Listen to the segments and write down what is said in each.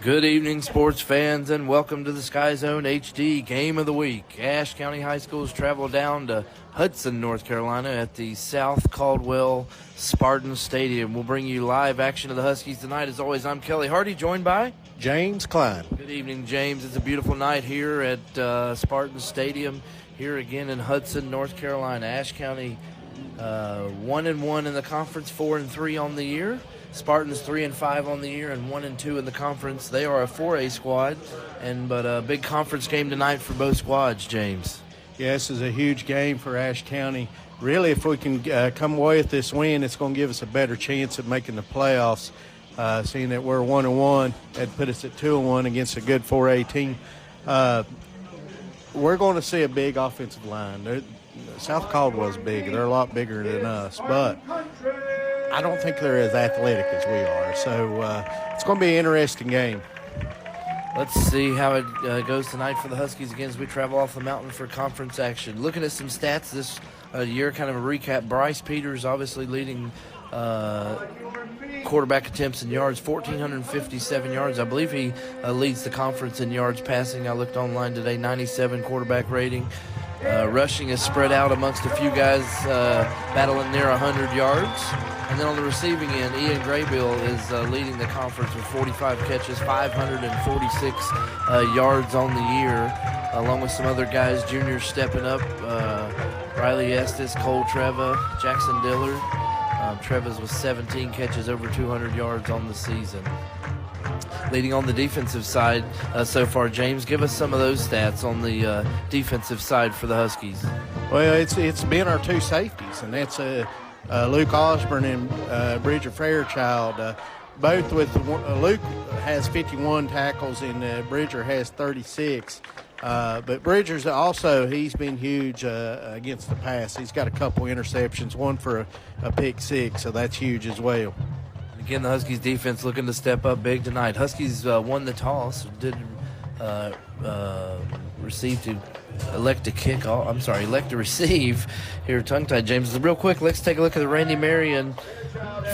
Good evening, sports fans, and welcome to the SkyZhone HD Game of the Week. Ashe County High Schools travel down to Hudson, North Carolina at the South Caldwell Spartan Stadium. We'll bring you live action of the Huskies tonight. As always, I'm Kelly Hardy, joined by James Klein. Good evening, James. It's a beautiful night here at Spartan Stadium, here again in Hudson, North Carolina. Ashe County 1-1 in the conference, 4-3 on the year. Spartans 3-5 on the year and 1-2 in the conference. They are a 4A squad, but a big conference game tonight for both squads, James. Yeah, this is a huge game for Ashe County. Really, if we can come away with this win, it's going to give us a better chance of making the playoffs. Seeing that we're 1-1, that'd put us at 2-1 against a good 4A team. We're going to see a big offensive line. South Caldwell's big. They're a lot bigger than us, but I don't think they're as athletic as we are. So it's going to be an interesting game. Let's see how it goes tonight for the Huskies again as we travel off the mountain for conference action. Looking at some stats this year, kind of a recap. Bryce Peters obviously leading quarterback attempts and yards, 1,457 yards. I believe he leads the conference in yards passing. I looked online today, 97 quarterback rating. Rushing is spread out amongst a few guys battling near 100 yards. And then on the receiving end, Ian Graybill is leading the conference with 45 catches, 546 yards on the year, along with some other guys, juniors stepping up. Riley Estes, Cole Treva, Jackson Dillard. Treva's with 17 catches, over 200 yards on the season. Leading on the defensive side so far, James, give us some of those stats on the defensive side for the Huskies. Well, it's been our two safeties, and that's Luke Osborne and Bridger Fairchild. Both with Luke has 51 tackles and Bridger has 36. But Bridger's also, he's been huge against the pass. He's got a couple interceptions, one for a pick six, so that's huge as well. Again, the Huskies defense looking to step up big tonight. Huskies won the toss, did elect to receive here, tongue-tied, James. Real quick, let's take a look at the Randy Marion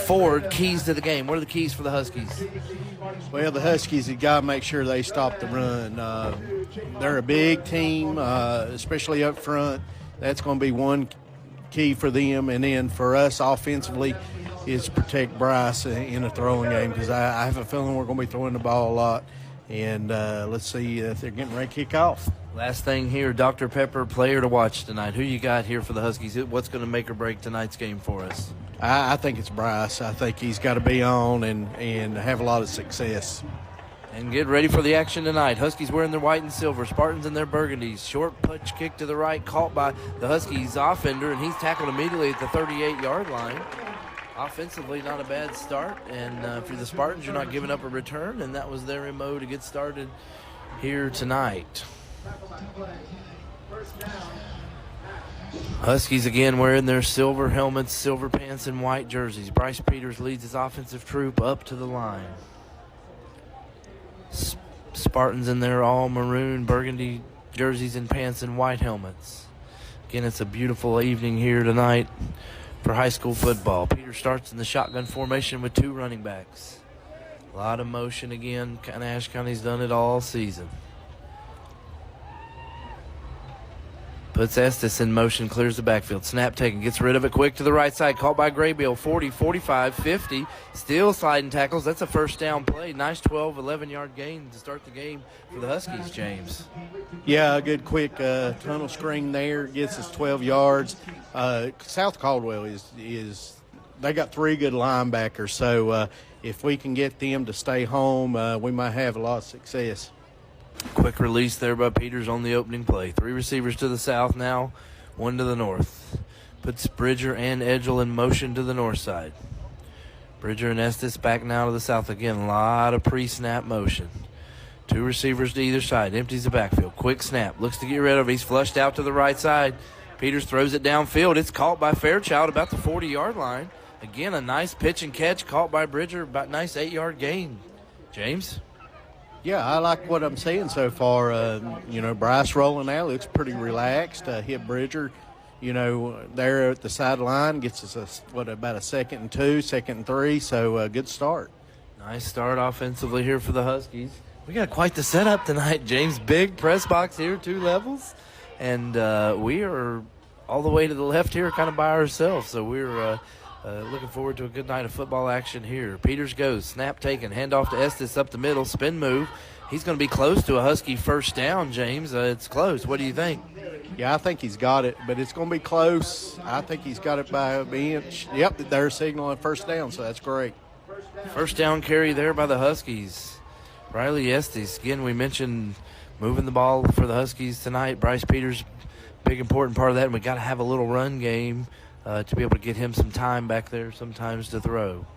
Ford keys to the game. What are the keys for the Huskies? Well, the Huskies have got to make sure they stop the run. They're a big team, especially up front. That's going to be one key for them. And then for us offensively is protect Bryce in a throwing game, because I have a feeling we're going to be throwing the ball a lot. And let's see if they're getting ready to kick off. Last thing here, Dr. Pepper, player to watch tonight. Who you got here for the Huskies? What's going to make or break tonight's game for us? I think it's Bryce. I think he's got to be on and have a lot of success. And get ready for the action tonight. Huskies wearing their white and silver, Spartans in their burgundies. Short punch kick to the right, caught by the Huskies offender, and he's tackled immediately at the 38-yard line. Offensively, not a bad start, and for the Spartans, you're not giving up a return, and that was their MO to get started here tonight. Huskies again wearing their silver helmets, silver pants, and white jerseys. Bryce Peters leads his offensive troop up to the line. Spartans in their all maroon burgundy jerseys and pants and white helmets. Again, it's a beautiful evening here tonight for high school football. Peters starts in the shotgun formation with two running backs. A lot of motion again. Ashe County's done it all season. Puts Estes in motion, clears the backfield. Snap taken, gets rid of it quick to the right side. Caught by Graybill, 40, 45, 50. Still sliding tackles. That's a first down play. Nice 12, 11-yard gain to start the game for the Huskies, James. Yeah, a good quick tunnel screen there. Gets us 12 yards. South Caldwell is they got three good linebackers. So if we can get them to stay home, we might have a lot of success. Quick release there by Peters on the opening play. Three receivers to the south now, one to the north. Puts Bridger and Edgel in motion to the north side. Bridger and Estes back now to the south again. A lot of pre-snap motion. Two receivers to either side. Empties the backfield. Quick snap. Looks to get rid of it. He's flushed out to the right side. Peters throws it downfield. It's caught by Fairchild about the 40-yard line. Again, a nice pitch and catch caught by Bridger. About nice 8-yard gain. James? Yeah, I like what I'm seeing so far. Bryce rolling out looks pretty relaxed. Hit Bridger, there at the sideline. Gets us about a 2nd and 2, 2nd and 3. So good start. Nice start offensively here for the Huskies. We got quite the setup tonight, James. Big press box here, 2 levels. And we are all the way to the left here kind of by ourselves. So we're looking forward to a good night of football action here. Peters goes, snap taken, handoff to Estes up the middle, spin move. He's going to be close to a Husky first down, James. It's close. What do you think? Yeah, I think he's got it, but it's going to be close. I think he's got it by an inch. Yep, they're signaling first down, so that's great. First down carry there by the Huskies. Riley Estes, again, we mentioned moving the ball for the Huskies tonight. Bryce Peters, big important part of that, and we got to have a little run game to be able to get him some time back there sometimes to throw.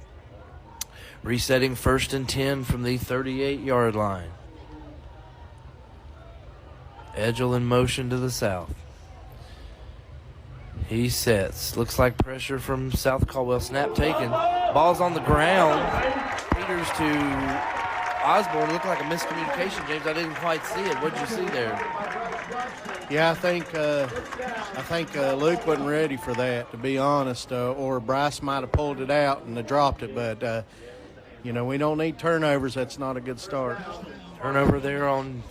Resetting 1st and 10 from the 38-yard line. Edgel in motion to the south. He sets. Looks like pressure from South Caldwell. Snap taken. Ball's on the ground. Peters to Osborne. Looked like a miscommunication, James. I didn't quite see it. What did you see there? Yeah, I think Luke wasn't ready for that, to be honest, or Bryce might have pulled it out and dropped it. But, we don't need turnovers. That's not a good start. Turnover there on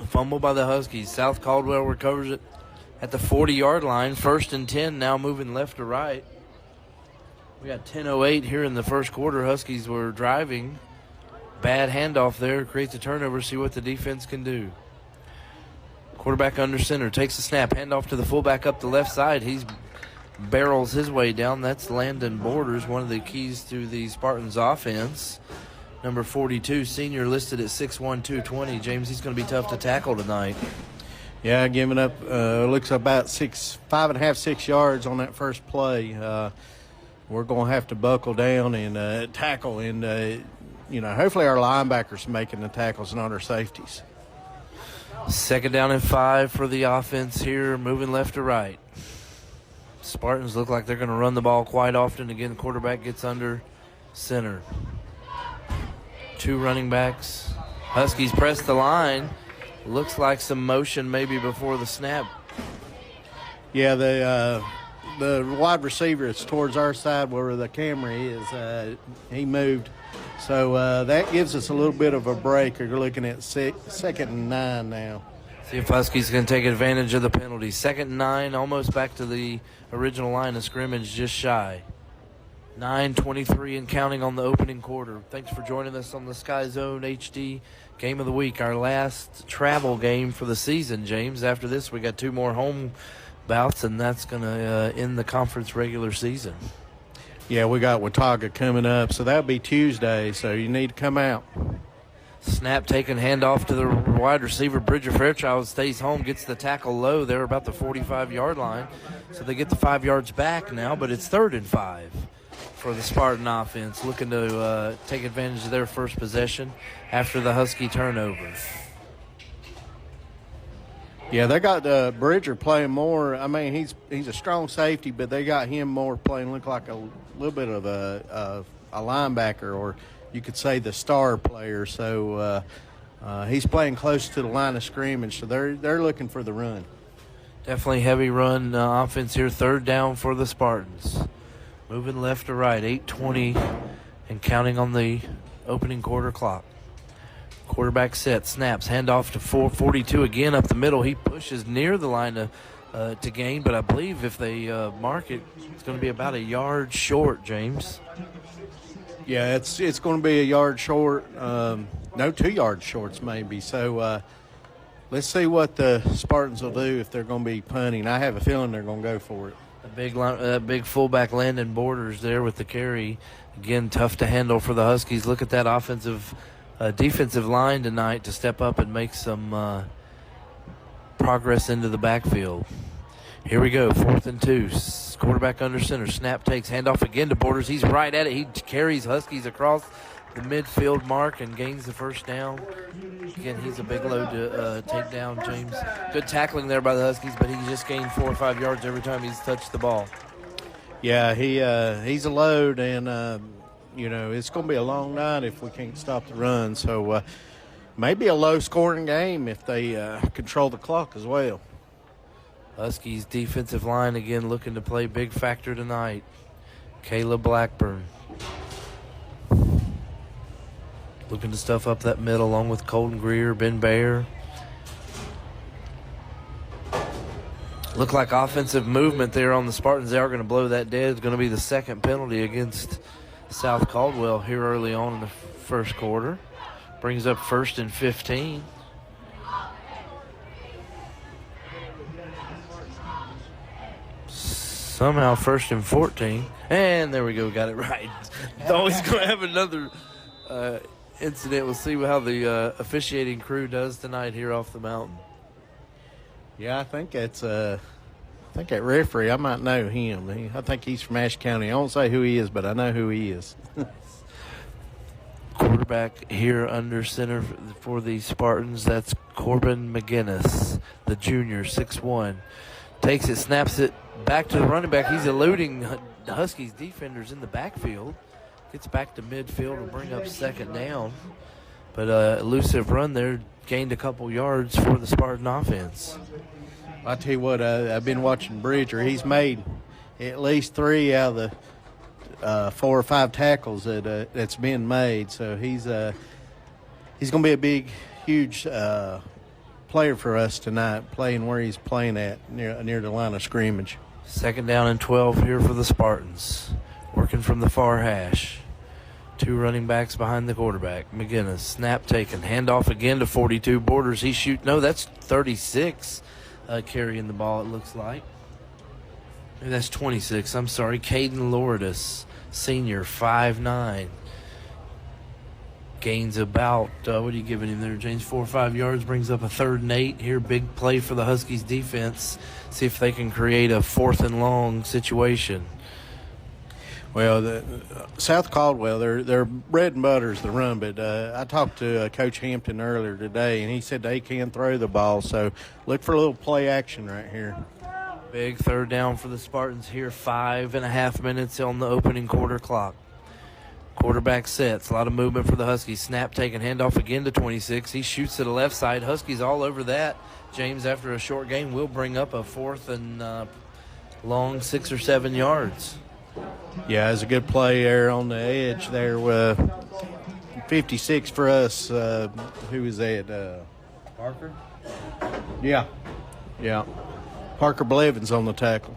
fumble by the Huskies. South Caldwell recovers it at the 40-yard line. 1st and 10 now moving left to right. We got 10:08 here in the first quarter. Huskies were driving. Bad handoff there. Creates a turnover. See what the defense can do. Quarterback under center. Takes the snap. Handoff to the fullback up the left side. He's barrels his way down. That's Landon Borders, one of the keys to the Spartans offense. Number 42, senior, listed at 6'1", 220. James, he's going to be tough to tackle tonight. Yeah, giving up, looks about 5.5, 6 yards on that first play. We're going to have to buckle down and tackle. And, hopefully our linebackers making the tackles, not our safeties. 2nd down and 5 for the offense here, moving left to right. Spartans look like they're going to run the ball quite often. Again, the quarterback gets under center. 2 running backs. Huskies press the line. Looks like some motion maybe before the snap. Yeah, the wide receiver is towards our side where the camera is. He moved. So that gives us a little bit of a break. We're looking at 2nd and 9 now. See if Huskies can take advantage of the penalty. 2nd and 9, almost back to the original line of scrimmage, just shy. 9:23 and counting on the opening quarter. Thanks for joining us on the SkyZone HD Game of the Week, our last travel game for the season, James. After this, we got 2 more home bouts, and that's going to end the conference regular season. Yeah, we got Watauga coming up, so that'll be Tuesday, so you need to come out. Snap taken, handoff to the wide receiver. Bridger Fairchild stays home, gets the tackle low there about the 45-yard line. So they get the 5 yards back now, but it's 3rd and 5 for the Spartan offense, looking to take advantage of their first possession after the Husky turnover. Yeah, they got Bridger playing more. I mean, he's a strong safety, but they got him more playing, look like a little bit of a linebacker, or you could say the star player. So he's playing close to the line of scrimmage, so they're looking for the run. Definitely heavy run offense here. 3rd down for the Spartans. Moving left to right, 8:20 and counting on the opening quarter clock. Quarterback set, snaps, handoff to 442 again up the middle. He pushes near the line to gain, but I believe if they mark it, it's going to be about a yard short, James. Yeah, it's going to be a yard short. No, 2 yard shorts maybe. So let's see what the Spartans will do if they're going to be punting. I have a feeling they're going to go for it. A big fullback Landon Borders there with the carry. Again, tough to handle for the Huskies. Look at that defensive line tonight to step up and make some progress into the backfield. Here we go, 4th and 2. Quarterback under center. Snap takes, handoff again to Borders. He's right at it. He carries Huskies across the midfield mark and gains the first down. Again, he's a big load to take down, James. Good tackling there by the Huskies, but he just gained 4 or 5 yards every time he's touched the ball. Yeah, he's a load, and, it's going to be a long night if we can't stop the run. So maybe a low-scoring game if they control the clock as well. Huskies defensive line again looking to play big factor tonight. Caleb Blackburn. Looking to stuff up that middle along with Colton Greer, Ben Bayer. Look like offensive movement there on the Spartans. They are going to blow that dead. It's going to be the second penalty against South Caldwell here early on in the first quarter. Brings up 1st and 15. Somehow 1st and 14. And there we go, got it right. Always going to have another incident. We'll see how the officiating crew does tonight here off the mountain. Yeah, I think that's I think that referee, I might know him. I think he's from Ashe County. I won't say who he is, but I know who he is. Quarterback here under center for the Spartans. That's Corbin McGinnis, the junior, 6'1". Takes it, snaps it back to the running back. He's eluding the Huskies defenders in the backfield. Gets back to midfield to bring up 2nd down. But elusive run there, gained a couple yards for the Spartan offense. I tell you what, I've been watching Bridger. He's made at least 3 out of the 4 or 5 tackles that's been made. So he's going to be a big, huge player for us tonight, playing where he's playing at near the line of scrimmage. 2nd down and 12 here for the Spartans. Working from the far hash. 2 running backs behind the quarterback. McGinnis, snap taken. Handoff again to 42 Borders. He shoot. No, that's 36 carrying the ball, it looks like. Maybe that's 26. I'm sorry. Caden Lourdes, senior, 5'9". Gains about, what are you giving him there, James? 4 or 5 yards. Brings up a 3rd and 8. Here, big play for the Huskies defense. See if they can create a 4th and long situation. Well, the South Caldwell, their bread and butter is the run, but I talked to Coach Hampton earlier today, and he said they can throw the ball, so look for a little play action right here. Big 3rd down for the Spartans here, 5.5 minutes on the opening quarter clock. Quarterback sets, a lot of movement for the Huskies. Snap taken, handoff again to 26. He shoots to the left side. Huskies all over that. James, after a short game, will bring up a 4th and long, 6 or 7 yards. Yeah, it's a good play there on the edge there. 56 for us. Who was that? Parker? Yeah. Parker Blevins on the tackle.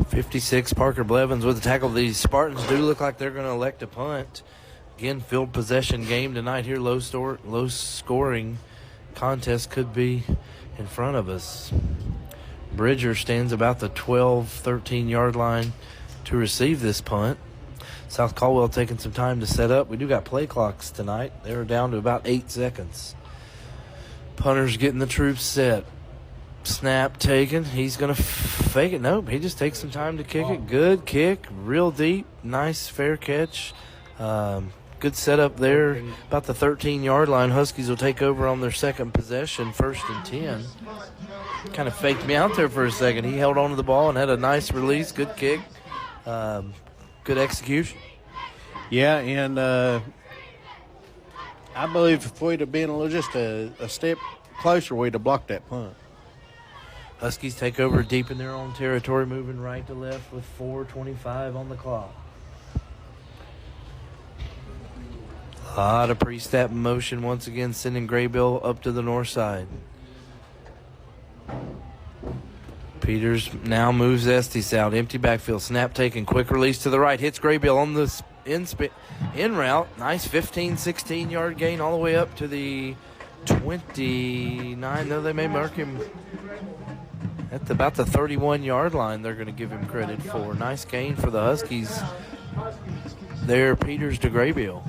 56, Parker Blevins with the tackle. The Spartans do look like they're going to elect a punt. Again, field possession game tonight here. Low scoring contest could be in front of us. Bridger stands about the 12, 13-yard line to receive this punt. South Caldwell taking some time to set up. We do got play clocks tonight. They're down to about 8 seconds. Punter's getting the troops set. Snap taken. He's going to fake it. Nope, he just takes some time to kick it. Good kick, real deep, nice, fair catch. Good setup there. About the 13-yard line. Huskies will take over on their 2nd possession, 1st and 10. Kind of faked me out there for a second. He held on to the ball and had a nice release. Good kick. Good execution. Yeah, and I believe if we'd have been just a step closer, we'd have blocked that punt. Huskies take over deep in their own territory, moving right to left with 4:25 on the clock. A lot of pre-snap motion once again, sending Graybill up to the north side. Peters now moves Estes out. Empty backfield. Snap taken. Quick release to the right. Hits Graybill on the in route. Nice 15, 16-yard gain all the way up to the 29. No, they may mark him at about the 31-yard line. They're going to give him credit for. Nice gain for the Huskies there. Peters to Graybill.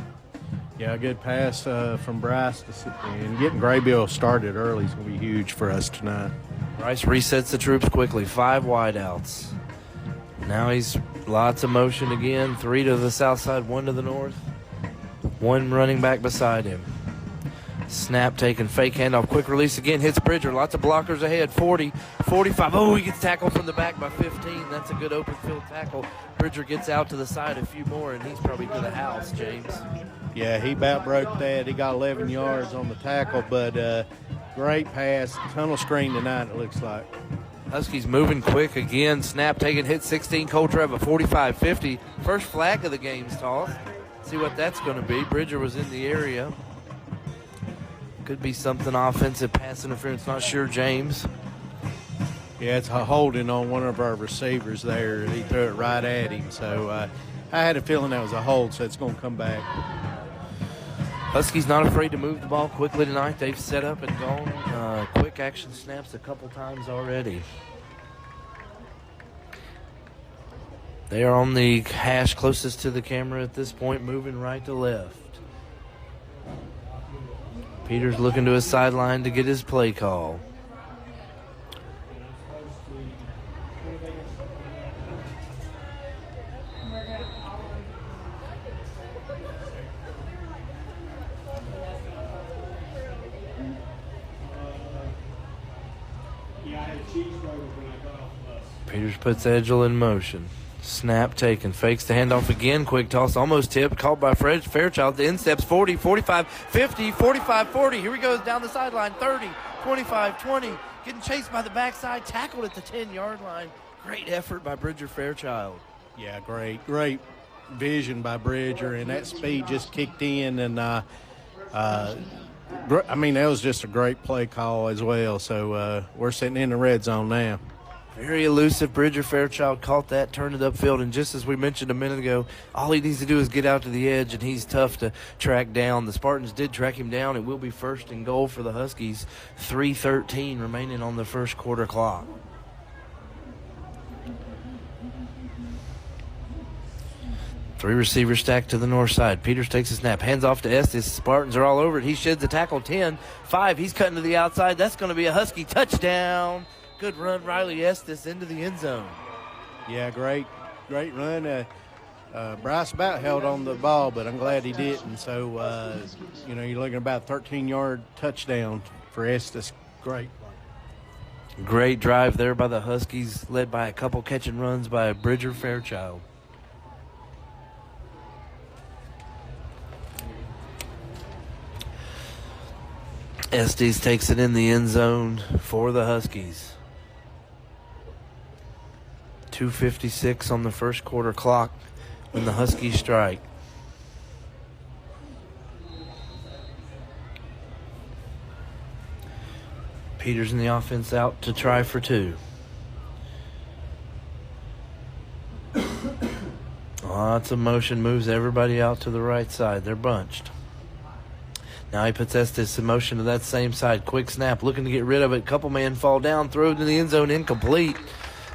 Yeah, a good pass from Bryce and getting Graybill started early is going to be huge for us tonight. Bryce resets the troops quickly. 5 wideouts. Now he's lots of motion again. 3 to the south side, 1 to the north. 1 running back beside him. Snap taken, fake handoff, quick release again, hits Bridger. Lots of blockers ahead, 40, 45. Oh, he gets tackled from the back by 15. That's a good open field tackle. Bridger gets out to the side a few more, and he's probably to the house, James. Yeah, he about broke that. He got 11 yards on the tackle, but great pass. Tunnel screen tonight, it looks like. Huskies moving quick again. Snap taken, hit 16. Cole Trevor, 45, 50. First flag of the game's tossed. see what that's going to be. Bridger was in the area. Could be something offensive, pass interference, not sure, James. Yeah, it's a holding on one of our receivers there. He threw it right at him. So I had a feeling that was a hold, so it's going to come back. Huskies not afraid to move the ball quickly tonight. They've set up and gone quick action snaps a couple times already. They are on the hash closest to the camera at this point, moving right to left. Peters looking to his sideline to get his play call. Peters puts Edgel in motion. Snap taken. Fakes the handoff again. Quick toss. Almost tipped. Caught by Fairchild. The insteps 40, 45, 50, 45, 40. Here he goes down the sideline. 30, 25, 20. Getting chased by the backside. Tackled at the 10-yard line. Great effort by Bridger Fairchild. Yeah, great vision by Bridger, and that speed just kicked in. And, I mean, that was just a great play call as well. So we're sitting in the red zone now. Very elusive. Bridger Fairchild caught that, turned it upfield, and just as we mentioned a minute ago, all he needs to do is get out to the edge, and he's tough to track down. The Spartans did track him down. It will be first and goal for the Huskies. 3:13 remaining on the first quarter clock. Three receivers stacked to the north side. Peters takes a snap, hands off to Estes. Spartans are all over it. He sheds the tackle. 10, 5. He's cutting to the outside. That's going to be a Husky touchdown. Good run, Riley Estes into the end zone. Yeah, great run. Bryce about held on the ball, but I'm glad he didn't. So, you're looking at about a 13-yard touchdown for Estes. Great drive there by the Huskies, led by a couple catch and runs by Bridger Fairchild. Estes takes it in the end zone for the Huskies. 2:56 on the first quarter clock when the Huskies strike. Peters in the offense out to try for two. Lots of motion, moves everybody out to the right side. They're bunched. Now he puts Estes in motion to that same side. Quick snap, looking to get rid of it. Couple man fall down, throw it to the end zone, incomplete.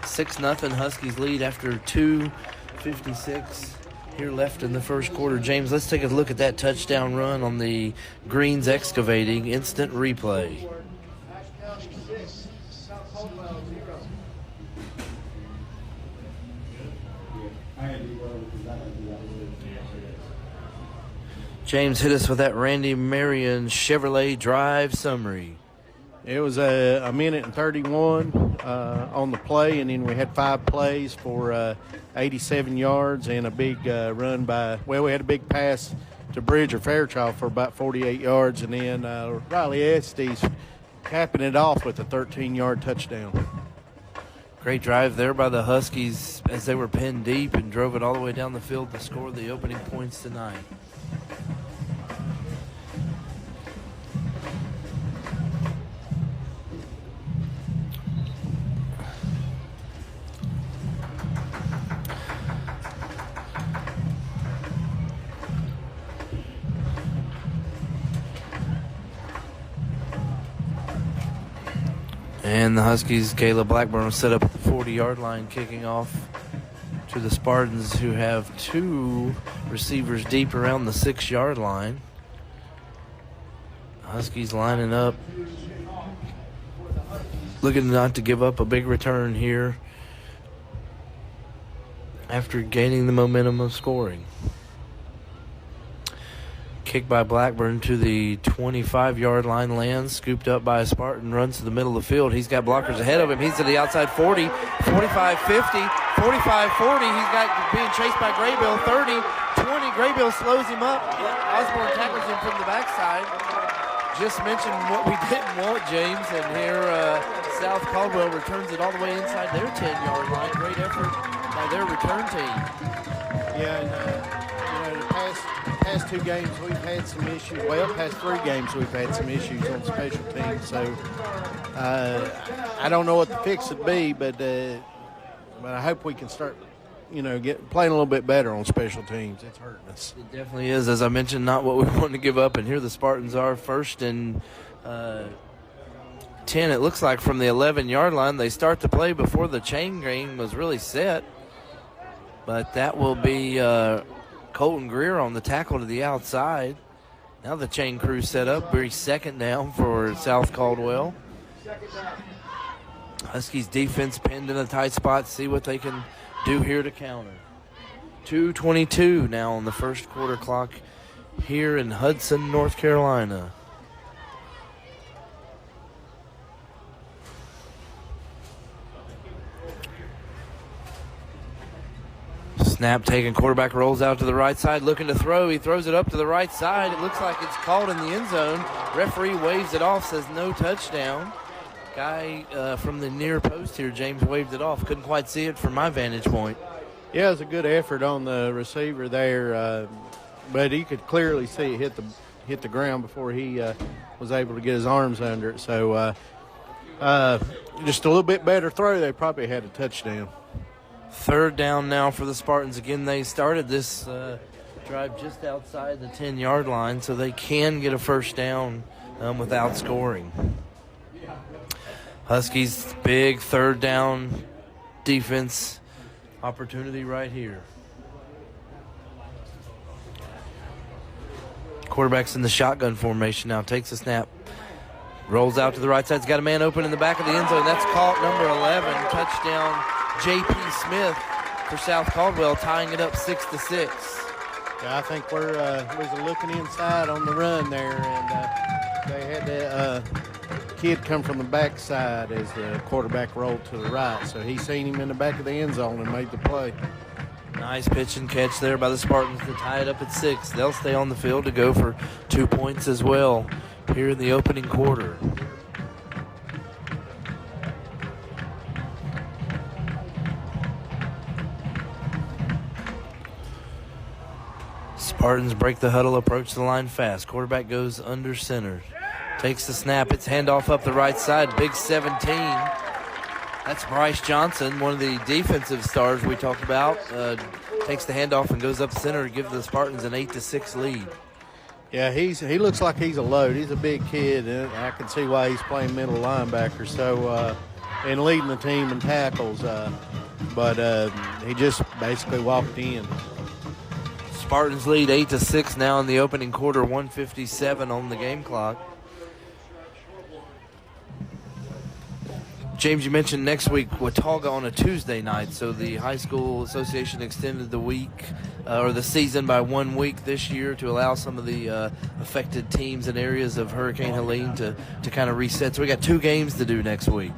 6-0 Huskies lead after 2:56 here left in the first quarter. James, let's take a look at that touchdown run on the Greens Excavating instant replay. James, hit us with that Randy Marion Chevrolet drive summary. It was a minute and 31 on the play, and then we had 5 plays for 87 yards and a big run we had a big pass to Bridger Fairchild for about 48 yards, and then Riley Estes capping it off with a 13-yard touchdown. Great drive there by the Huskies as they were pinned deep and drove it all the way down the field to score the opening points tonight. And the Huskies, Caleb Blackburn will set up at the 40-yard line, kicking off to the Spartans, who have 2 receivers deep around the 6-yard line. Huskies lining up, looking not to give up a big return here after gaining the momentum of scoring. Kick by Blackburn to the 25-yard line, lands, scooped up by a Spartan, runs to the middle of the field. He's got blockers ahead of him. He's to the outside 40, 45, 50, 45, 40. He's got being chased by Graybill, 30, 20. Graybill slows him up. Osborne tackles him from the backside. Just mentioned what we didn't want, James, and here South Caldwell returns it all the way inside their 10-yard line. Great effort by their return team. Yeah, and the pass past 2 games we've had some issues. Well, past 3 games we've had some issues on special teams. So I don't know what the fix would be, but I hope we can start, playing a little bit better on special teams. It's hurting us. It definitely is. As I mentioned, not what we want to give up. And here the Spartans are, first and 10. It looks like from the 11-yard line. They start the play before the chain game was really set. But that will be Colton Greer on the tackle to the outside. Now the chain crew set up. Very second down for South Caldwell. Huskies defense pinned in a tight spot. See what they can do here to counter. 2:22 now on the first quarter clock here in Hudson, North Carolina. Snap taken, quarterback rolls out to the right side, looking to throw. He throws it up to the right side. It looks like it's called in the end zone. Referee waves it off, says no touchdown. Guy from the near post here, James, waved it off. Couldn't quite see it from my vantage point. Yeah, it was a good effort on the receiver there, but he could clearly see it hit the ground before he was able to get his arms under it. So just a little bit better throw, they probably had a touchdown. Third down now for the Spartans. Again, they started this drive just outside the 10-yard line, so they can get a first down without scoring. Huskies, big third down defense opportunity right here. Quarterback's in the shotgun formation now. Takes a snap. Rolls out to the right side. He's got a man open in the back of the end zone. That's caught, number 11. Touchdown, J.P. Smith for South Caldwell, tying it up 6-6. Yeah, I think we're looking inside on the run there, and they had the kid come from the backside as the quarterback rolled to the right. So he seen him in the back of the end zone and made the play. Nice pitch and catch there by the Spartans to tie it up at 6. They'll stay on the field to go for 2 points as well here in the opening quarter. Spartans break the huddle, approach the line fast. Quarterback goes under center. Takes the snap. It's handoff up the right side. Big 17. That's Bryce Johnson, one of the defensive stars we talked about. Takes the handoff and goes up center to give the Spartans an 8-6 lead. Yeah, he looks like he's a load. He's a big kid, and I can see why he's playing middle linebacker. So, and leading the team in tackles. But he just basically walked in. Spartans lead 8-6 now in the opening quarter. 1:57 on the game clock. James, you mentioned next week Watauga on a Tuesday night, so the High School Association extended the week or the season by 1 week this year to allow some of the affected teams and areas of Hurricane Helene to kind of reset. So we got 2 games to do next week.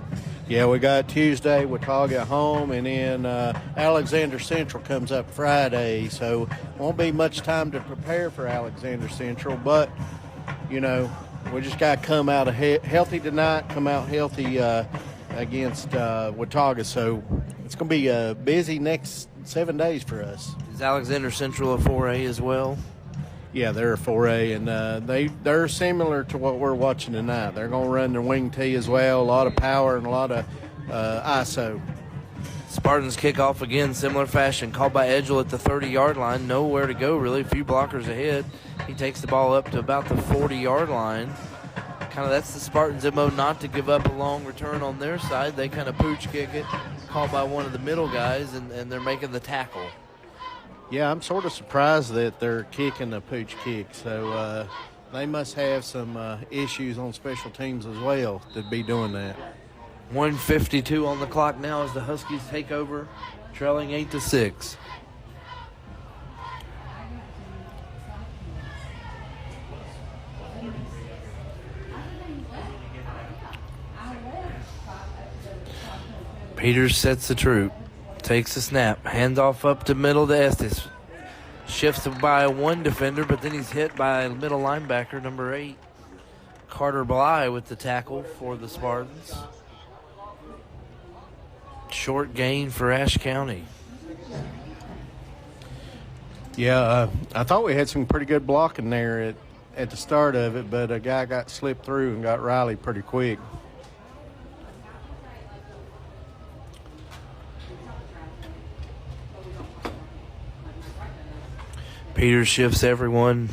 Yeah, we got Tuesday, Watauga at home, and then Alexander Central comes up Friday, so won't be much time to prepare for Alexander Central, but, we just got to come out healthy tonight, come out healthy against Watauga, so it's going to be a busy next 7 days for us. Is Alexander Central a 4A as well? Yeah, they're a 4A, and they're similar to what we're watching tonight. They're going to run their wing tee as well, a lot of power and a lot of ISO. Spartans kick off again, similar fashion. Called by Edgell at the 30-yard line. Nowhere to go, really. A few blockers ahead. He takes the ball up to about the 40-yard line. Kind of that's the Spartans' MO, not to give up a long return on their side. They kind of pooch kick it, called by one of the middle guys, and they're making the tackle. Yeah, I'm sort of surprised that they're kicking the pooch kick. So they must have some issues on special teams as well to be doing that. 1:52 on the clock now as the Huskies take over, trailing 8-6. Peters sets the troop, takes the snap, hands off up to middle to Estes. Shifts by one defender, but then he's hit by middle linebacker number 8, Carter Bly, with the tackle for the Spartans. Short gain for Ashe County. Yeah, I thought we had some pretty good blocking there at the start of it, but a guy got slipped through and got Riley pretty quick. Peters shifts everyone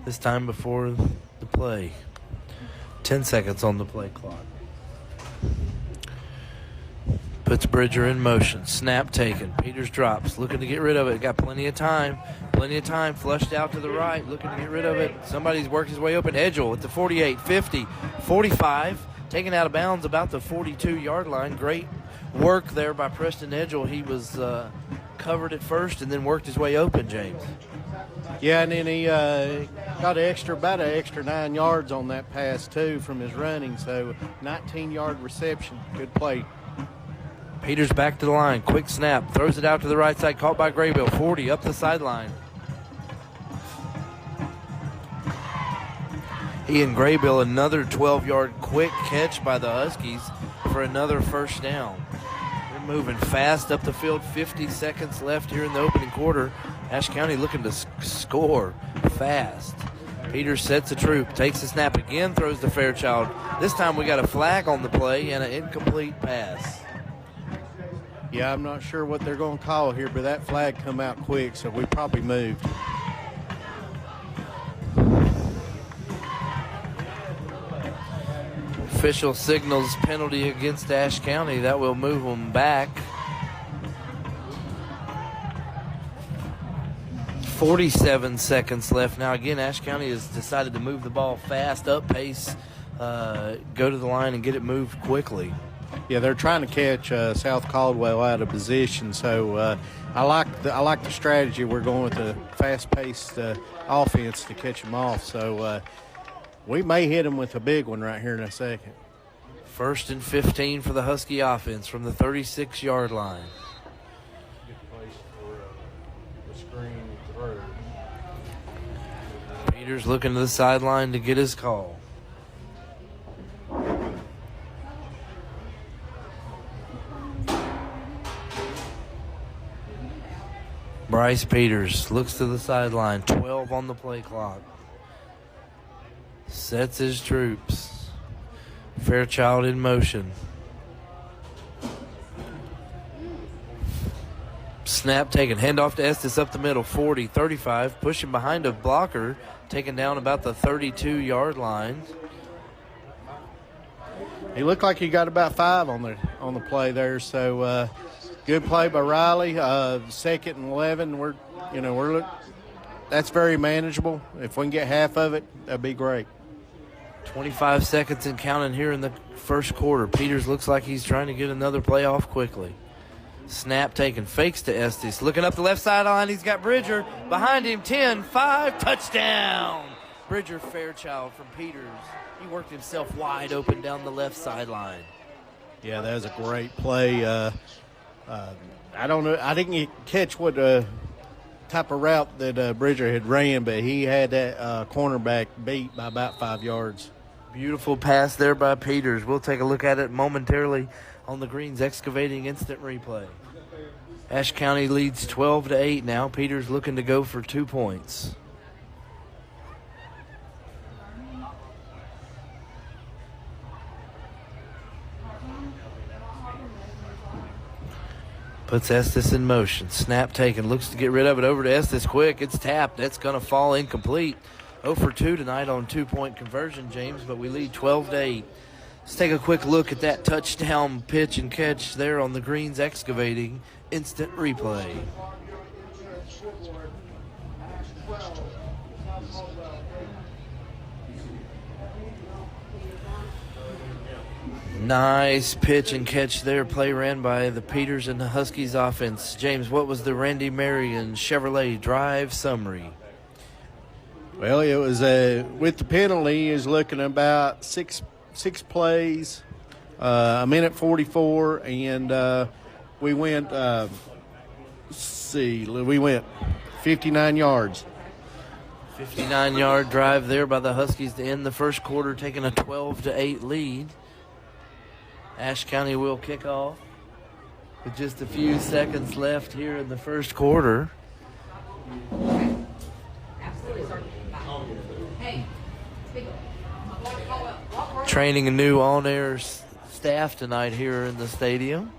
this time before the play. 10 seconds on the play clock. Puts Bridger in motion. Snap taken. Peters drops. Looking to get rid of it. Got plenty of time. Plenty of time. Flushed out to the right. Looking to get rid of it. Somebody's worked his way open. Edgel at the 48, 50, 45. Taken out of bounds about the 42-yard line. Great work there by Preston Edgel. He was covered at first and then worked his way open, James. Yeah, and then he got about an extra 9 yards on that pass, too, from his running. So 19-yard reception. Good play. Peters back to the line. Quick snap. Throws it out to the right side. Caught by Graybill. 40 up the sideline. Ian Graybill, another 12-yard quick catch by the Huskies for another first down. They're moving fast up the field. 50 seconds left here in the opening quarter. Ashe County looking to score fast. Peters sets a troop. Takes the snap again. Throws to Fairchild. This time we got a flag on the play and an incomplete pass. Yeah, I'm not sure what they're going to call here, but that flag come out quick, so we probably moved. Official signals penalty against Ashe County. That will move them back. 47 seconds left. Now, again, Ashe County has decided to move the ball fast, up pace, go to the line and get it moved quickly. Yeah, they're trying to catch South Caldwell out of position. So I like the strategy. We're going with the fast-paced offense to catch them off. So we may hit them with a big one right here in a second. 1st and 15 for the Husky offense from the 36-yard line. Peters looking to the sideline to get his call. Bryce Peters looks to the sideline. 12 on the play clock. Sets his troops. Fairchild in motion. Snap taken. Handoff to Estes up the middle. 40, 35. Pushing behind a blocker. Taken down about the 32-yard line. He looked like he got about 5 on the play there. So good play by Riley. 2nd and 11. That's very manageable. If we can get half of it, that'd be great. 25 seconds and counting here in the first quarter. Peters looks like he's trying to get another play off quickly. Snap taken, fakes to Estes. Looking up the left sideline, he's got Bridger. Behind him, 10-5, touchdown. Bridger Fairchild from Peters. He worked himself wide open down the left sideline. Yeah, that was a great play. I don't know. I didn't catch what type of route that Bridger had ran, but he had that cornerback beat by about 5 yards. Beautiful pass there by Peters. We'll take a look at it momentarily on the Greens Excavating instant replay. Ashe County leads 12-8 now. Peters looking to go for 2 points. Puts Estes in motion. Snap taken. Looks to get rid of it. Over to Estes quick. It's tapped. That's going to fall incomplete. 0 for 2 tonight on 2-point conversion, James, but we lead 12-8. Let's take a quick look at that touchdown pitch and catch there on the Greens Excavating instant replay. Nice pitch and catch there. Play ran by the Peters and the Huskies offense. James, what was the Randy Marion Chevrolet drive summary? Well, it was with the penalty, is looking about six plays, a minute 44, and we went. We went 59 yards. 59-yard drive there by the Huskies to end the first quarter, taking a 12-8 lead. Ashe County will kick off with just a few seconds left here in the first quarter. Training a new on-air staff tonight here in the stadium.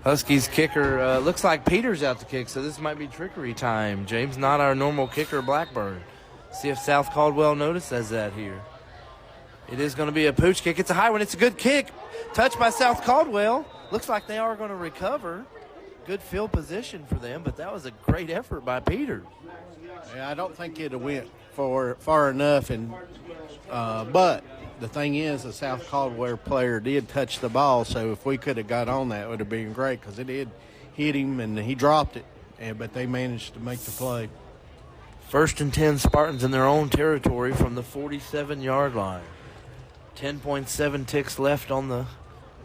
Huskies kicker, looks like Peter's out to kick, so this might be trickery time. James, not our normal kicker, Blackburn. See if South Caldwell notices that here. It is going to be a pooch kick. It's a high one. It's a good kick. Touched by South Caldwell. Looks like they are going to recover. Good field position for them, but that was a great effort by Peter. Yeah, I don't think it went far enough, and but the thing is, the South Caldwell player did touch the ball, so if we could have got on that, it would have been great because it did hit him and he dropped it, but they managed to make the play. 1st and 10 Spartans in their own territory from the 47-yard line. 10.7 ticks left on the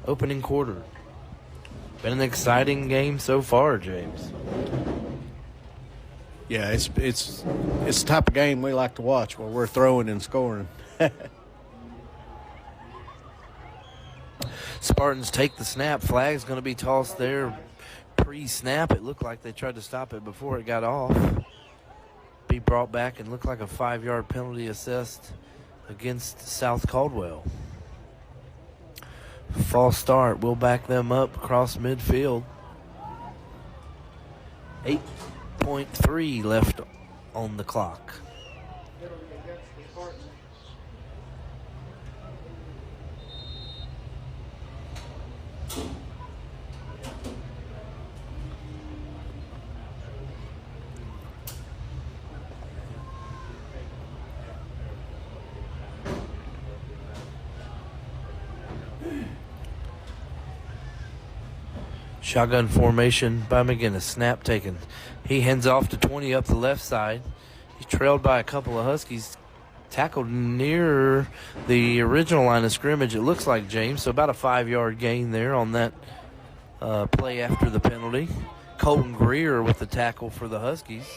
opening quarter. Been an exciting game so far, James. Yeah, it's the type of game we like to watch where we're throwing and scoring. Spartans take the snap. Flag's going to be tossed there pre-snap. It looked like they tried to stop it before it got off. Be brought back and looked like a 5-yard penalty assessed against South Caldwell. False start will back them up across midfield. 8.3 left on the clock. Shotgun formation by McGinnis. Snap taken. He hands off to 20 up the left side. He's trailed by a couple of Huskies. Tackled near the original line of scrimmage, it looks like, James. So about a 5-yard gain there on that play after the penalty. Colton Greer with the tackle for the Huskies.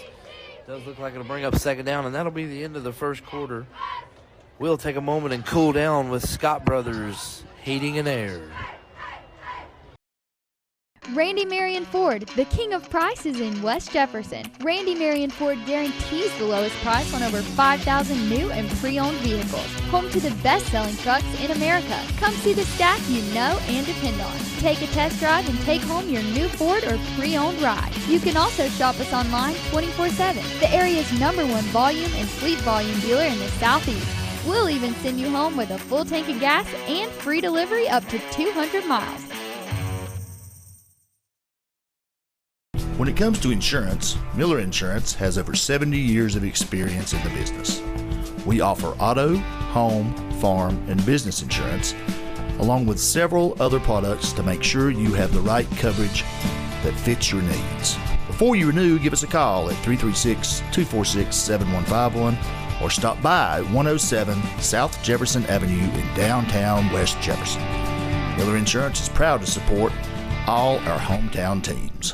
Does look like it'll bring up 2nd down, and that'll be the end of the first quarter. We'll take a moment and cool down with Scott Brothers Heating and Air. Randy Marion Ford, the king of prices in West Jefferson. Randy Marion Ford guarantees the lowest price on over 5,000 new and pre-owned vehicles. Home to the best-selling trucks in America. Come see the staff you know and depend on. Take a test drive and take home your new Ford or pre-owned ride. You can also shop us online 24/7. The area's #1 volume and fleet volume dealer in the Southeast. We'll even send you home with a full tank of gas and free delivery up to 200 miles. When it comes to insurance, Miller Insurance has over 70 years of experience in the business. We offer auto, home, farm, and business insurance, along with several other products to make sure you have the right coverage that fits your needs. Before you renew, give us a call at 336-246-7151 or stop by 107 South Jefferson Avenue in downtown West Jefferson. Miller Insurance is proud to support all our hometown teams.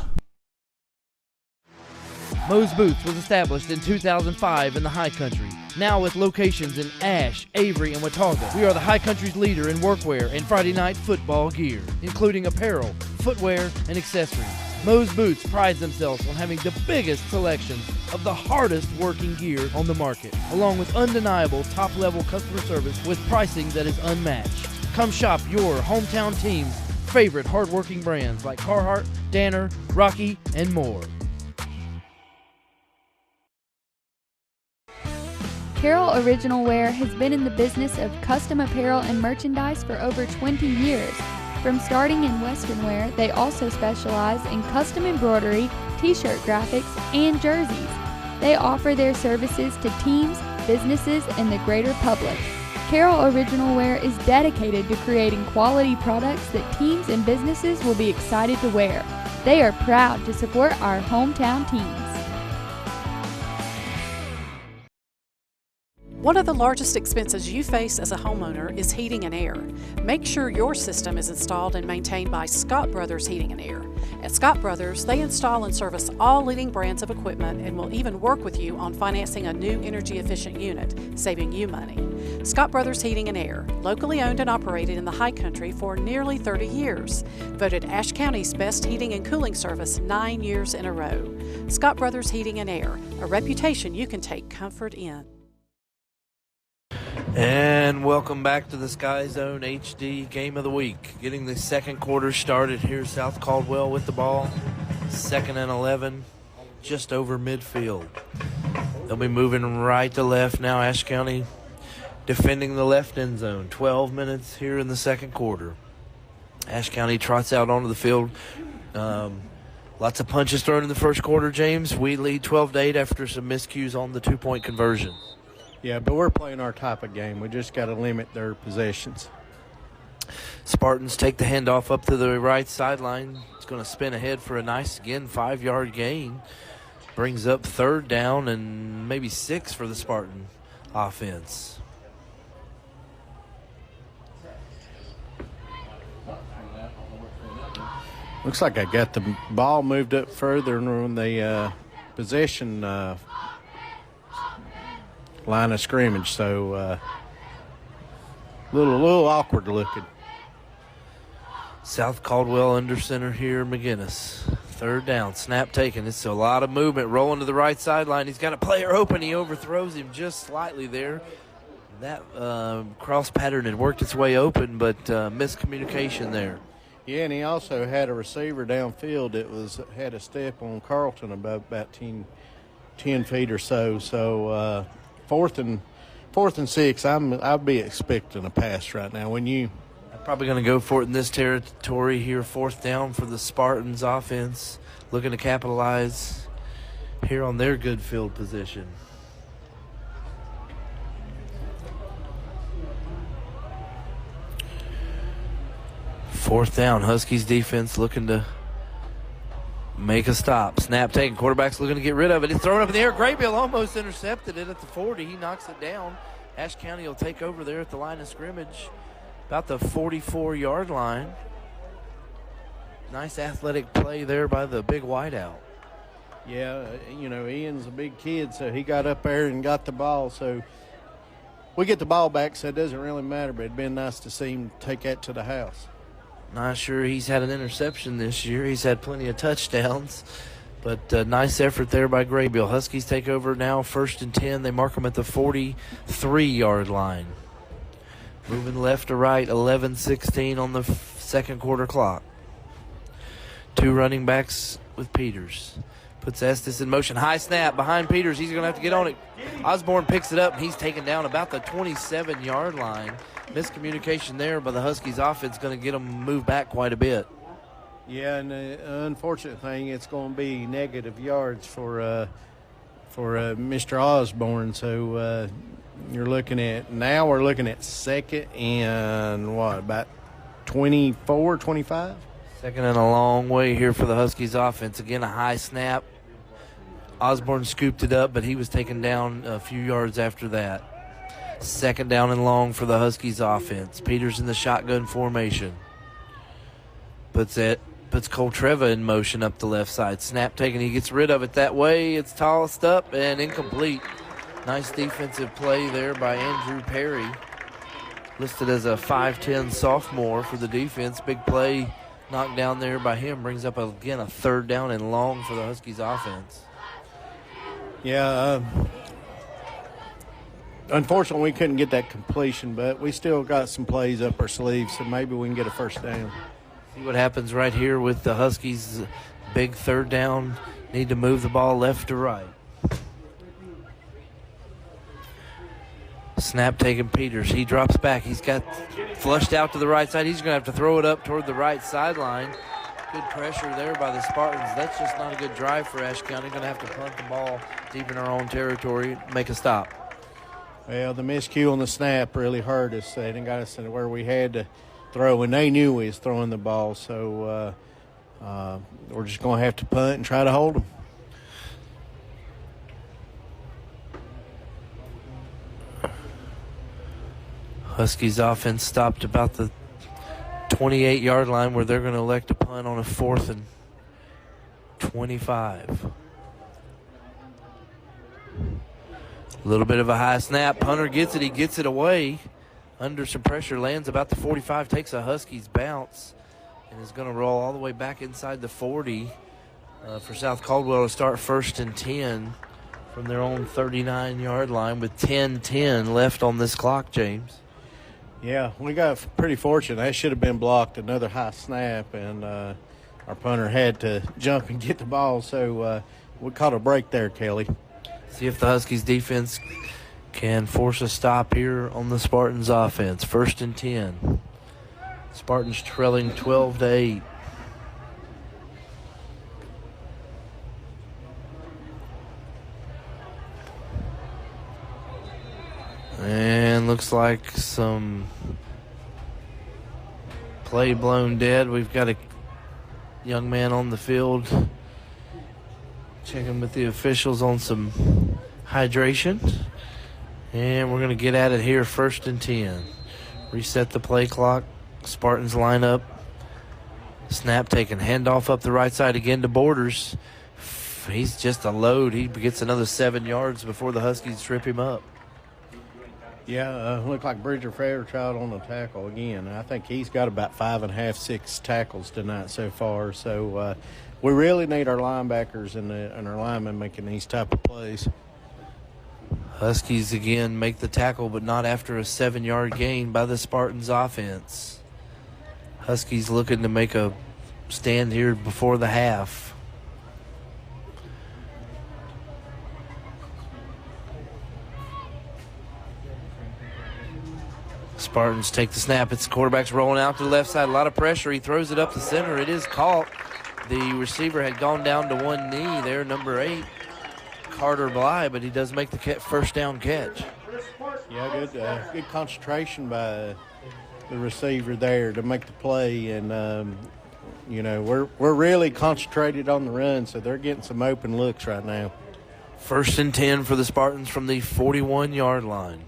Moe's Boots was established in 2005 in the High Country. Now with locations in Ashe, Avery, and Watauga, we are the High Country's leader in workwear and Friday night football gear, including apparel, footwear, and accessories. Moe's Boots prides themselves on having the biggest selection of the hardest working gear on the market, along with undeniable top-level customer service with pricing that is unmatched. Come shop your hometown team's favorite hard-working brands like Carhartt, Danner, Rocky, and more. Carroll Original Wear has been in the business of custom apparel and merchandise for over 20 years. From starting in Western wear, they also specialize in custom embroidery, t-shirt graphics, and jerseys. They offer their services to teams, businesses, and the greater public. Carroll Original Wear is dedicated to creating quality products that teams and businesses will be excited to wear. They are proud to support our hometown teams. One of the largest expenses you face as a homeowner is heating and air. Make sure your system is installed and maintained by Scott Brothers Heating and Air. At Scott Brothers, they install and service all leading brands of equipment and will even work with you on financing a new energy-efficient unit, saving you money. Scott Brothers Heating and Air, locally owned and operated in the High Country for nearly 30 years. Voted Ashe County's best heating and cooling service 9 years in a row. Scott Brothers Heating and Air, a reputation you can take comfort in. And welcome back to the SkyZone HD Game of the Week. Getting the second quarter started here, South Caldwell with the ball. 2nd and 11, just over midfield. They'll be moving right to left now. Ashe County defending the left end zone. 12 minutes here in the second quarter. Ashe County trots out onto the field. Lots of punches thrown in the first quarter, James. We lead 12-8 after some miscues on the two-point conversion. Yeah, but we're playing our type of game. We just got to limit their possessions. Spartans take the handoff up to the right sideline. It's going to spin ahead for a nice, again, 5-yard gain. Brings up 3rd down and maybe 6 for the Spartan offense. Looks like I got the ball moved up further on the possession line of scrimmage, so a little awkward looking. South Caldwell under center here, McGinnis. 3rd down, snap taken. It's a lot of movement, rolling to the right sideline. He's got a player open. He overthrows him just slightly there. That cross pattern had worked its way open, but miscommunication there. Yeah, and he also had a receiver downfield that had a step on Carlton about 10 feet or so. So fourth and 6, I'll be expecting a pass right now. I'm probably going to go for it in this territory here. 4th down for the Spartans offense, looking to capitalize here on their good field position. Fourth down, Huskies defense looking to make a stop. Snap taken, quarterback's looking to get rid of it. It's thrown up in the air. Graybill almost intercepted it at the 40. He knocks it down. Ashe County will take over there at the line of scrimmage, about the 44-yard line. Nice athletic play there by the big wideout. Yeah, Ian's a big kid, so he got up there and got the ball. So we get the ball back, so it doesn't really matter, but it'd been nice to see him take that to the house. Not sure he's had an interception this year. He's had plenty of touchdowns, but nice effort there by Graybill. Huskies take over now, 1st and 10. They mark them at the 43-yard line. Moving left to right, 11:16 on the second quarter clock. 2 running backs with Peters. Puts Estes in motion. High snap behind Peters. He's going to have to get on it. Osborne picks it up, and he's taken down about the 27-yard line. Miscommunication there by the Huskies offense, going to get them moved back quite a bit. Yeah, and the unfortunate thing, it's going to be negative yards for Mr. Osborne. So we're looking at 2nd and about 24, 25? 2nd and a long way here for the Huskies offense. Again, a high snap. Osborne scooped it up, but he was taken down a few yards after that. 2nd down and long for the Huskies offense. Peters in the shotgun formation. Puts Coltreva in motion up the left side. Snap taken. He gets rid of it that way. It's tossed up and incomplete. Nice defensive play there by Andrew Perry. Listed as a 5'10 sophomore for the defense. Big play knocked down there by him. Brings up, again, a 3rd down and long for the Huskies offense. Yeah, unfortunately, we couldn't get that completion, but we still got some plays up our sleeves, so maybe we can get a 1st down. See what happens right here with the Huskies. Big 3rd down. Need to move the ball left to right. Snap taken Peters. He drops back. He's got flushed out to the right side. He's going to have to throw it up toward the right sideline. Good pressure there by the Spartans. That's just not a good drive for Ashe County. Going to have to punt the ball deep in our own territory, make a stop. Well, the miscue on the snap really hurt us. They didn't got us to where we had to throw, and they knew we was throwing the ball. So we're just going to have to punt and try to hold them. Huskies offense stopped about the 28-yard line where they're going to elect a punt on a 4th and 25. A little bit of a high snap. Punter gets it. He gets it away. Under some pressure, lands about the 45, takes a Huskies bounce, and is going to roll all the way back inside the 40 for South Caldwell to start 1st and 10 from their own 39-yard line with 10:10 left on this clock, James. Yeah, we got pretty fortunate. That should have been blocked, another high snap, and our punter had to jump and get the ball, so we caught a break there, Kelly. See if the Huskies defense can force a stop here on the Spartans offense. 1st and 10. Spartans trailing 12-8. And looks like some play blown dead. We've got a young man on the field checking with the officials on some hydration. And we're going to get at it here, 1st and 10. Reset the play clock. Spartans line up. Snap taken. Handoff up the right side again to Borders. He's just a load. He gets another 7 yards before the Huskies trip him up. Yeah, looked like Bridger Fairchild on the tackle again. I think he's got about 5.5, 6 tackles tonight so far. So we really need our linebackers and our linemen making these type of plays. Huskies again make the tackle, but not after a 7-yard gain by the Spartans offense. Huskies looking to make a stand here before the half. Spartans take the snap. It's the quarterback's rolling out to the left side. A lot of pressure. He throws it up the center. It is caught. The receiver had gone down to one knee there, number 8, Carter Bly, but he does make the first down catch. Yeah, good concentration by the receiver there to make the play, and we're really concentrated on the run, so they're getting some open looks right now. 1st and 10 for the Spartans from the 41-yard line.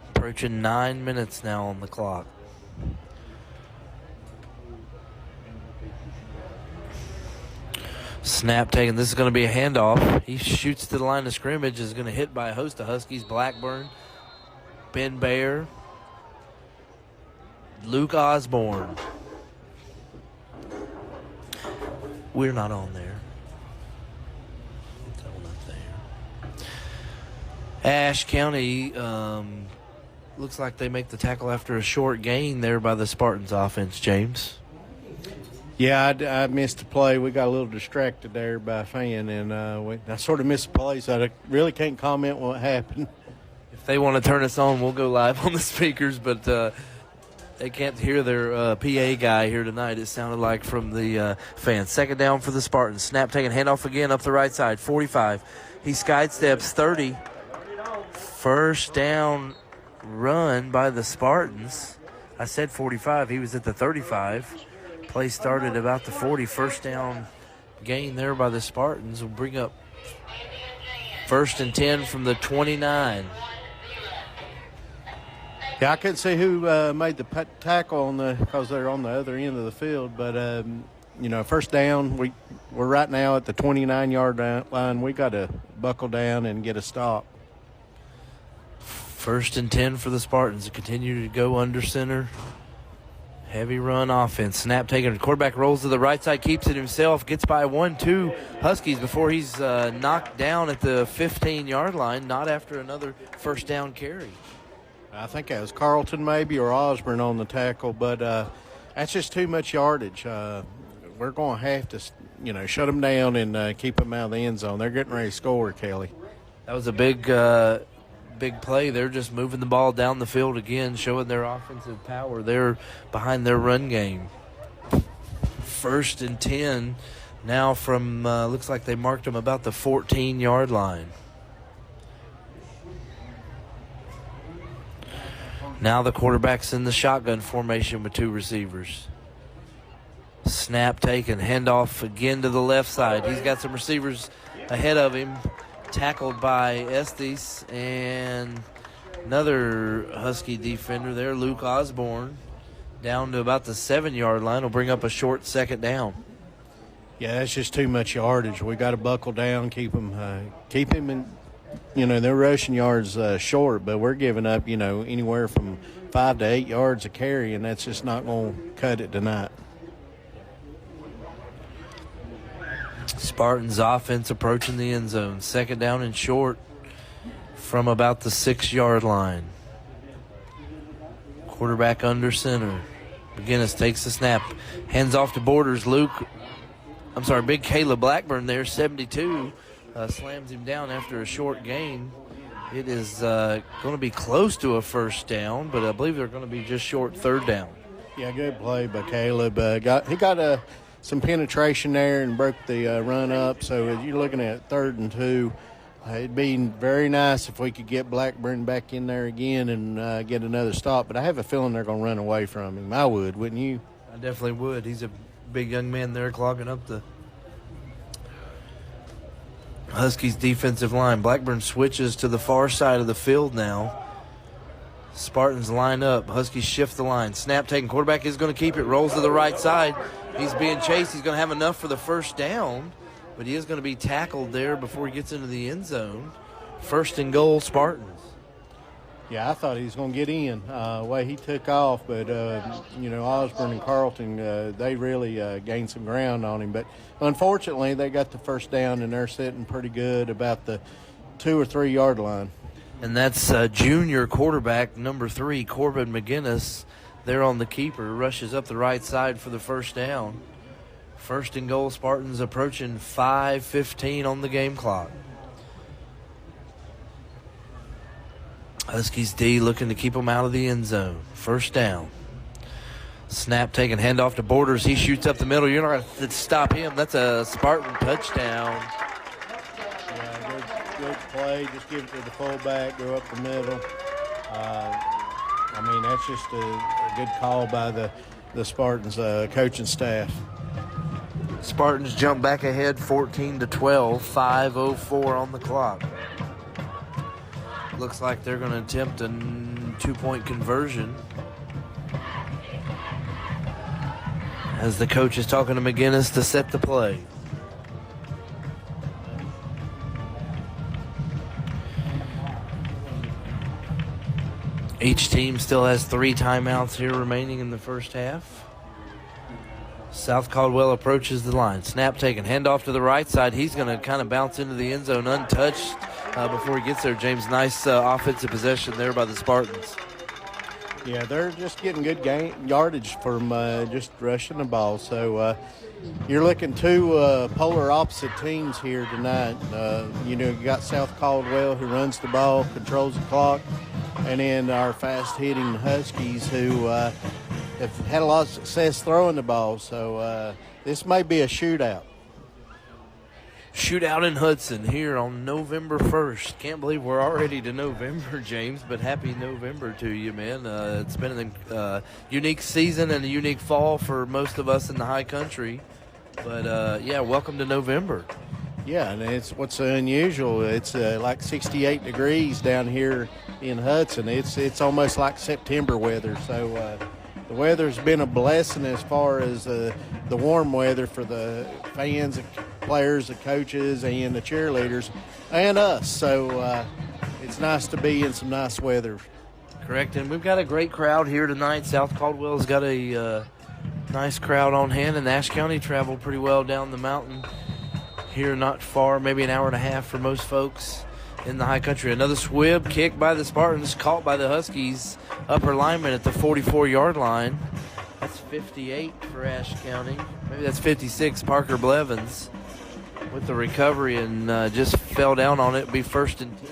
Approaching 9 minutes now on the clock. Snap taken. This is going to be a handoff. He shoots to the line of scrimmage. Is going to hit by a host of Huskies. Blackburn, Ben Bayer, Luke Osborne. We're not on there. That one up there. Ashe County looks like they make the tackle after a short gain there by the Spartans offense, James. Yeah, I missed the play. We got a little distracted there by a fan, and I sort of missed the play, so I really can't comment what happened. If they want to turn us on, we'll go live on the speakers, but they can't hear their PA guy here tonight, it sounded like, from the fans. 2nd down for the Spartans. Snap taken, handoff again up the right side, 45. He sidesteps 30. 1st down run by the Spartans. I said 45. He was at the 35. Play started about the 40. 1st down gain there by the Spartans will bring up 1st and 10 from the 29. Yeah, I couldn't see who made the tackle because they're on the other end of the field. But, 1st down, we're right now at the 29-yard line. We got to buckle down and get a stop. 1st and 10 for the Spartans to continue to go under center. Heavy run offense. Snap taken. Quarterback rolls to the right side, keeps it himself, gets by 1-2 Huskies before he's knocked down at the 15-yard line, not after another 1st down carry. I think that was Carlton maybe or Osborne on the tackle, but that's just too much yardage. We're going to have to, shut them down and keep them out of the end zone. They're getting ready to score, Kelly. That was a big play. They're just moving the ball down the field again, showing their offensive power. They're behind their run game. 1st and 10 now from, looks like they marked them about the 14-yard line. Now the quarterback's in the shotgun formation with 2 receivers. Snap taken, handoff again to the left side. He's got some receivers ahead of him. Tackled by Estes, and Another Husky defender there, Luke Osborne, down to about the 7-yard line, will bring up a short second down. Yeah, that's just too much yardage. We got to buckle down, keep him in. Their rushing yards short, but we're giving up, anywhere from 5 to 8 yards a carry, and that's just not going to cut it tonight. Spartans offense approaching the end zone. Second down and short from about the 6-yard line. Quarterback under center. McGinnis takes the snap. Hands off to Borders. Big Caleb Blackburn there, 72. Slams him down after a short gain. It is going to be close to a first down, but I believe they're going to be just short third down. Yeah, good play by Caleb. He got some penetration there and broke the run up. So as you're looking at 3rd and 2, it'd be very nice if we could get Blackburn back in there again and get another stop. But I have a feeling they're going to run away from him. I would, wouldn't you? I definitely would. He's a big young man there clogging up the Huskies defensive line. Blackburn switches to the far side of the field now. Spartans line up. Huskies shift the line. Snap taken. Quarterback is going to keep it. Rolls to the right side. He's being chased. He's going to have enough for the first down, but he is going to be tackled there before he gets into the end zone. 1st and goal, Spartans. Yeah, I thought he was going to get in way he took off, but, Osborne and Carlton, they really gained some ground on him. But unfortunately, they got the first down, and they're sitting pretty good about the 2 or 3 yard line. And that's junior quarterback number 3, Corbin McGinnis. There on the keeper, rushes up the right side for the first down. 1st and goal, Spartans approaching 5:15 on the game clock. Huskies D looking to keep them out of the end zone. First down. Snap taken, handoff to Borders. He shoots up the middle. You're not going to stop him. That's a Spartan touchdown. Yeah, good play. Just give it to the fullback, go up the middle. That's just a good call by the Spartans coaching staff. Spartans jump back ahead 14-12, 5:04 on the clock. Looks like they're going to attempt a 2-point conversion. As the coach is talking to McGinnis to set the play. Each team still has 3 timeouts here remaining in the first half. South Caldwell approaches the line. Snap taken, handoff to the right side. He's going to kind of bounce into the end zone untouched before he gets there. James, nice offensive possession there by the Spartans. Yeah, they're just getting good yardage from just rushing the ball. So you're looking 2 polar opposite teams here tonight. You got South Caldwell, who runs the ball, controls the clock, and then our fast-hitting Huskies, who have had a lot of success throwing the ball. So this may be a shootout. Shootout in Hudson here on November 1st. Can't believe we're already to November, James, but happy November to you, man. It's been a unique season and a unique fall for most of us in the high country. But, welcome to November. Yeah, and it's what's unusual. It's like 68 degrees down here in Hudson. It's almost like September weather. So the weather's been a blessing as far as the warm weather for the fans, the players, the coaches, and the cheerleaders, and us. So it's nice to be in some nice weather. Correct, and we've got a great crowd here tonight. South Caldwell's got a nice crowd on hand, and Ashe County traveled pretty well down the mountain here, not far, maybe an hour and a half for most folks in the high country. Another swib kick by the Spartans, caught by the Huskies upper lineman at the 44-yard line. That's 58 for Ashe County. Maybe that's 56, Parker Blevins with the recovery and just fell down on it. It'll be 1st and 10.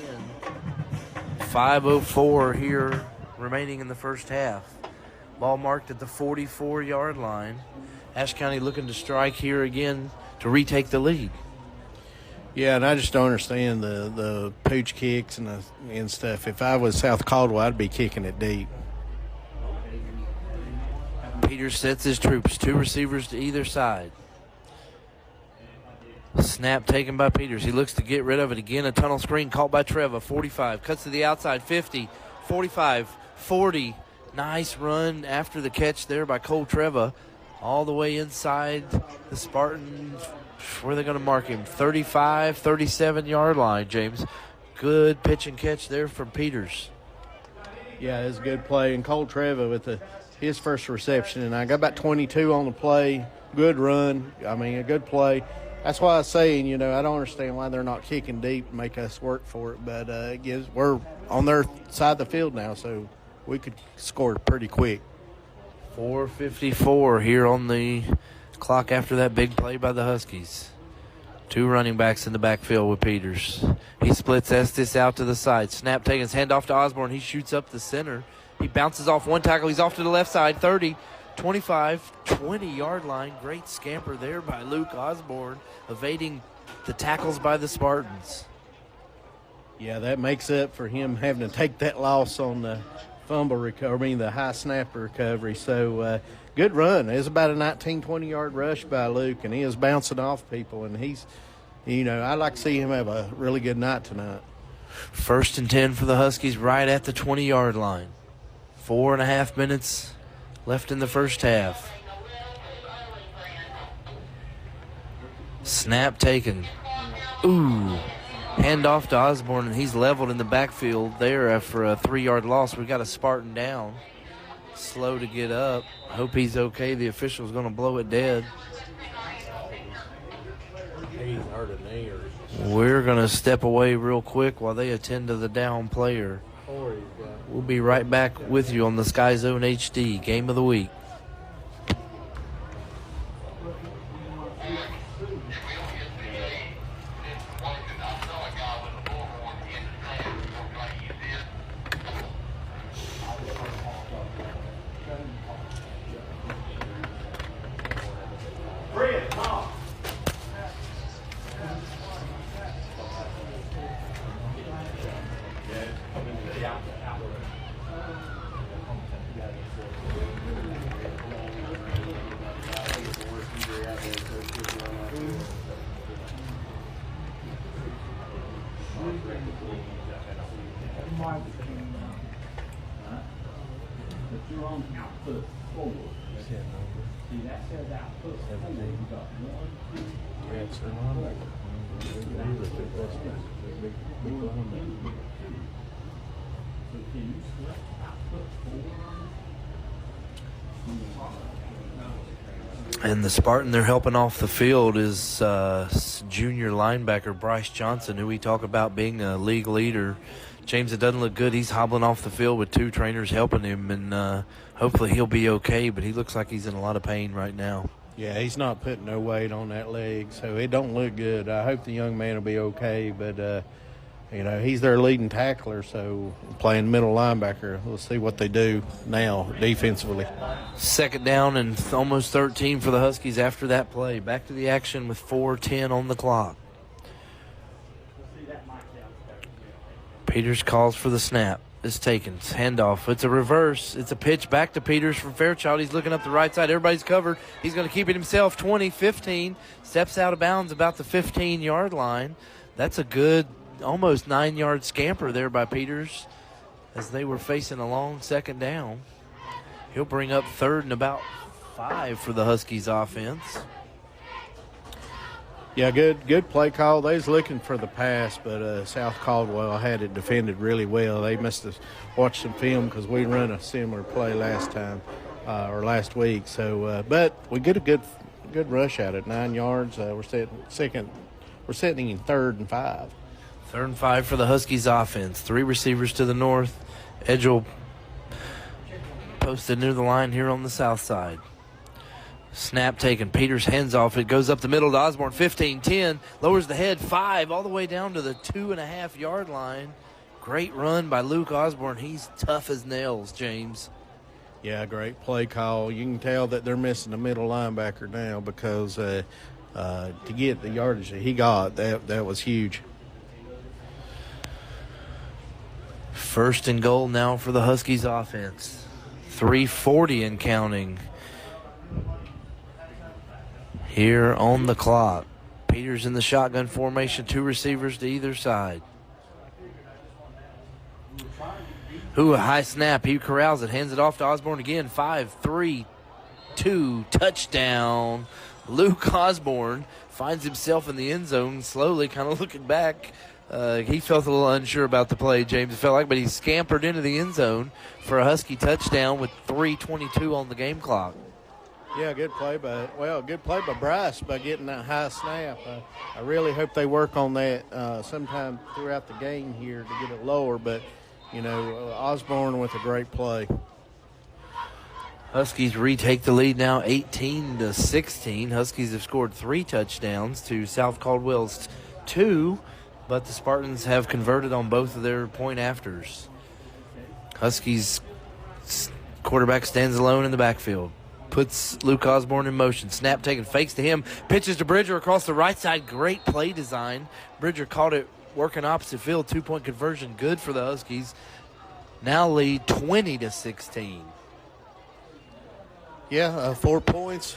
5:04 here remaining in the first half. Ball marked at the 44-yard line. Ashe County looking to strike here again to retake the lead. Yeah, and I just don't understand the pooch kicks and stuff. If I was South Caldwell, I'd be kicking it deep. Peters sets his troops, 2 receivers to either side. Snap taken by Peters. He looks to get rid of it again. A tunnel screen caught by Treva. 45, cuts to the outside, 50, 45, 40. Nice run after the catch there by Cole Treva. All the way inside the Spartans. Where are they going to mark him? 35, 37-yard line, James. Good pitch and catch there from Peters. Yeah, it's a good play. And Cole Treva with his first reception, and I got about 22 on the play. Good run. I mean, a good play. That's why I was saying, I don't understand why they're not kicking deep and make us work for it. But we're on their side of the field now, so we could score pretty quick. 4:54 here on the clock after that big play by the Huskies. 2 running backs in the backfield with Peters. He splits Estes out to the side. Snap taking his hand off to Osborne. He shoots up the center. He bounces off one tackle. He's off to the left side. 30, 25, 20-yard line. Great scamper there by Luke Osborne, evading the tackles by the Spartans. Yeah, that makes up for him having to take that loss on the fumble recovery, the high snap recovery. So good run. It was about a 19, 20-yard rush by Luke, and he is bouncing off people. And he's, I'd like to see him have a really good night tonight. 1st and 10 for the Huskies right at the 20-yard line. 4.5 minutes left in the first half. Snap taken. Ooh. Hand off to Osborne, and he's leveled in the backfield there after a 3-yard loss. We got a Spartan down. Slow to get up. Hope he's okay. The official's going to blow it dead. We're going to step away real quick while they attend to the down player. We'll be right back with you on the SkyZone HD Game of the Week. And the Spartan they're helping off the field is junior linebacker Bryce Johnson, who we talk about being a league leader. James, it doesn't look good. He's hobbling off the field with 2 trainers helping him, and hopefully he'll be okay, but he looks like he's in a lot of pain right now. Yeah, he's not putting no weight on that leg, so it don't look good. I hope the young man will be okay, but, he's their leading tackler, so playing middle linebacker. We'll see what they do now defensively. 2nd down and almost 13 for the Huskies after that play. Back to the action with 4:10 on the clock. Peters calls for the snap. It's taken. It's handoff. It's a reverse. It's a pitch back to Peters from Fairchild. He's looking up the right side. Everybody's covered. He's going to keep it himself. 20, 15. Steps out of bounds about the 15-yard line. That's a good almost 9-yard scamper there by Peters as they were facing a long 2nd down. He'll bring up 3rd and about 5 for the Huskies offense. Yeah, good play call. They was looking for the pass, but South Caldwell had it defended really well. They must have watched some film because we run a similar play last time or last week. So, but we get a good rush at it. 9 yards. We're setting in 3rd and 5. 3rd and 5 for the Huskies offense. 3 receivers to the north. Edgel posted near the line here on the south side. Snap taken. Peters hands off. It goes up the middle to Osborne. 15, 10. Lowers the head. 5 all the way down to the 2.5-yard line. Great run by Luke Osborne. He's tough as nails, James. Yeah, great play call. You can tell that they're missing the middle linebacker now because to get the yardage that he got, that was huge. 1st and goal now for the Huskies offense. 3:40 and counting here on the clock. Peters in the shotgun formation, 2 receivers to either side. Ooh, a high snap. He corrals it, hands it off to Osborne again. 5-3-2 touchdown. Luke Osborne finds himself in the end zone, slowly kind of looking back. He felt a little unsure about the play, James, it felt like, but he scampered into the end zone for a Husky touchdown with 3:22 on the game clock. Yeah, good play by Bryce by getting that high snap. I really hope they work on that sometime throughout the game here to get it lower, but, Osborne with a great play. Huskies retake the lead now 18-16. Huskies have scored 3 touchdowns to South Caldwell's 2, but the Spartans have converted on both of their point afters. Huskies quarterback stands alone in the backfield. Puts Luke Osborne in motion. Snap taken, fakes to him. Pitches to Bridger across the right side. Great play design. Bridger caught it working opposite field. 2-point conversion. Good for the Huskies. Now lead 20-16. Yeah, 4 points.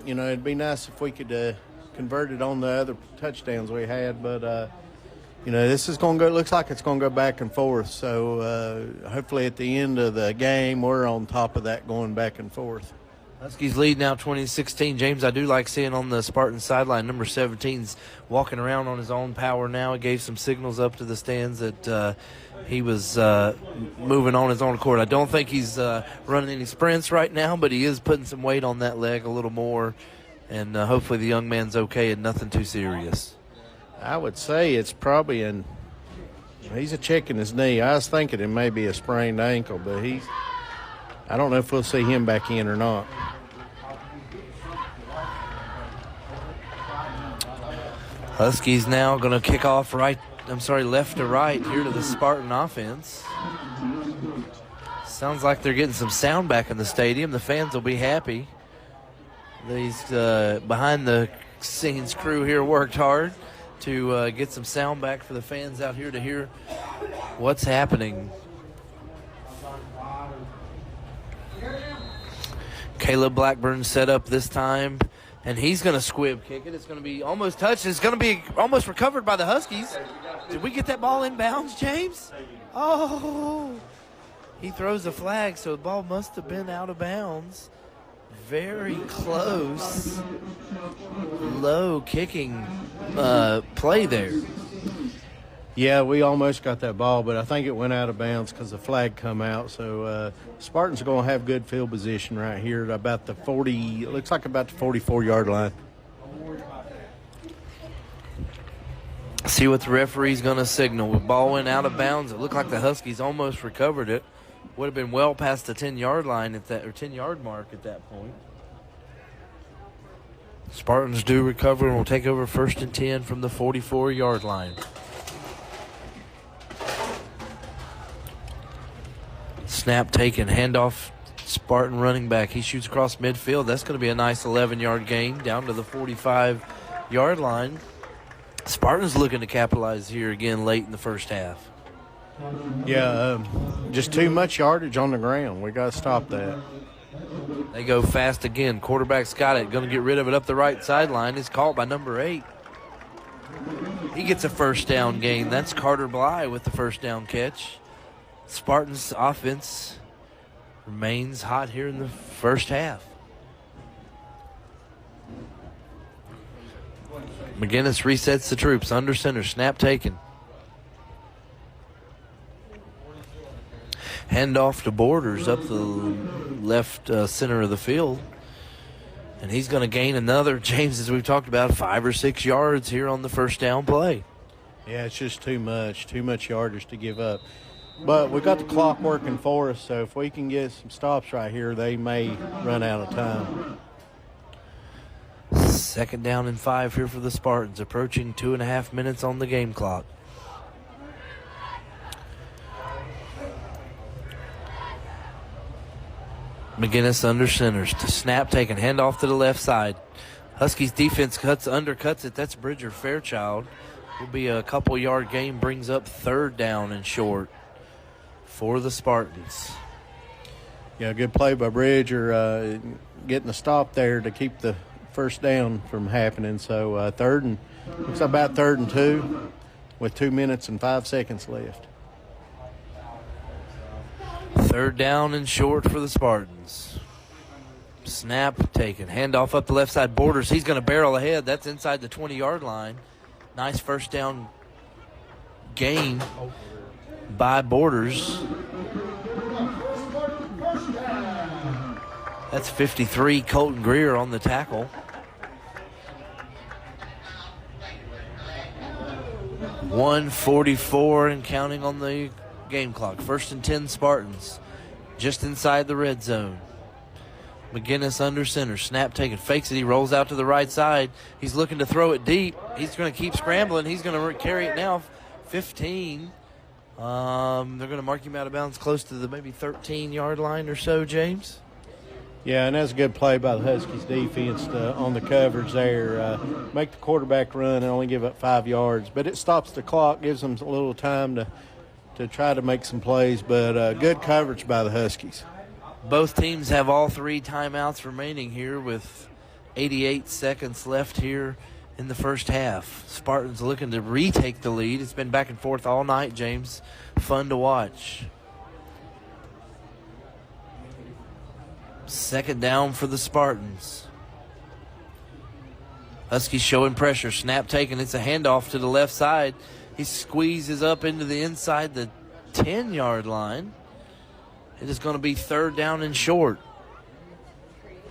It'd be nice if we could convert it on the other touchdowns we had, but this is going to go. Looks like it's going to go back and forth. So hopefully at the end of the game, we're on top of that, going back and forth. Huskies lead now 20-16. James, I do like seeing on the Spartan sideline, number 17's walking around on his own power now. He gave some signals up to the stands that he was moving on his own accord. I don't think he's running any sprints right now, but he is putting some weight on that leg a little more, and hopefully the young man's okay and nothing too serious. I would say it's probably he's checking his knee. I was thinking it may be a sprained ankle, but I don't know if we'll see him back in or not. Huskies now going to kick off left to right here to the Spartan offense. Sounds like they're getting some sound back in the stadium. The fans will be happy. These behind the scenes crew here worked hard to get some sound back for the fans out here to hear what's happening. Caleb Blackburn set up this time, and he's going to squib kick it. It's going to be almost touched. It's going to be almost recovered by the Huskies. Did we get that ball in bounds, James? Oh, he throws a flag, so the ball must have been out of bounds. Very close, low kicking play there. Yeah, we almost got that ball, but I think it went out of bounds because the flag come out. So Spartans are going to have good field position right here at about the 40, it looks like about the 44-yard line. See what the referee's going to signal. The ball went out of bounds. It looked like the Huskies almost recovered it. Would have been well past the 10-yard line at that, or 10-yard mark at that point. Spartans do recover and will take over 1st and 10 from the 44-yard line. Snap taken, handoff, Spartan running back. He shoots across midfield. That's going to be a nice 11-yard gain down to the 45-yard line. Spartans looking to capitalize here again late in the first half. Yeah, just too much yardage on the ground. We got to stop that. They go fast again. Quarterback's got it. Going to get rid of it up the right sideline. It's caught by number 8. He gets a first down gain. That's Carter Bly with the first down catch. Spartans offense remains hot here in the first half. McGinnis resets the troops. Under center. Snap taken. Handoff to Borders up the left center of the field. And he's going to gain another, James, as we've talked about, 5 or 6 yards here on the first down play. Yeah, it's just too much yardage to give up. But we got the clock working for us, so if we can get some stops right here, they may run out of time. 2nd down and 5 here for the Spartans, approaching 2.5 minutes on the game clock. McGinnis under center. Snap taken. Handoff to the left side. Huskies defense undercuts it. That's Bridger Fairchild. Will be a couple yard gain. Brings up 3rd down and short for the Spartans. Yeah, good play by Bridger, getting the stop there to keep the first down from happening. So looks about 3rd and 2 with 2 minutes and 5 seconds left. Third down and short for the Spartans. Snap taken. Handoff up the left side. Borders. He's going to barrel ahead. That's inside the 20-yard line. Nice first down gain by Borders. That's 53. Colton Greer on the tackle. 1:44 and counting on the game clock. 1st and 10 Spartans. Just inside the red zone. McGinnis under center. Snap taken. Fakes it. He rolls out to the right side. He's looking to throw it deep. He's going to keep scrambling. He's going to carry it now. 15. They're going to mark him out of bounds close to the maybe 13-yard line or so, James. Yeah, and that's a good play by the Huskies defense on the coverage there. Make the quarterback run and only give up 5 yards. But it stops the clock, gives them a little time to try to make some plays. But good coverage by the Huskies. Both teams have all 3 timeouts remaining here with 88 seconds left here in the first half. Spartans looking to retake the lead. It's been back and forth all night, James. Fun to watch. Second down for the Spartans. Huskies showing pressure. Snap taken. It's a handoff to the left side. He squeezes up into the inside the 10-yard line. It is going to be third down and short.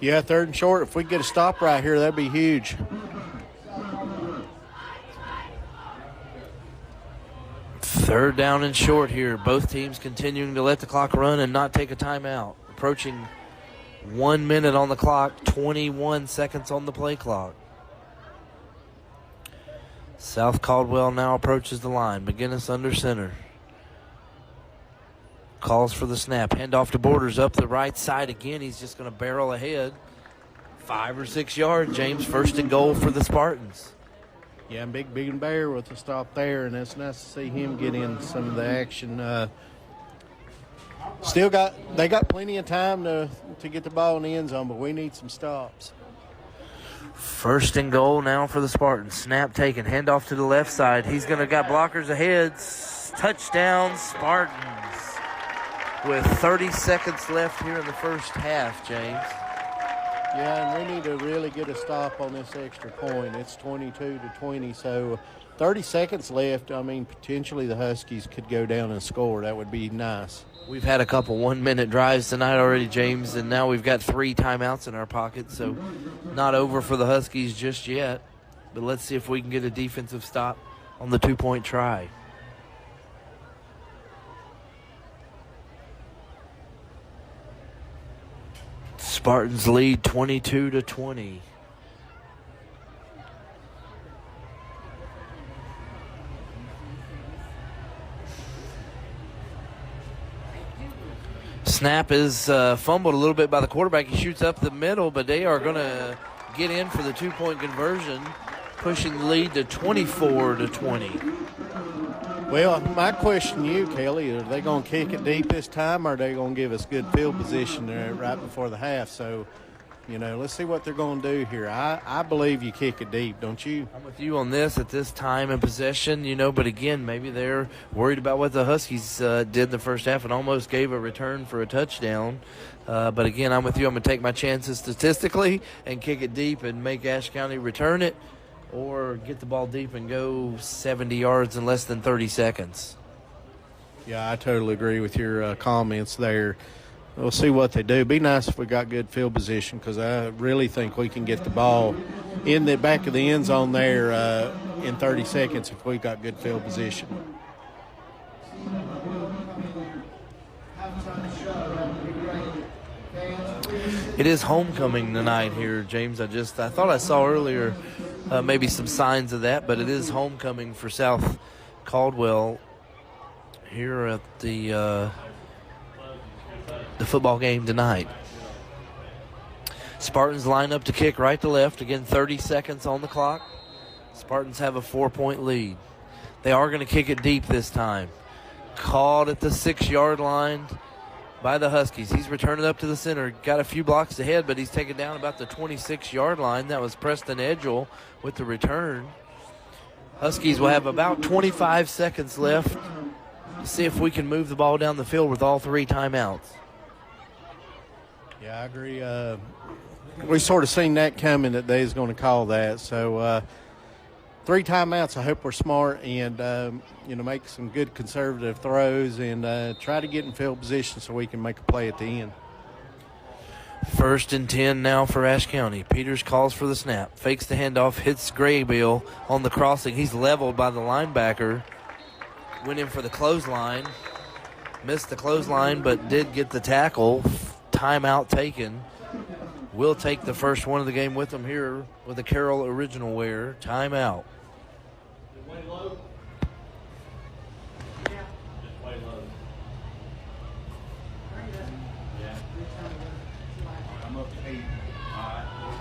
Yeah, third and short. If we get a stop right here, that'd be huge. Third down and short here. Both teams continuing to let the clock run and not take a timeout. Approaching 1 minute on the clock, 21 seconds on the play clock. South Caldwell now approaches the line. McGinnis under center. Calls for the snap. Handoff to Borders up the right side again. He's just going to barrel ahead. 5 or 6 yards, James. First and goal for the Spartans. Yeah, and Big Bear with the stop there, and it's nice to see him get in some of the action. They got plenty of time to get the ball in the end zone, but we need some stops. First and goal now for the Spartans. Snap taken. Handoff to the left side. He's going to got blockers ahead. Touchdown Spartans. With 30 seconds left here in the first half, James. Yeah, and we need to really get a stop on this extra point. It's 22-20, so 30 seconds left. I mean, potentially the Huskies could go down and score. That would be nice. We've had a couple 1-minute drives tonight already, James, and now we've got 3 timeouts in our pocket, so not over for the Huskies just yet. But let's see if we can get a defensive stop on the 2-point try. Spartans lead 22-20. Snap is fumbled a little bit by the quarterback. He shoots up the middle, but they are going to get in for the 2-point conversion, pushing the lead to 24-20. Well, my question to you, Kelly, are they going to kick it deep this time, or are they going to give us good field position there right before the half? So, let's see what they're going to do here. I believe you kick it deep, don't you? I'm with you on this at this time in possession, but again, maybe they're worried about what the Huskies did in the first half and almost gave a return for a touchdown. But again, I'm with you. I'm going to take my chances statistically and kick it deep and make Ashe County return it, or get the ball deep and go 70 yards in less than 30 seconds. Yeah, I totally agree with your comments there. We'll see what they do. It'd be nice if we got good field position, because I really think we can get the ball in the back of the end zone there in 30 seconds if we got good field position. It is homecoming tonight here, James. I thought I saw earlier maybe some signs of that, but it is homecoming for South Caldwell here at the football game tonight. Spartans line up to kick right to left. Again, 30 seconds on the clock. Spartans have a 4-point lead. They are going to kick it deep this time. Called at the 6-yard line by the Huskies. He's returning up to the center. Got a few blocks ahead, but he's taken down about the 26-yard line. That was Preston Edgell with the return. Huskies will have about 25 seconds left see if we can move the ball down the field with all 3 timeouts. Yeah, I agree. We sort of seen that coming that they was going to call that. So 3 timeouts. I hope we're smart and make some good conservative throws and try to get in field position so we can make a play at the end. 1st and 10 now for Ashe County. Peters calls for the snap, fakes the handoff, hits Graybill on the crossing. He's leveled by the linebacker. Went in for the clothesline, missed the clothesline, but did get the tackle. Timeout taken. We'll take the first one of the game with him here with the Carroll Original Wear. Timeout. I'm up to 8. We're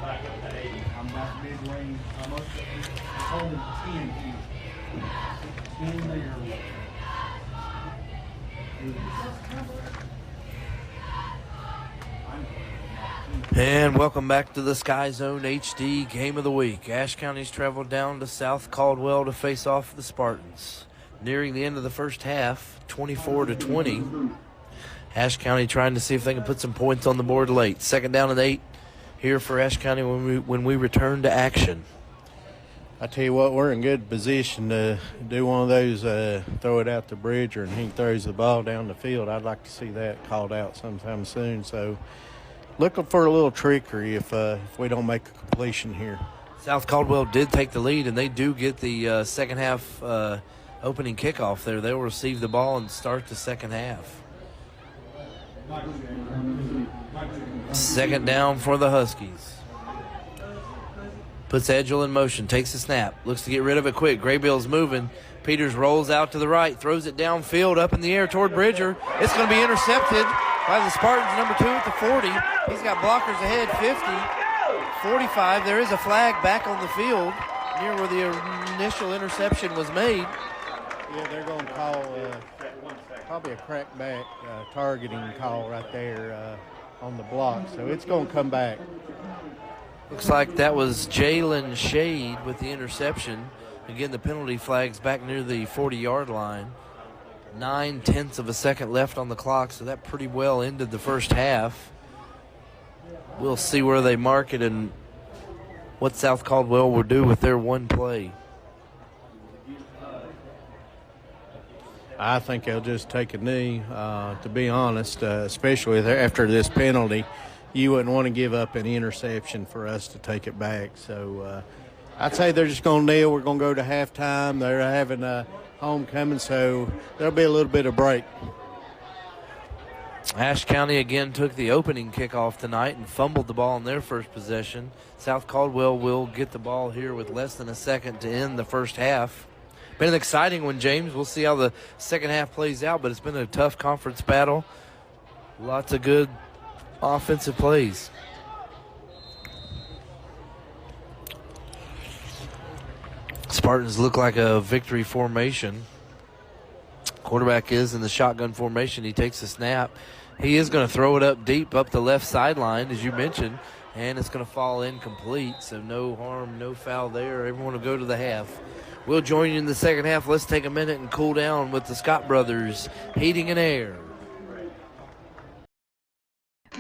back up to 80. I'm about mid-range. I'm up to 8. It's holding 10 here. 10 there. And welcome back to the SkyZone HD Game of the Week. Ashe County's traveled down to South Caldwell to face off the Spartans. Nearing the end of the first half, 24-20. Ashe County trying to see if they can put some points on the board late. 2nd down and 8 here for Ashe County when we return to action. I tell you what, we're in good position to do one of those, throw it out to Bridger, and he throws the ball down the field. I'd like to see that called out sometime soon. So looking for a little trickery if we don't make a completion here. South Caldwell did take the lead, and they do get the second half opening kickoff there. They'll receive the ball and start the second half. 2nd down for the Huskies. Puts Edgel in motion, takes the snap, looks to get rid of it quick. Graybill's moving. Peters rolls out to the right, throws it downfield up in the air toward Bridger. It's going to be intercepted by the Spartans, number 2 at the 40. He's got blockers ahead, 50, 45. There is a flag back on the field near where the initial interception was made. Yeah, they're going to call probably a crackback targeting call right there on the block. So it's going to come back. Looks like that was Jalen Shade with the interception. Again, the penalty flag's back near the 40-yard line. 9/10 of a second left on the clock, so that pretty well ended the first half. We'll see where they mark it and what South Caldwell will do with their one play. I think they'll just take a knee, to be honest, especially after this penalty. You wouldn't want to give up an interception for us to take it back. So I'd say they're just going to kneel. We're going to go to halftime. They're having a homecoming, so there'll be a little bit of break. Ashe County again took the opening kickoff tonight and fumbled the ball in their first possession. South Caldwell will get the ball here with less than a second to end the first half. Been an exciting one, James. We'll see how the second half plays out, but it's been a tough conference battle. Lots of good offensive plays. Spartans look like a victory formation. Quarterback is in the shotgun formation. He takes the snap. He is going to throw it up deep up the left sideline, as you mentioned, and it's going to fall incomplete. So no harm, no foul there. Everyone will go to the half. We'll join you in the second half. Let's take a minute and cool down with the Scott Brothers Heating and Air.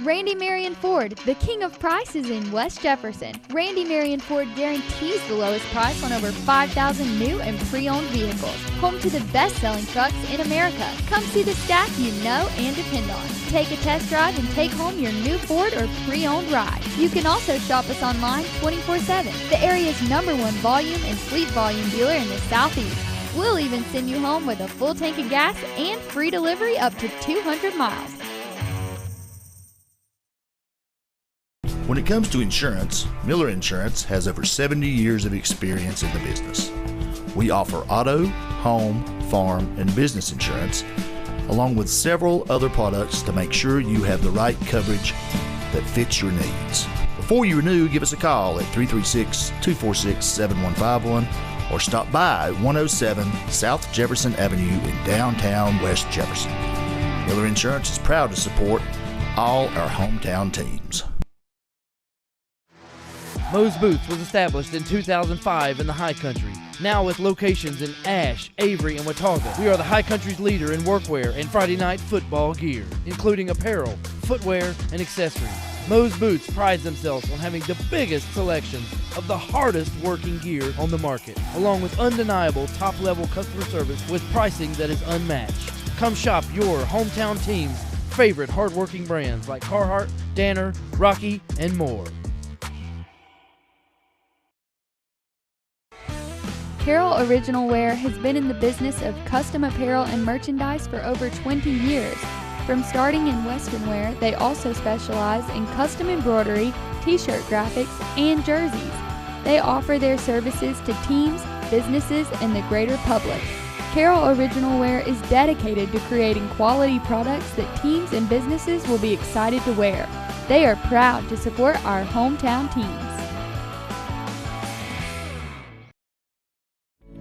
Randy Marion Ford, the king of prices in West Jefferson. Randy Marion Ford guarantees the lowest price on over 5,000 new and pre-owned vehicles. Home to the best-selling trucks in America. Come see the staff you know and depend on. Take a test drive and take home your new Ford or pre-owned ride. You can also shop us online 24/7. The area's #1 volume and fleet volume dealer in the Southeast. We'll even send you home with a full tank of gas and free delivery up to 200 miles. When it comes to insurance, Miller Insurance has over 70 years of experience in the business. We offer auto, home, farm, and business insurance, along with several other products to make sure you have the right coverage that fits your needs. Before you renew, give us a call at 336-246-7151 or stop by 107 South Jefferson Avenue in downtown West Jefferson. Miller Insurance is proud to support all our hometown teams. Moe's Boots was established in 2005 in the High Country. now with locations in Ashe, Avery, and Watauga. We are the High Country's leader in workwear and Friday night football gear, including apparel, footwear, and accessories. Moe's Boots prides themselves on having the biggest selections of the hardest working gear on the market, along with undeniable top-level customer service with pricing that is unmatched. Come shop your hometown team's favorite hard-working brands like Carhartt, Danner, Rocky, and more. Carroll Original Wear has been in the business of custom apparel and merchandise for over 20 years. From starting in Western wear, they also specialize in custom embroidery, t-shirt graphics, and jerseys. They offer their services to teams, businesses, and the greater public. Carroll Original Wear is dedicated to creating quality products that teams and businesses will be excited to wear. They are proud to support our hometown teams.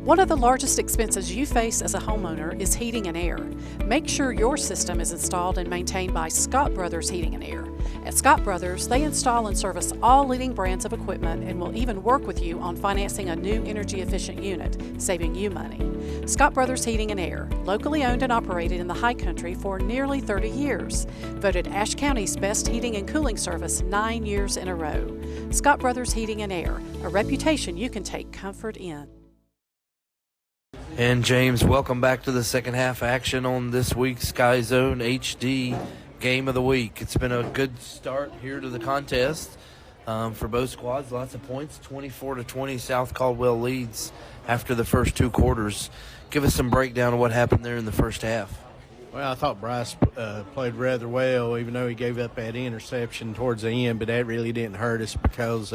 One of the largest expenses you face as a homeowner is heating and air. Make sure your system is installed and maintained by Scott Brothers Heating and Air. At Scott Brothers, they install and service all leading brands of equipment and will even work with you on financing a new energy-efficient unit, saving you money. Scott Brothers Heating and Air, locally owned and operated in the High Country for nearly 30 years. Voted Ashe County's best heating and cooling service 9 years in a row. Scott Brothers Heating and Air, a reputation you can take comfort in. And James, welcome back to the second half action on this week's SkyZhone HD Game of the Week. It's been a good start here to the contest for both squads. Lots of points, 24-20. South Caldwell leads after the first two quarters. Give us some breakdown of what happened there in the first half. Well, I thought Bryce played rather well, even though he gave up that interception towards the end, but that really didn't hurt us because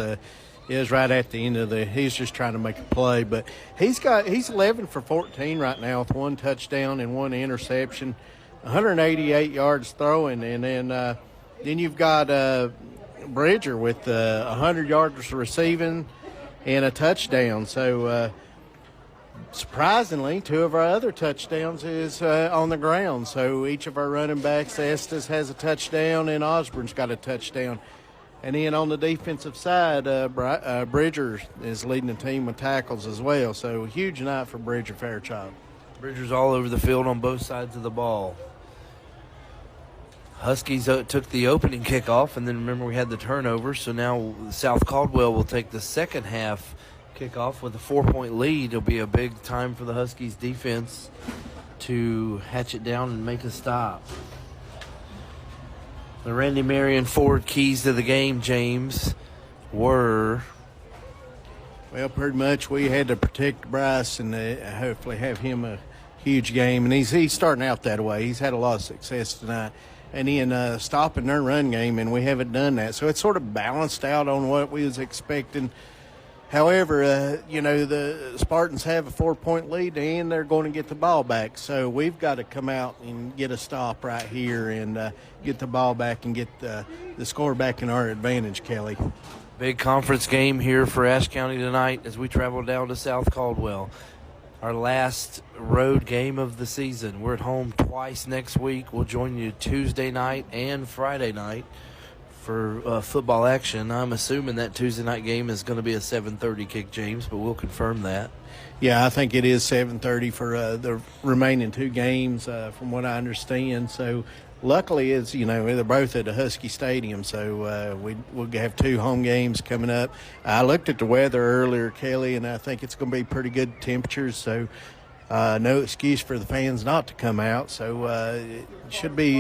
it was right at the end of he's just trying to make a play. But he's 11 for 14 right now with one touchdown and one interception, 188 yards throwing. And then you've got Bridger with 100 yards receiving and a touchdown. So surprisingly, two of our other touchdowns is on the ground. So each of our running backs, Estes has a touchdown and Osborne's got a touchdown. And then on the defensive side, Bridger is leading the team with tackles as well. So huge night for Bridger Fairchild. Bridger's all over the field on both sides of the ball. Huskies took the opening kickoff, and then remember we had the turnover. So now South Caldwell will take the second half kickoff with a 4-point lead. It'll be a big time for the Huskies defense to hatch it down and make a stop. The Randy Marion Ford keys to the game, James, were? Well, pretty much we had to protect Bryce and hopefully have him a huge game. And he's starting out that way. He's had a lot of success tonight. And then stopping their run game, and we haven't done that. So it's sort of balanced out on what we was expecting. However, the Spartans have a 4-point lead, and they're going to get the ball back. So we've got to come out and get a stop right here and get the ball back and get the score back in our advantage, Kelly. Big conference game here for Ashe County tonight as we travel down to South Caldwell. Our last road game of the season. We're at home twice next week. We'll join you Tuesday night and Friday night for football action. I'm assuming that Tuesday night game is going to be a 7:30 kick, James, but we'll confirm that. Yeah, I think it is 7:30 for the remaining two games, from what I understand. So luckily, they're both at the Husky Stadium, so we'll have two home games coming up. I looked at the weather earlier, Kelly, and I think it's going to be pretty good temperatures, so no excuse for the fans not to come out. So it should be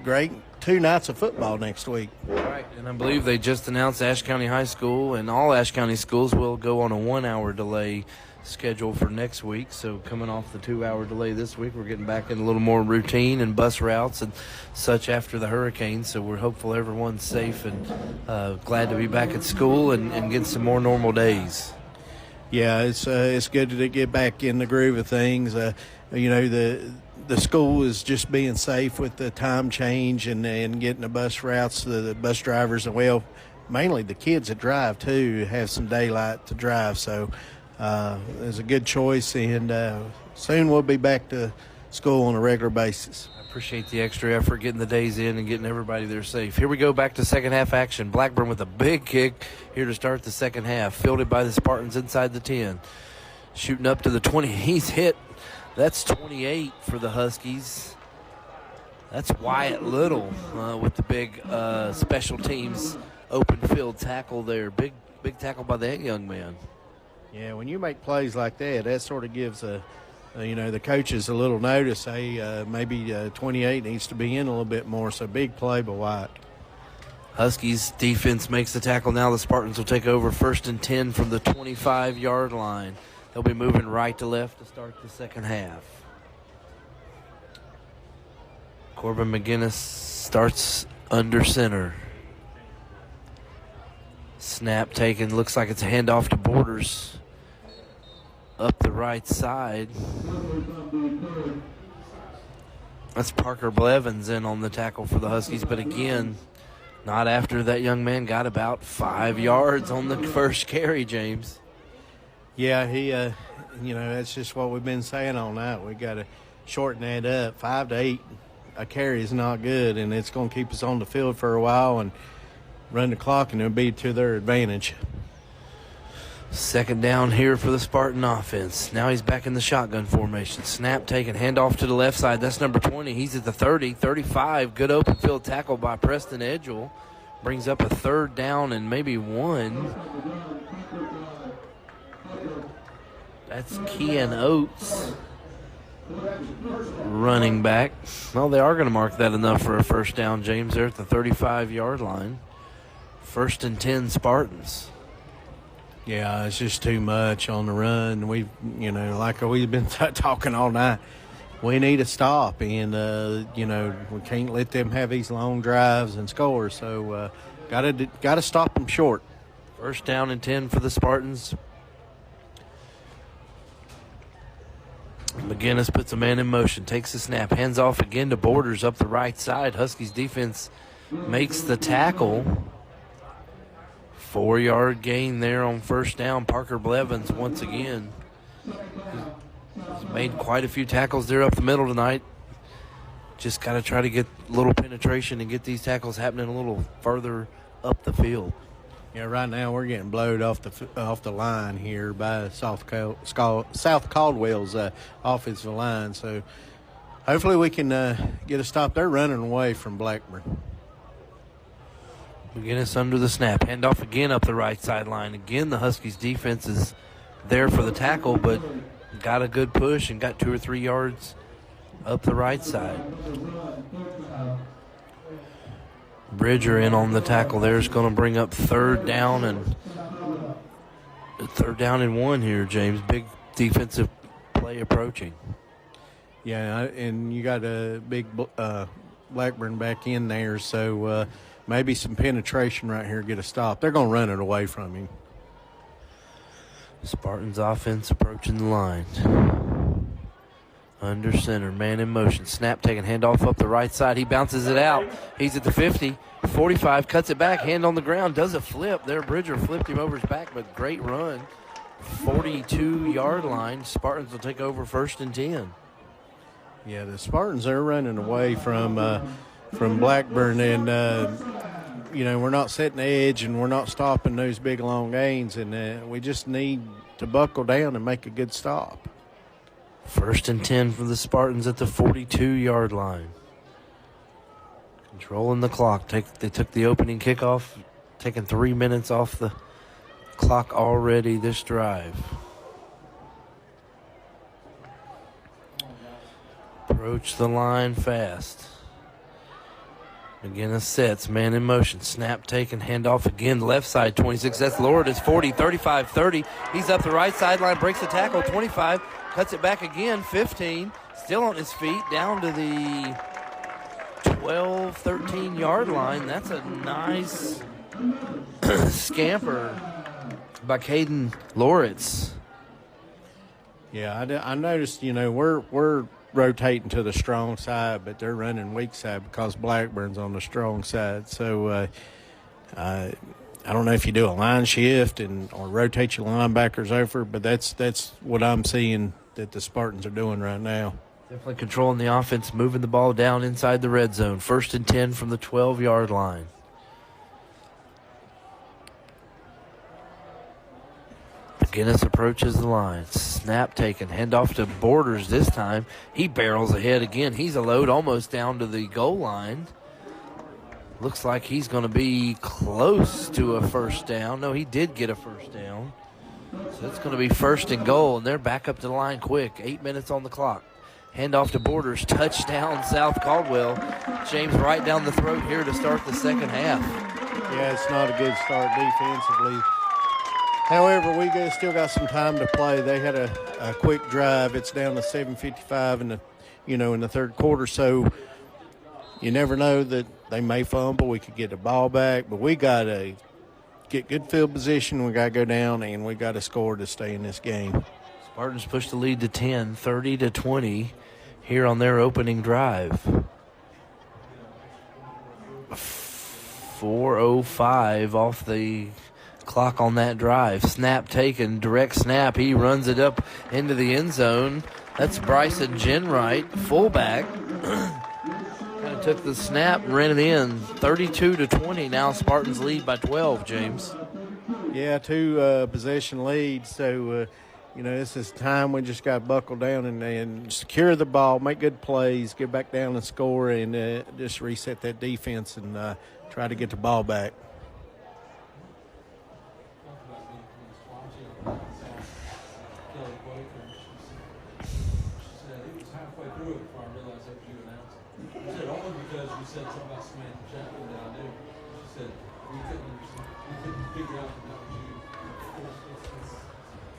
great. 2 nights of football next week. Right, and I believe they just announced Ashe County High School and all Ashe County schools will go on a 1-hour delay schedule for next week. So coming off the 2-hour delay this week, we're getting back in a little more routine and bus routes and such after the hurricane. So we're hopeful everyone's safe and glad to be back at school and get some more normal days. Yeah, it's good to get back in the groove of things. The school is just being safe with the time change and getting the bus routes, the bus drivers, and mainly the kids that drive too have some daylight to drive. So it's a good choice, and soon we'll be back to school on a regular basis. I appreciate the extra effort getting the days in and getting everybody there safe. Here we go back to second half action. Blackburn with a big kick here to start the second half, fielded by the Spartans inside the 10. Shooting up to the 20. He's hit. That's 28 for the Huskies. That's Wyatt Little with the big special teams open field tackle there. Big tackle by that young man. Yeah, when you make plays like that sort of gives the coaches a little notice. Hey, maybe 28 needs to be in a little bit more. So big play by Wyatt. Huskies defense makes the tackle. Now the Spartans will take over 1st and 10 from the 25-yard line. They'll be moving right to left to start the second half. Corbin McGinnis starts under center. Snap taken. Looks like it's a handoff to Borders. Up the right side. That's Parker Blevins in on the tackle for the Huskies, but again, not after that young man got about 5 yards on the first carry, James. Yeah, he, that's just what we've been saying all night. We got to shorten that up. 5 to 8 a carry is not good, and it's going to keep us on the field for a while and run the clock, and it'll be to their advantage. Second down here for the Spartan offense. Now he's back in the shotgun formation. Snap taken, handoff to the left side. That's number 20. He's at the 30, 35. Good open field tackle by Preston Edgell. Brings up a 3rd down and maybe 1. That's Kean Oates, running back. Well, they are going to mark that enough for a first down, James. They're at the 35-yard line. 1st and 10 Spartans. Yeah, it's just too much on the run. We've, like we've been talking all night, we need a stop, and, we can't let them have these long drives and scores. So got to stop them short. 1st down and 10 for the Spartans. McGinnis puts a man in motion, takes the snap, hands off again to Borders up the right side. Huskies defense makes the tackle. 4-yard gain there on 1st down. Parker Blevins once again. He's made quite a few tackles there up the middle tonight. Just got to try to get a little penetration and get these tackles happening a little further up the field. Yeah, right now we're getting blowed off the line here by South Caldwell's offensive line. So hopefully we can get a stop. They're running away from Blackburn. McGinnis under the snap. Handoff again up the right sideline. Again, the Huskies defense is there for the tackle, but got a good push and got 2 or 3 yards up the right side. Bridger in on the tackle there is going to bring up 3rd down and 1 here, James. Big defensive play approaching. Yeah, and you got a big Blackburn back in there, so maybe some penetration right here, get a stop. They're going to run it away from him. Spartans offense approaching the line. Under center, man in motion. Snap taken, handoff up the right side. He bounces it out. He's at the 50, 45, cuts it back, hand on the ground, does a flip. There, Bridger flipped him over his back, but great run. 42-yard line. Spartans will take over 1st and 10. Yeah, the Spartans are running away from Blackburn, and we're not setting the edge, and we're not stopping those big long gains, and we just need to buckle down and make a good stop. 1st and 10 for the Spartans at the 42-yard line. Controlling the clock. They took the opening kickoff, taking 3 minutes off the clock already this drive. Approach the line fast. McGinnis sets, man in motion. Snap taken, handoff again, left side, 26. That's lowered. It's 40, 35, 30. He's up the right sideline, breaks the tackle, 25. Cuts it back again, 15. Still on his feet, down to the 12, 13-yard line. That's a nice scamper by Caden Loritz. Yeah, I noticed, we're rotating to the strong side, but they're running weak side because Blackburn's on the strong side. So I don't know if you do a line shift or rotate your linebackers over, but that's what I'm seeing that the Spartans are doing right now. Definitely controlling the offense, moving the ball down inside the red zone. 1st and 10 from the 12-yard line. Guinness approaches the line. Snap taken. Handoff to Borders this time. He barrels ahead again. He's a load almost down to the goal line. Looks like he's going to be close to a first down. No, he did get a first down. So it's going to be first and goal, and they're back up to the line quick. 8 minutes on the clock. Handoff to Borders. Touchdown, South Caldwell. James right down the throat here to start the second half. Yeah, it's not a good start defensively. However, we still got some time to play. They had a quick drive. It's down to 7:55 in the third quarter. So you never know that they may fumble. We could get the ball back, but we got to get good field position. We got to go down, and we got to score to stay in this game. Spartans push the lead to 10, 30-20 here on their opening drive. 4:05 off the clock on that drive. Snap taken, direct snap. He runs it up into the end zone. That's Bryson Jenwright, fullback. Kind of took the snap and ran it in. 32-20 now. Spartans lead by 12, James. Yeah, two possession leads. So, this is time we just got to buckle down and secure the ball, make good plays, get back down and score, and just reset that defense and try to get the ball back.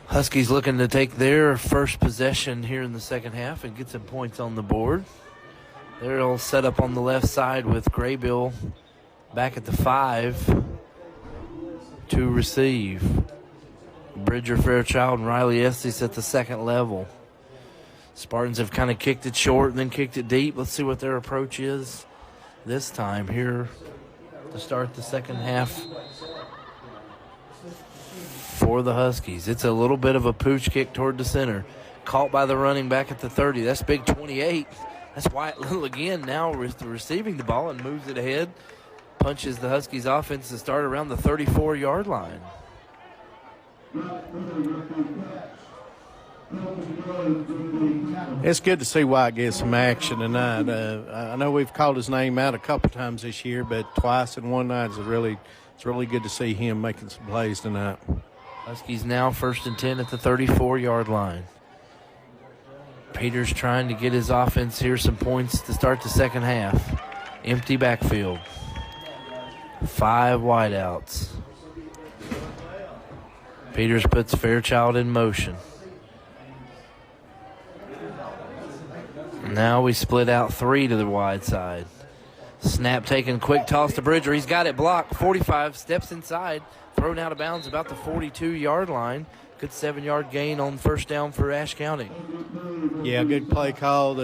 Huskies looking to take their first possession here in the second half and get some points on the board. They're all set up on the left side with Graybill back at the 5 to receive. Bridger Fairchild and Riley Estes at the second level. Spartans have kind of kicked it short and then kicked it deep. Let's see what their approach is this time here to start the second half for the Huskies. It's a little bit of a pooch kick toward the center. Caught by the running back at the 30. That's big 28. That's Wyatt Little again now receiving the ball and moves it ahead. Punches the Huskies offense to start around the 34-yard line. It's good to see Wyatt get some action tonight. I know we've called his name out a couple times this year, but twice in one night it's really good to see him making some plays tonight. Huskies now 1st and 10 at the 34-yard line. Peters trying to get his offense here some points to start the second half. Empty backfield. 5 wideouts. Peters puts Fairchild in motion. Now we split out 3 to the wide side. Snap taken, quick toss to Bridger. He's got it blocked. 45, steps inside. Thrown out of bounds about the 42-yard line. Good 7-yard gain on first down for Ashe County. Yeah, good play call.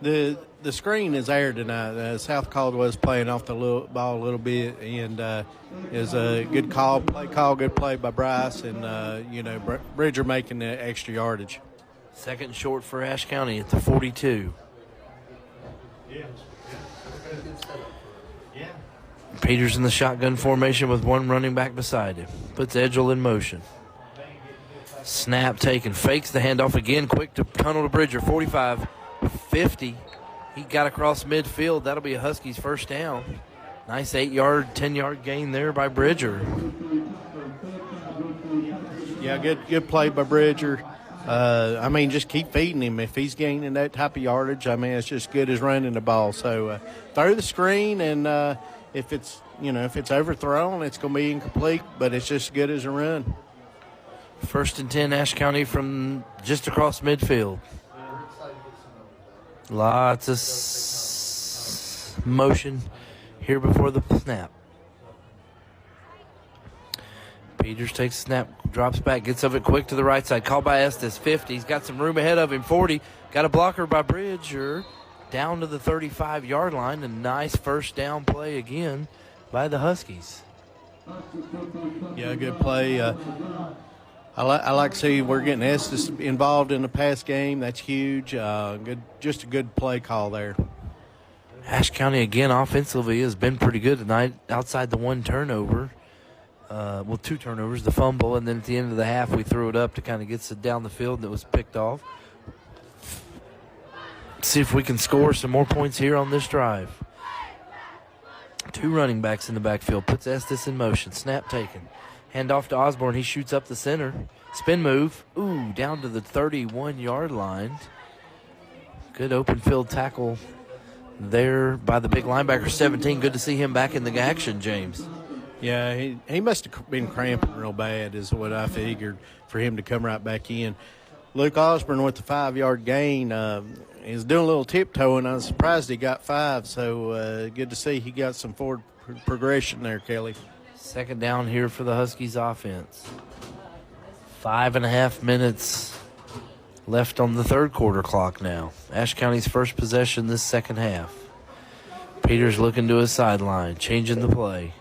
The screen is there tonight. South Caldwell's playing off the ball a little bit, and is a good good play by Bryce, and Bridger making the extra yardage. Second and short for Ashe County at the 42. Peters in the shotgun formation with one running back beside him. Puts Edgell in motion. Snap taken. Fakes the handoff again. Quick to tunnel to Bridger. 45, 50. He got across midfield. That'll be a Huskies first down. Nice 8-yard, 10-yard gain there by Bridger. Yeah, good play by Bridger. Just keep feeding him. If he's gaining that type of yardage, it's just good as running the ball. So throw the screen, and if it's overthrown, it's going to be incomplete, but it's just good as a run. 1st and 10, Ashe County from just across midfield. Lots of motion here before the snap. Peters takes a snap, drops back, gets of it quick to the right side. Called by Estes, 50. He's got some room ahead of him, 40. Got a blocker by Bridger down to the 35-yard line. A nice first down play again by the Huskies. Yeah, good play. I like to see we're getting Estes involved in the pass game. That's huge. Just a good play call there. Ashe County again offensively has been pretty good tonight outside the one turnover. 2 turnovers, the fumble, and then at the end of the half we threw it up to kind of get it down the field that was picked off. See if we can score some more points here on this drive. 2 running backs in the backfield. Puts Estes in motion. Snap taken. Hand off to Osborne. He shoots up the center. Spin move. Ooh, down to the 31-yard line. Good open field tackle there by the big linebacker, 17. Good to see him back in the action, James. Yeah, he must have been cramping real bad is what I figured for him to come right back in. Luke Osborne with the 5-yard gain is doing a little tiptoeing. I was surprised he got 5, so good to see he got some forward progression there, Kelly. Second down here for the Huskies offense. 5.5 minutes left on the third quarter clock now. Ashe County's first possession this second half. Peters looking to his sideline, changing the play.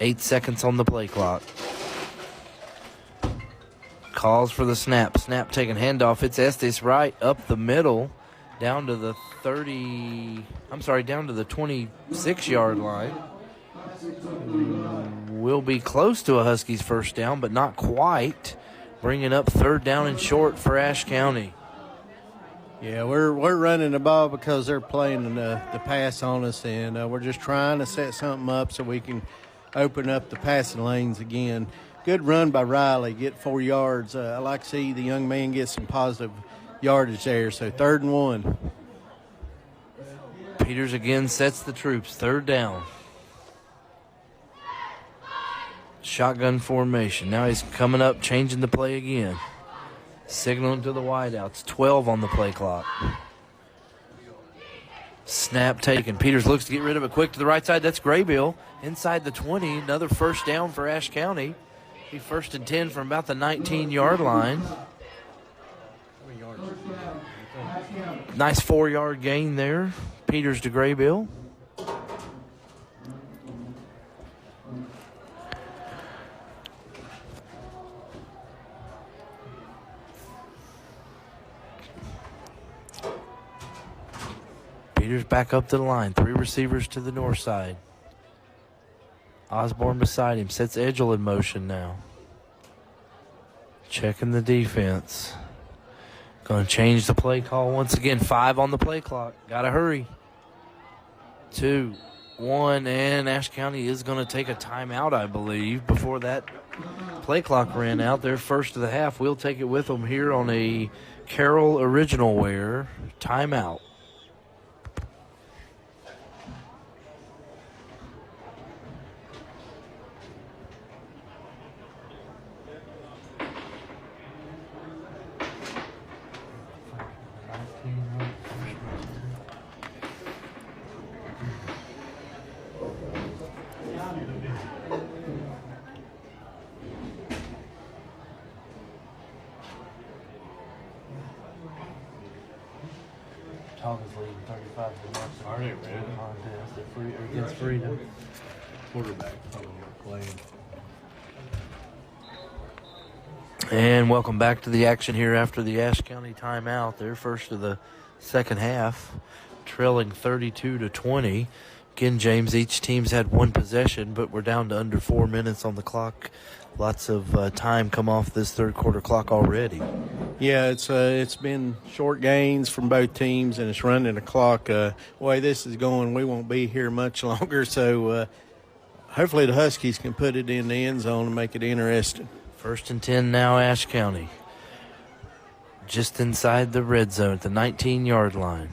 8 seconds on the play clock. Calls for the snap. Snap taken, handoff. It's Estes right up the middle, down to the 26-yard line. Will be close to a Huskies first down, but not quite. Bringing up third down and short for Ashe County. Yeah, we're running the ball because they're playing the pass on us, and we're just trying to set something up so we can open up the passing lanes again. Good run by Riley, get 4 yards. I like to see the young man get some positive yardage there. So 3rd and 1. Peters again sets the troops. Third down. Shotgun formation. Now he's coming up, changing the play again. Signaling to the wideouts. 12 on the play clock. Snap taken. Peters looks to get rid of it quick to the right side. That's Graybill. Inside the 20. Another first down for Ashe County. He 1st and 10 from about the 19-yard line. Nice 4-yard gain there. Peters to Graybill. Peters back up to the line. 3 receivers to the north side. Osborne beside him. Sets Edgel in motion now. Checking the defense. Going to change the play call once again. 5 on the play clock. Got to hurry. 2, 1, and Ashe County is going to take a timeout, I believe, before that play clock ran out. Their first of the half. We'll take it with them here on a Carroll Original Wear timeout. Tonga's leading 35 to nothing. Are they really? Contest against Freedom. Quarterback playing. And welcome back to the action here after the Ashe County timeout. Their first of the second half, trailing 32 to 20. Again, James, each team's had 1 possession, but we're down to under 4 minutes on the clock. Lots of time come off this third quarter clock already. Yeah, it's been short gains from both teams, and it's running the clock. The way this is going, we won't be here much longer, so hopefully the Huskies can put it in the end zone and make it interesting. 1st and 10 now, Ashe County. Just inside the red zone at the 19-yard line.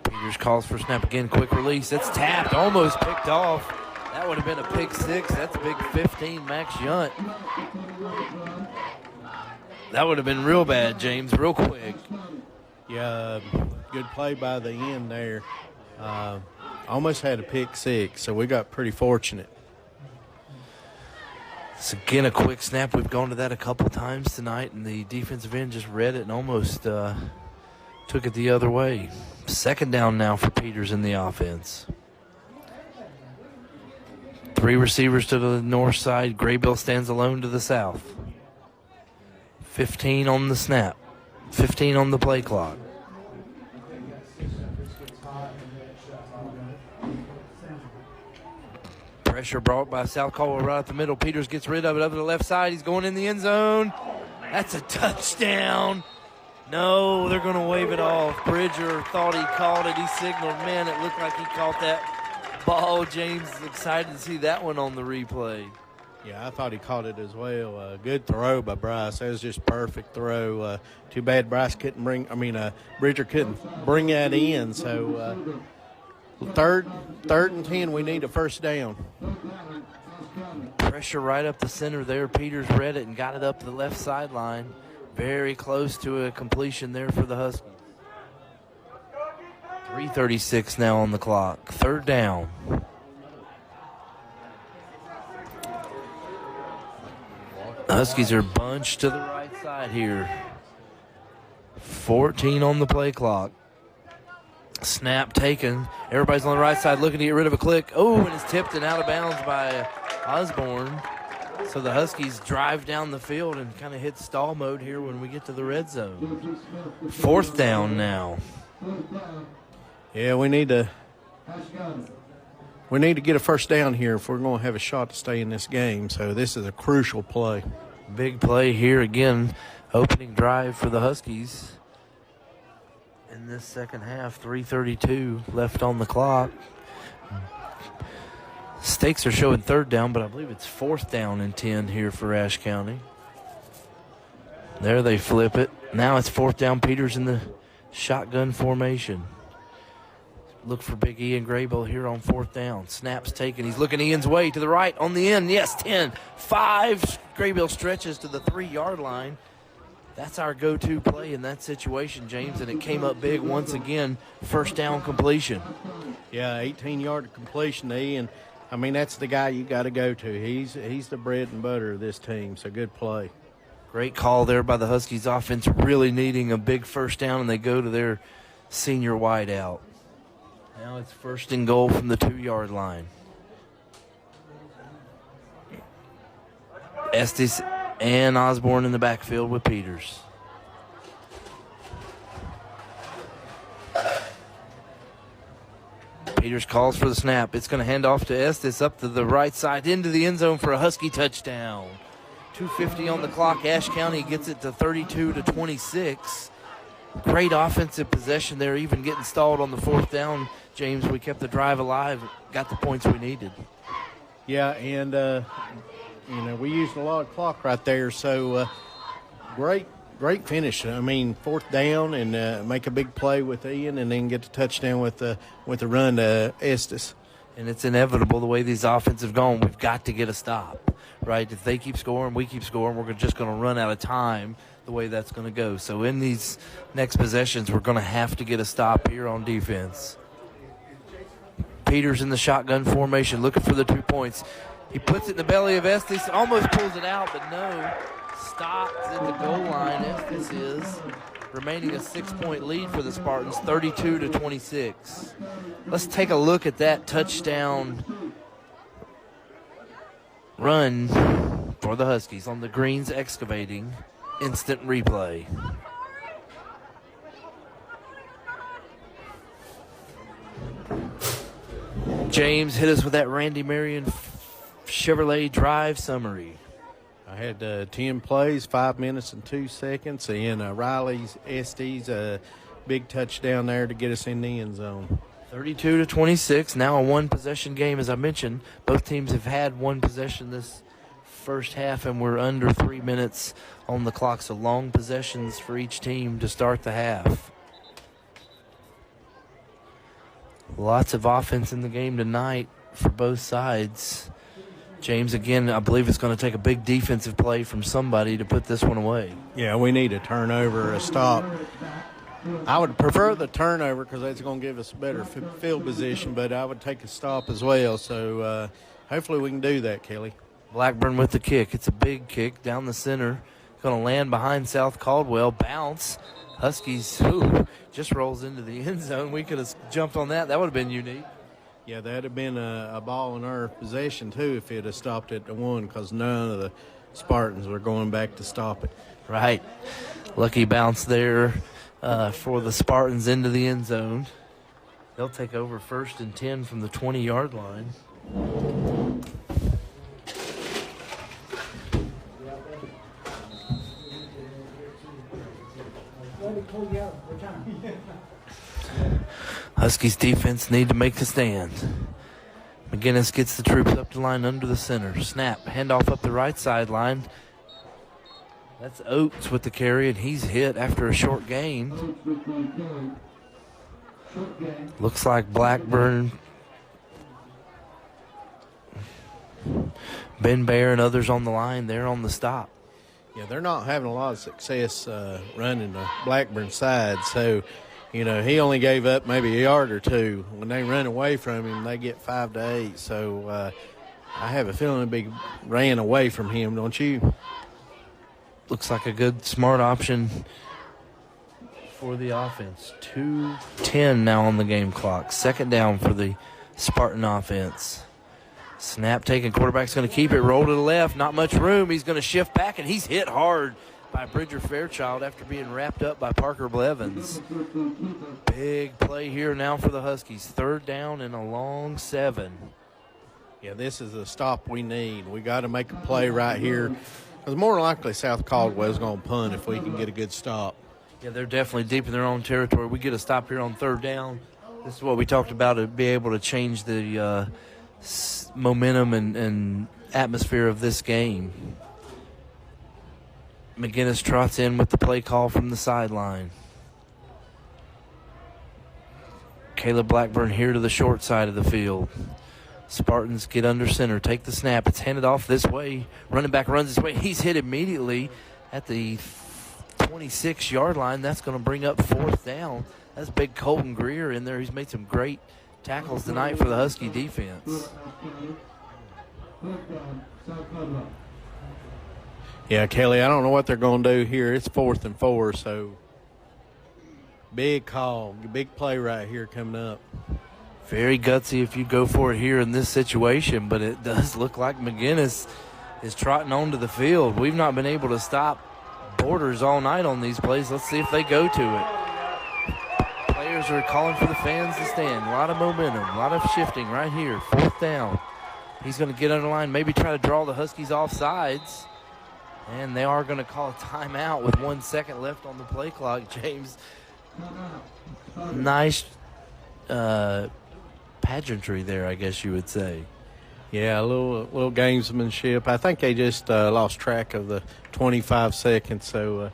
Peters calls for snap again. Quick release. It's tapped. Almost picked off. That would have been a pick 6. That's a big 15, Max Yunt. That would have been real bad, James, real quick. Yeah, good play by the end there. Almost had a pick 6, so we got pretty fortunate. It's again a quick snap. We've gone to that a couple times tonight, and the defensive end just read it and almost took it the other way. 2nd down now for Peters in the offense. 3 receivers to the north side. Graybill stands alone to the south. 15 on the snap. 15 on the play clock. Pressure brought by South Caldwell right up the middle. Peters gets rid of it over the left side. He's going in the end zone. That's a touchdown. No, they're going to wave it off. Bridger thought he caught it. He signaled. Man, it looked like he caught that ball. James is excited to see that one on the replay. Yeah, I thought he caught it as well. Good throw by Bryce. That was just perfect throw. Too bad Bridger couldn't bring that in. So third and 10, we need a first down. Pressure right up the center there. Peters read it and got it up the left sideline. Very close to a completion there for the Huskies. 3:36 now on the clock. Third down. The Huskies are bunched to the right side here. 14 on the play clock. Snap taken. Everybody's on the right side looking to get rid of a click. Oh, and it's tipped and out of bounds by Osborne. So the Huskies drive down the field and kind of hit stall mode here when we get to the red zone. Fourth down now. Yeah, we need to get a first down here if we're going to have a shot to stay in this game. So this is a crucial play. Big play here again. Opening drive for the Huskies. In this second half, 3:32 left on the clock. Stakes are showing third down, but I believe it's fourth down and 10 here for Ashe County. There they flip it. Now it's fourth down. Peters in the shotgun formation. Look for Big Ian Graybill here on fourth down. Snaps taken. He's looking Ian's way to the right on the end. Yes, 10. 5. Graybill stretches to the 3-yard line. That's our go-to play in that situation, James, and it came up big once again. First down completion. Yeah, 18-yard completion to Ian. I mean, that's the guy you got to go to. He's the bread and butter of this team, so good play. Great call there by the Huskies offense, really needing a big first down, and they go to their senior wideout. Now it's first and goal from the 2-yard line. Estes and Osborne in the backfield with Peters. Peters calls for the snap. It's going to hand off to Estes up to the right side into the end zone for a Husky touchdown. 2:50 on the clock. Ashe County gets it to 32-26. Great offensive possession there, even getting stalled on the fourth down. James, we kept the drive alive, got the points we needed. Yeah, and, we used a lot of clock right there, so great finish. I mean, fourth down and make a big play with Ian and then get the touchdown with the run to Estes. And it's inevitable the way these offenses have gone. We've got to get a stop, right? If they keep scoring, we keep scoring, we're just going to run out of time the way that's going to go. So in these next possessions, we're going to have to get a stop here on defense. Peters in the shotgun formation looking for the 2 points. He puts it in the belly of Estes, almost pulls it out, but no. Stops at the goal line. Estes is remaining a 6-point lead for the Spartans, 32-26. Let's take a look at that touchdown run for the Huskies on the Greens Excavating instant replay. James hit us with that Randy Marion Chevrolet drive summary. I had 10 plays, 5 minutes and 2 seconds, and Riley's Estes big touchdown there to get us in the end zone. 32-26, now a one-possession game. As I mentioned, both teams have had one possession this first half, and we're under 3 minutes on the clock, so long possessions for each team to start the half. Lots of offense in the game tonight for both sides. James, again, I believe it's going to take a big defensive play from somebody to put this one away. Yeah, we need a turnover, a stop. I would prefer the turnover because that's going to give us a better field position, but I would take a stop as well. So hopefully we can do that, Kelly. Blackburn with the kick. It's a big kick down the center. Going to land behind South Caldwell. Bounce. Huskies, just rolls into the end zone. We could have jumped on that. That would have been unique. Yeah, that would have been a ball in our possession, too, if it had stopped at the one, because none of the Spartans were going back to stop it. Right. Lucky bounce there for the Spartans into the end zone. They'll take over 1st and 10 from the 20-yard line. Huskies defense need to make a stand. McGinnis gets the troops up the line under the center. Snap, handoff up the right sideline. That's Oates with the carry, and he's hit after a short gain. Looks like Blackburn, Ben Bear, and others on the line. They're on the stop. Yeah, they're not having a lot of success running the Blackburn side, so he only gave up maybe a yard or two. When they run away from him, they get 5 to 8. So I have a feeling it'll be ran away from him, don't you? Looks like a good, smart option for the offense. 2:10 now on the game clock. Second down for the Spartan offense. Snap taken. Quarterback's going to keep it. Roll to the left. Not much room. He's going to shift back, and he's hit hard by Bridger Fairchild after being wrapped up by Parker Blevins. Big play here now for the Huskies. Third down and a long 7. Yeah, this is the stop we need. We got to make a play right here. Because more likely South Caldwell's going to punt if we can get a good stop. Yeah, they're definitely deep in their own territory. We get a stop here on third down. This is what we talked about, to be able to change the momentum and atmosphere of this game. McGinnis trots in with the play call from the sideline. Caleb Blackburn here to the short side of the field. Spartans get under center, take the snap. It's handed off this way. Running back runs this way. He's hit immediately at the 26-yard line. That's going to bring up fourth down. That's big Colton Greer in there. He's made some great tackles tonight for the Husky defense. Yeah, Kelly, I don't know what they're going to do here. It's 4th and 4, so big call, big play right here coming up. Very gutsy if you go for it here in this situation, but it does look like McGinnis is trotting onto the field. We've not been able to stop Borders all night on these plays. Let's see if they go to it. Players are calling for the fans to stand. A lot of momentum, a lot of shifting right here. Fourth down. He's going to get under line, maybe try to draw the Huskies off sides. And they are going to call a timeout with 1 second left on the play clock. James, nice pageantry there, I guess you would say. Yeah, a little gamesmanship. I think they just lost track of the 25 seconds. So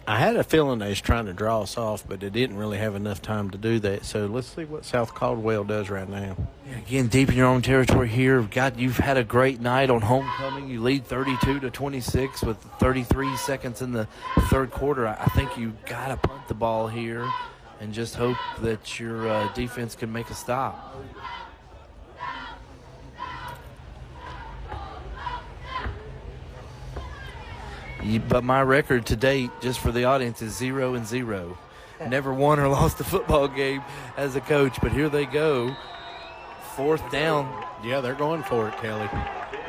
I had a feeling they was trying to draw us off, but they didn't really have enough time to do that. So let's see what South Caldwell does right now. Yeah, again, deep in your own territory here. God, you've had a great night on homecoming. You lead 32-26 with 33 seconds in the third quarter. I think you got to punt the ball here and just hope that your defense can make a stop. But my record to date, just for the audience, is 0-0. Never won or lost a football game as a coach, but here they go. Fourth down. Yeah, they're going for it, Kelly.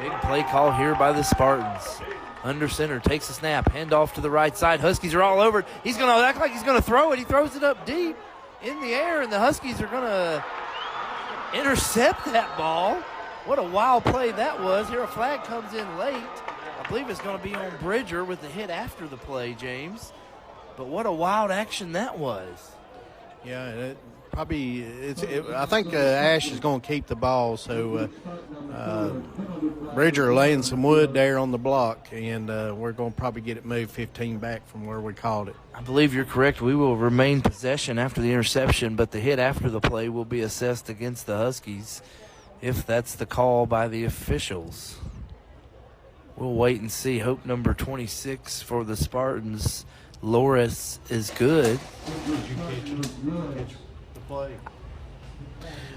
Big play call here by the Spartans. Under center, takes a snap, hand off to the right side. Huskies are all over it. He's going to act like he's going to throw it. He throws it up deep in the air, and the Huskies are going to intercept that ball. What a wild play that was. Here a flag comes in late. I believe it's going to be on Bridger with the hit after the play, James. But what a wild action that was. Yeah, I think Ashe is going to keep the ball, so Bridger laying some wood there on the block, and we're going to probably get it moved 15 back from where we called it. I believe you're correct. We will remain possession after the interception, but the hit after the play will be assessed against the Huskies if that's the call by the officials. We'll wait and see. Hope number 26 for the Spartans, Loris, is good. Did you catch the play?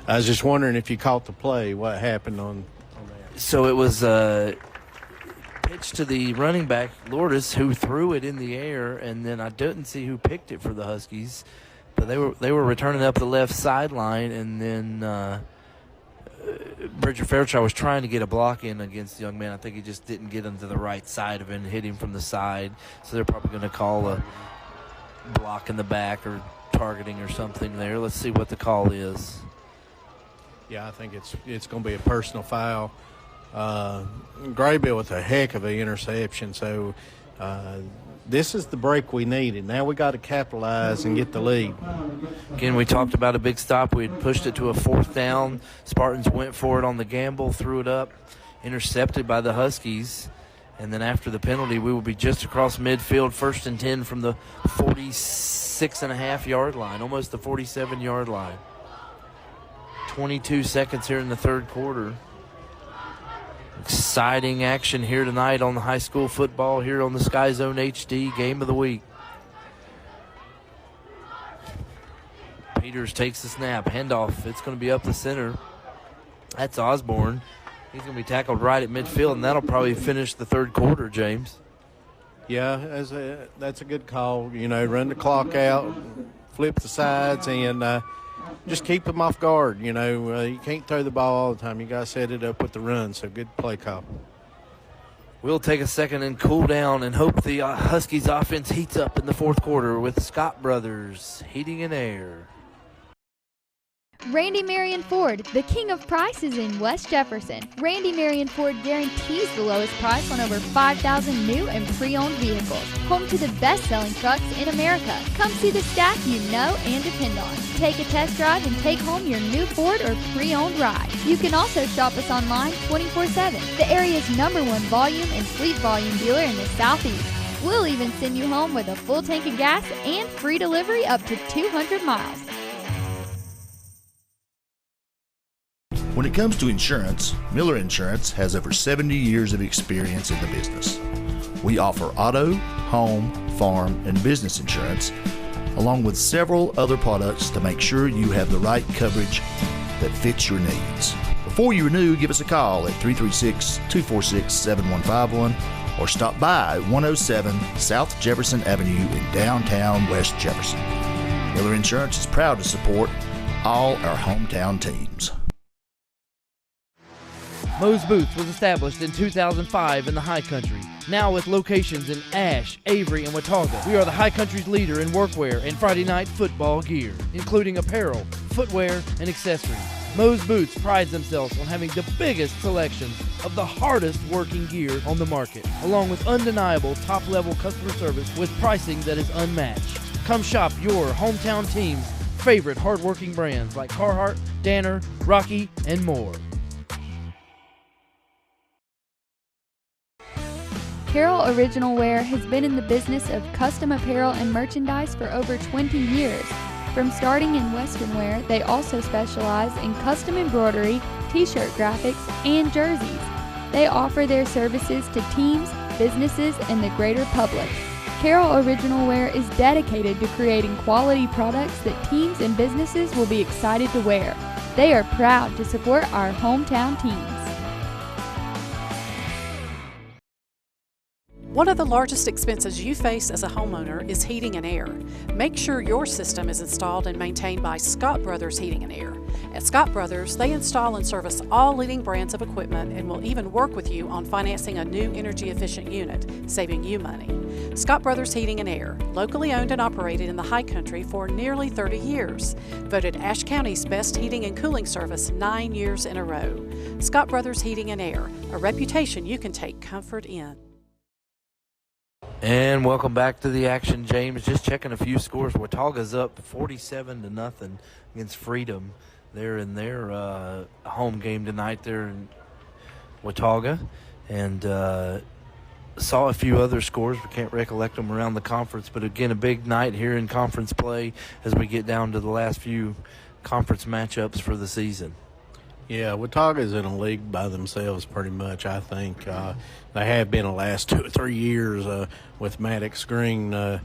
I was just wondering if you caught the play, what happened on that. So it was pitch to the running back, Lourdes, who threw it in the air, and then I didn't see who picked it for the Huskies, but they were returning up the left sideline, and then Bridger Fairchild was trying to get a block in against the young man. I think he just didn't get him to the right side of it and hit him from the side. So they're probably going to call a block in the back or targeting or something there. Let's see what the call is. Yeah, I think it's going to be a personal foul. Graybill with a heck of an interception. So this is the break we needed. Now we got to capitalize and get the lead. Again, we talked about a big stop. We had pushed it to a 4th down. Spartans went for it on the gamble, threw it up, intercepted by the Huskies. And then after the penalty, we will be just across midfield, 1st and 10 from the 46.5-yard line, almost the 47-yard line. 22 seconds here in the third quarter. Exciting action here tonight on the high school football here on the SkyZone HD Game of the Week. Peters takes the snap, handoff. It's going to be up the center. That's Osborne. He's going to be tackled right at midfield, and that'll probably finish the third quarter, James. Yeah, that's a good call. You know, run the clock out, flip the sides, and just keep them off guard. You know, you can't throw the ball all the time. You got to set it up with the run, so good play call. We'll take a second and cool down and hope the Huskies offense heats up in the fourth quarter with Scott Brothers Heating and Air. Randy Marion Ford, the king of prices in West Jefferson. Randy Marion Ford guarantees the lowest price on over 5,000 new and pre-owned vehicles. Home to the best-selling trucks in America. Come see the staff you know and depend on. Take a test drive and take home your new Ford or pre-owned ride. You can also shop us online 24/7. The area's #1 volume and fleet volume dealer in the Southeast. We'll even send you home with a full tank of gas and free delivery up to 200 miles. When it comes to insurance, Miller Insurance has over 70 years of experience in the business. We offer auto, home, farm, and business insurance, along with several other products to make sure you have the right coverage that fits your needs. Before you renew, give us a call at 336-246-7151 or stop by 107 South Jefferson Avenue in downtown West Jefferson. Miller Insurance is proud to support all our hometown teams. Moe's Boots was established in 2005 in the High Country, now with locations in Ashe, Avery, and Watauga. We are the High Country's leader in workwear and Friday night football gear, including apparel, footwear, and accessories. Moe's Boots prides themselves on having the biggest selections of the hardest working gear on the market, along with undeniable top-level customer service with pricing that is unmatched. Come shop your hometown team's favorite hard-working brands like Carhartt, Danner, Rocky, and more. Carroll Original Wear has been in the business of custom apparel and merchandise for over 20 years. From starting in Western wear, they also specialize in custom embroidery, t-shirt graphics, and jerseys. They offer their services to teams, businesses, and the greater public. Carroll Original Wear is dedicated to creating quality products that teams and businesses will be excited to wear. They are proud to support our hometown teams. One of the largest expenses you face as a homeowner is heating and air. Make sure your system is installed and maintained by Scott Brothers Heating and Air. At Scott Brothers, they install and service all leading brands of equipment and will even work with you on financing a new energy-efficient unit, saving you money. Scott Brothers Heating and Air, locally owned and operated in the High Country for nearly 30 years. Voted Ashe County's best heating and cooling service 9 years in a row. Scott Brothers Heating and Air, a reputation you can take comfort in. And welcome back to the action, James. Just checking a few scores. Watauga's up 47-0 against Freedom. They're in their home game tonight there in Watauga. And saw a few other scores. We can't recollect them around the conference. But, again, a big night here in conference play as we get down to the last few conference matchups for the season. Yeah, Watauga's in a league by themselves pretty much, I think. They have been the last 2 or 3 years with Maddox Green, but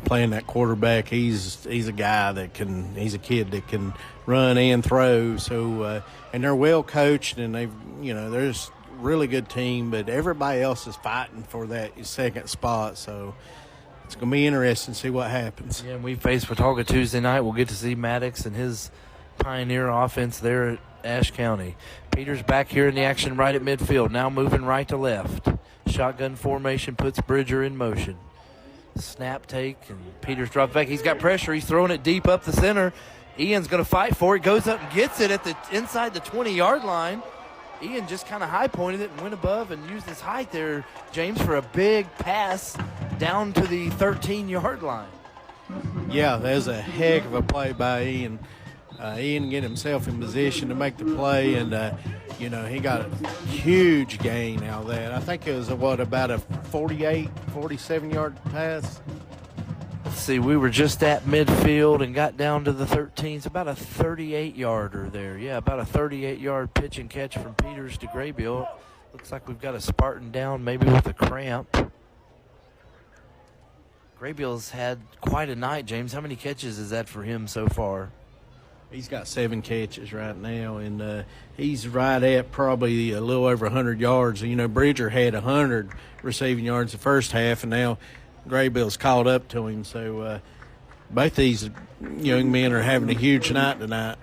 playing that quarterback. He's a guy he's a kid that can run and throw. So, and they're well coached, and they're just a really good team, but everybody else is fighting for that second spot. So it's going to be interesting to see what happens. Yeah, and we face Watauga Tuesday night. We'll get to see Maddox and his Pioneer offense there at Ashe County. Peters back here in the action right at midfield, now moving right to left. Shotgun formation puts Bridger in motion. Snap take, and Peters drops back. He's got pressure. He's throwing it deep up the center. Ian's going to fight for it. Goes up and gets it at the inside the 20-yard line. Ian just kind of high-pointed it and went above and used his height there, James, for a big pass down to the 13-yard line. Yeah, there's a heck of a play by Ian. Ian get himself in position to make the play, and he got a huge gain out of that. I think it was about a 47-yard pass. Let's see, we were just at midfield and got down to the 13. It's about a 38-yarder there. Yeah, about a 38-yard pitch and catch from Peters to Graybill. Looks like we've got a Spartan down, maybe with a cramp. Graybill's had quite a night, James. How many catches is that for him so far? He's got 7 catches right now, and he's right at probably a little over 100 yards. Bridger had 100 receiving yards the first half, and now Graybill's caught up to him. So both these young men are having a huge night tonight.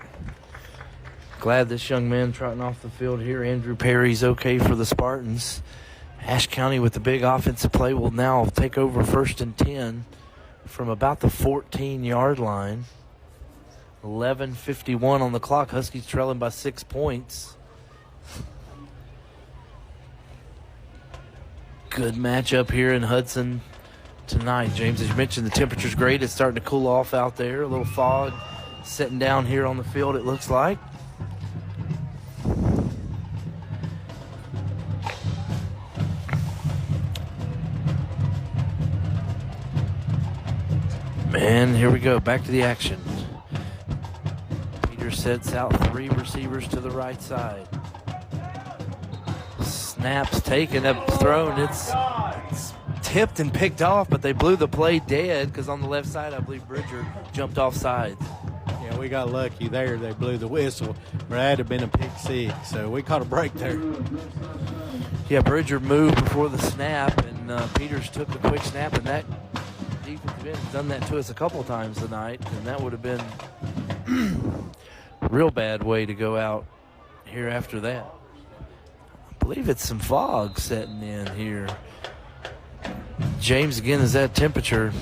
Glad this young man trotting off the field here. Andrew Perry's okay for the Spartans. Ashe County with the big offensive play will now take over 1st and 10 from about the 14-yard line. 11:51 on the clock. Huskies trailing by 6 points. Good matchup here in Hudson tonight, James. As you mentioned, the temperature's great. It's starting to cool off out there. A little fog setting down here on the field, it looks like. And here we go, back to the action. Peters sets out 3 receivers to the right side. Snaps taken, up thrown. It's tipped and picked off, but they blew the play dead because on the left side, I believe Bridger jumped off sides. Yeah, we got lucky there. They blew the whistle. That had been a pick 6, so we caught a break there. Yeah, Bridger moved before the snap, and Peters took the quick snap, and that defensive end has done that to us a couple times tonight, and that would have been a real bad way to go out here after that. I believe it's some fog setting in here. James, again, as that temperature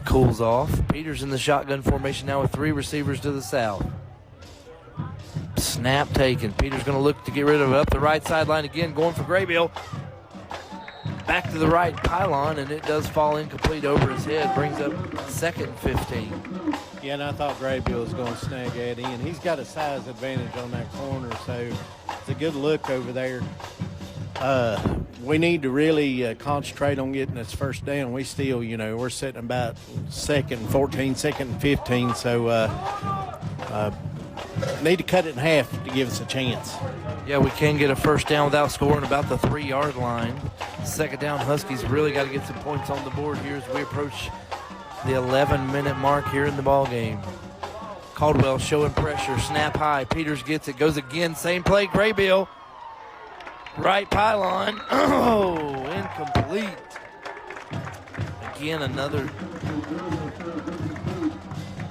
cools off. Peters in the shotgun formation now with 3 receivers to the south. Snap taken. Peters going to look to get rid of it up the right sideline again, going for Graybill. Back to the right pylon, and it does fall incomplete over his head. Brings up 2nd and 15. Yeah, and I thought Graybill was going to snag that in. He's got a size advantage on that corner, so it's a good look over there. We need to really concentrate on getting this first down. We still, we're sitting about 2nd and 14, 2nd and 15, so need to cut it in half to give us a chance. Yeah, we can get a first down without scoring about the 3-yard line. 2nd down, Huskies really got to get some points on the board here as we approach the 11-minute mark here in the ball game. Caldwell showing pressure, snap high. Peters gets it, goes again, same play, Graybill. Right pylon. Oh, incomplete. Again, another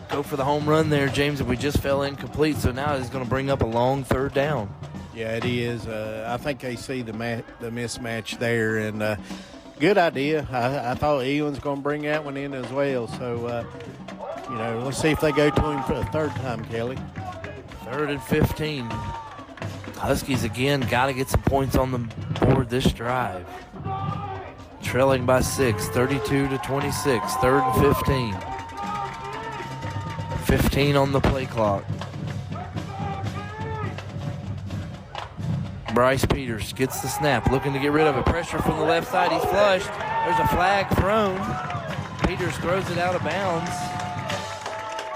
go for the home run there, James, and we just fell incomplete. So now it's going to bring up a long 3rd down. Yeah, it is. I think they see the mismatch there, and good idea. I thought Ewan's going to bring that one in as well. So, let's see if they go to him for the 3rd time, Kelly. 3rd and 15. Huskies, again, got to get some points on the board this drive. Trailing by 6, 32-26, 3rd and 15. 15 on the play clock. Bryce Peters gets the snap, looking to get rid of it. Pressure from the left side. He's flushed. There's a flag thrown. Peters throws it out of bounds.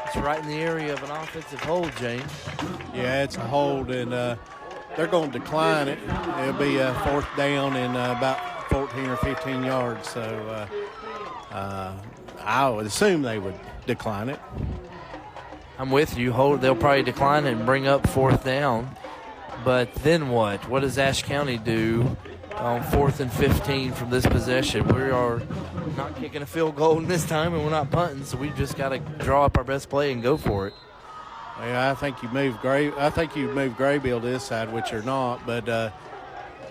It's right in the area of an offensive hold, James. Yeah, it's a hold, and they're going to decline it. It'll be a 4th down and about 14 or 15 yards. So I would assume they would decline it. I'm with you. They'll probably decline it and bring up 4th down. But then what? What does Ashe County do on 4th and 15 from this possession? We are not kicking a field goal this time, and we're not punting, so we've just got to draw up our best play and go for it. Yeah, I think you moved Graybill to this side, which are not, but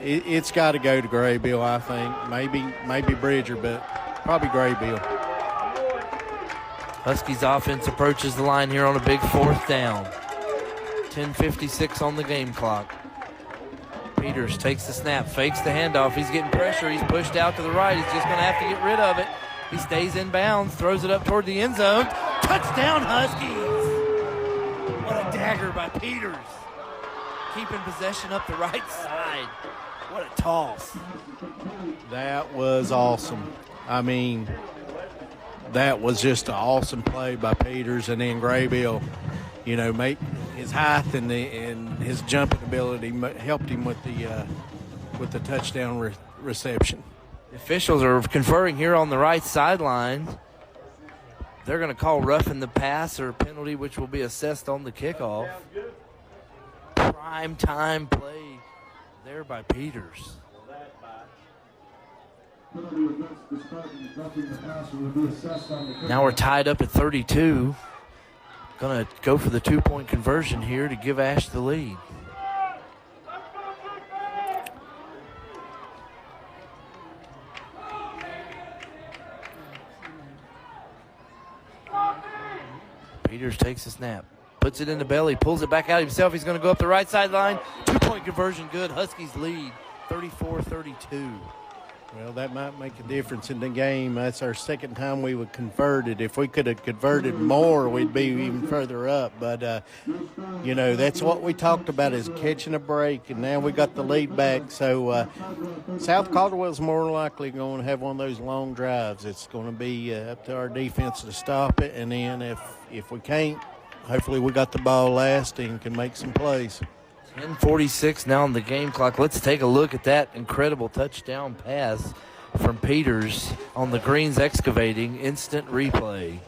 it's got to go to Graybill. I think maybe Bridger, but probably Graybill. Huskies offense approaches the line here on a big 4th down. 10:56 on the game clock. Peters takes the snap, fakes the handoff. He's getting pressure. He's pushed out to the right. He's just going to have to get rid of it. He stays in bounds, throws it up toward the end zone. Touchdown, Huskies! What a dagger by Peters. Keeping possession up the right side. What a toss. That was awesome. I mean, that was just an awesome play by Peters, and then Graybill, make his height and his jumping ability helped him with the touchdown reception. The officials are conferring here on the right sideline. They're going to call roughing the passer penalty, which will be assessed on the kickoff. Prime time play there by Peters. Now we're tied up at 32. Going to go for the 2-point conversion here to give Ashe the lead. Peters takes the snap, puts it in the belly, pulls it back out himself. He's going to go up the right sideline. 2-point conversion good. Huskies lead 34-32. Well, that might make a difference in the game. That's our second time we would convert it. If we could have converted more, we'd be even further up. But, that's what we talked about is catching a break, and now we got the lead back. So South Caldwell's more than likely going to have one of those long drives. It's going to be up to our defense to stop it, and then if we can't, hopefully we got the ball last and can make some plays. 10:46 now on the game clock. Let's take a look at that incredible touchdown pass from Peters on the Greens Excavating. Instant replay.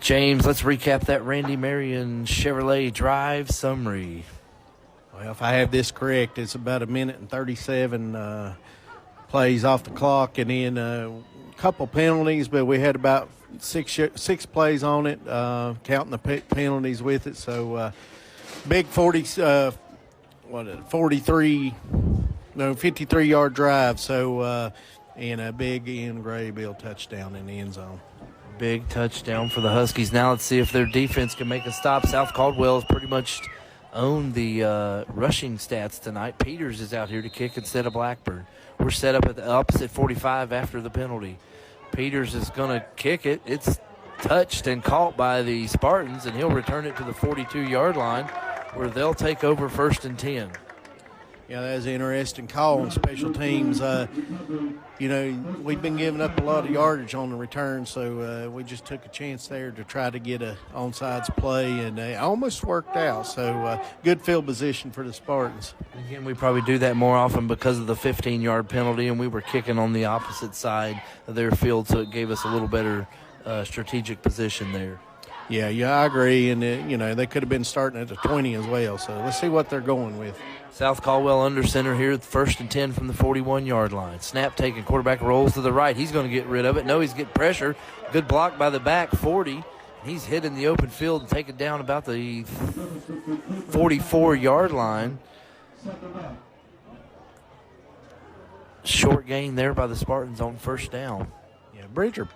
James, let's recap that Randy Marion Chevrolet drive summary. Well, if I have this correct, it's about 1 minute and 37 plays off the clock, and then couple penalties, but we had about six plays on it, counting the penalties with it. So big 53-yard drive. So and a big Ian Graybill touchdown in the end zone. Big touchdown for the Huskies. Now let's see if their defense can make a stop. South Caldwell has pretty much owned the rushing stats tonight. Peters is out here to kick instead of Blackburn. We're set up at the opposite 45 after the penalty. Peters is going to kick it. It's touched and caught by the Spartans, and he'll return it to the 42-yard line where they'll take over 1st and 10. Yeah, that was an interesting call on special teams. We've been giving up a lot of yardage on the return, so we just took a chance there to try to get a onside play, and it almost worked out. So good field position for the Spartans. Again, we probably do that more often because of the 15-yard penalty, and we were kicking on the opposite side of their field, so it gave us a little better strategic position there. Yeah, I agree, and they could have been starting at the 20 as well. So let's see what they're going with. South Caldwell under center here, 1st and 10 from the 41-yard line. Snap taken, quarterback rolls to the right. He's going to get rid of it. No, he's getting pressure. Good block by the back, 40. He's hit in the open field and taken down about the 44-yard line. Short gain there by the Spartans on 1st down. Yeah, Bridger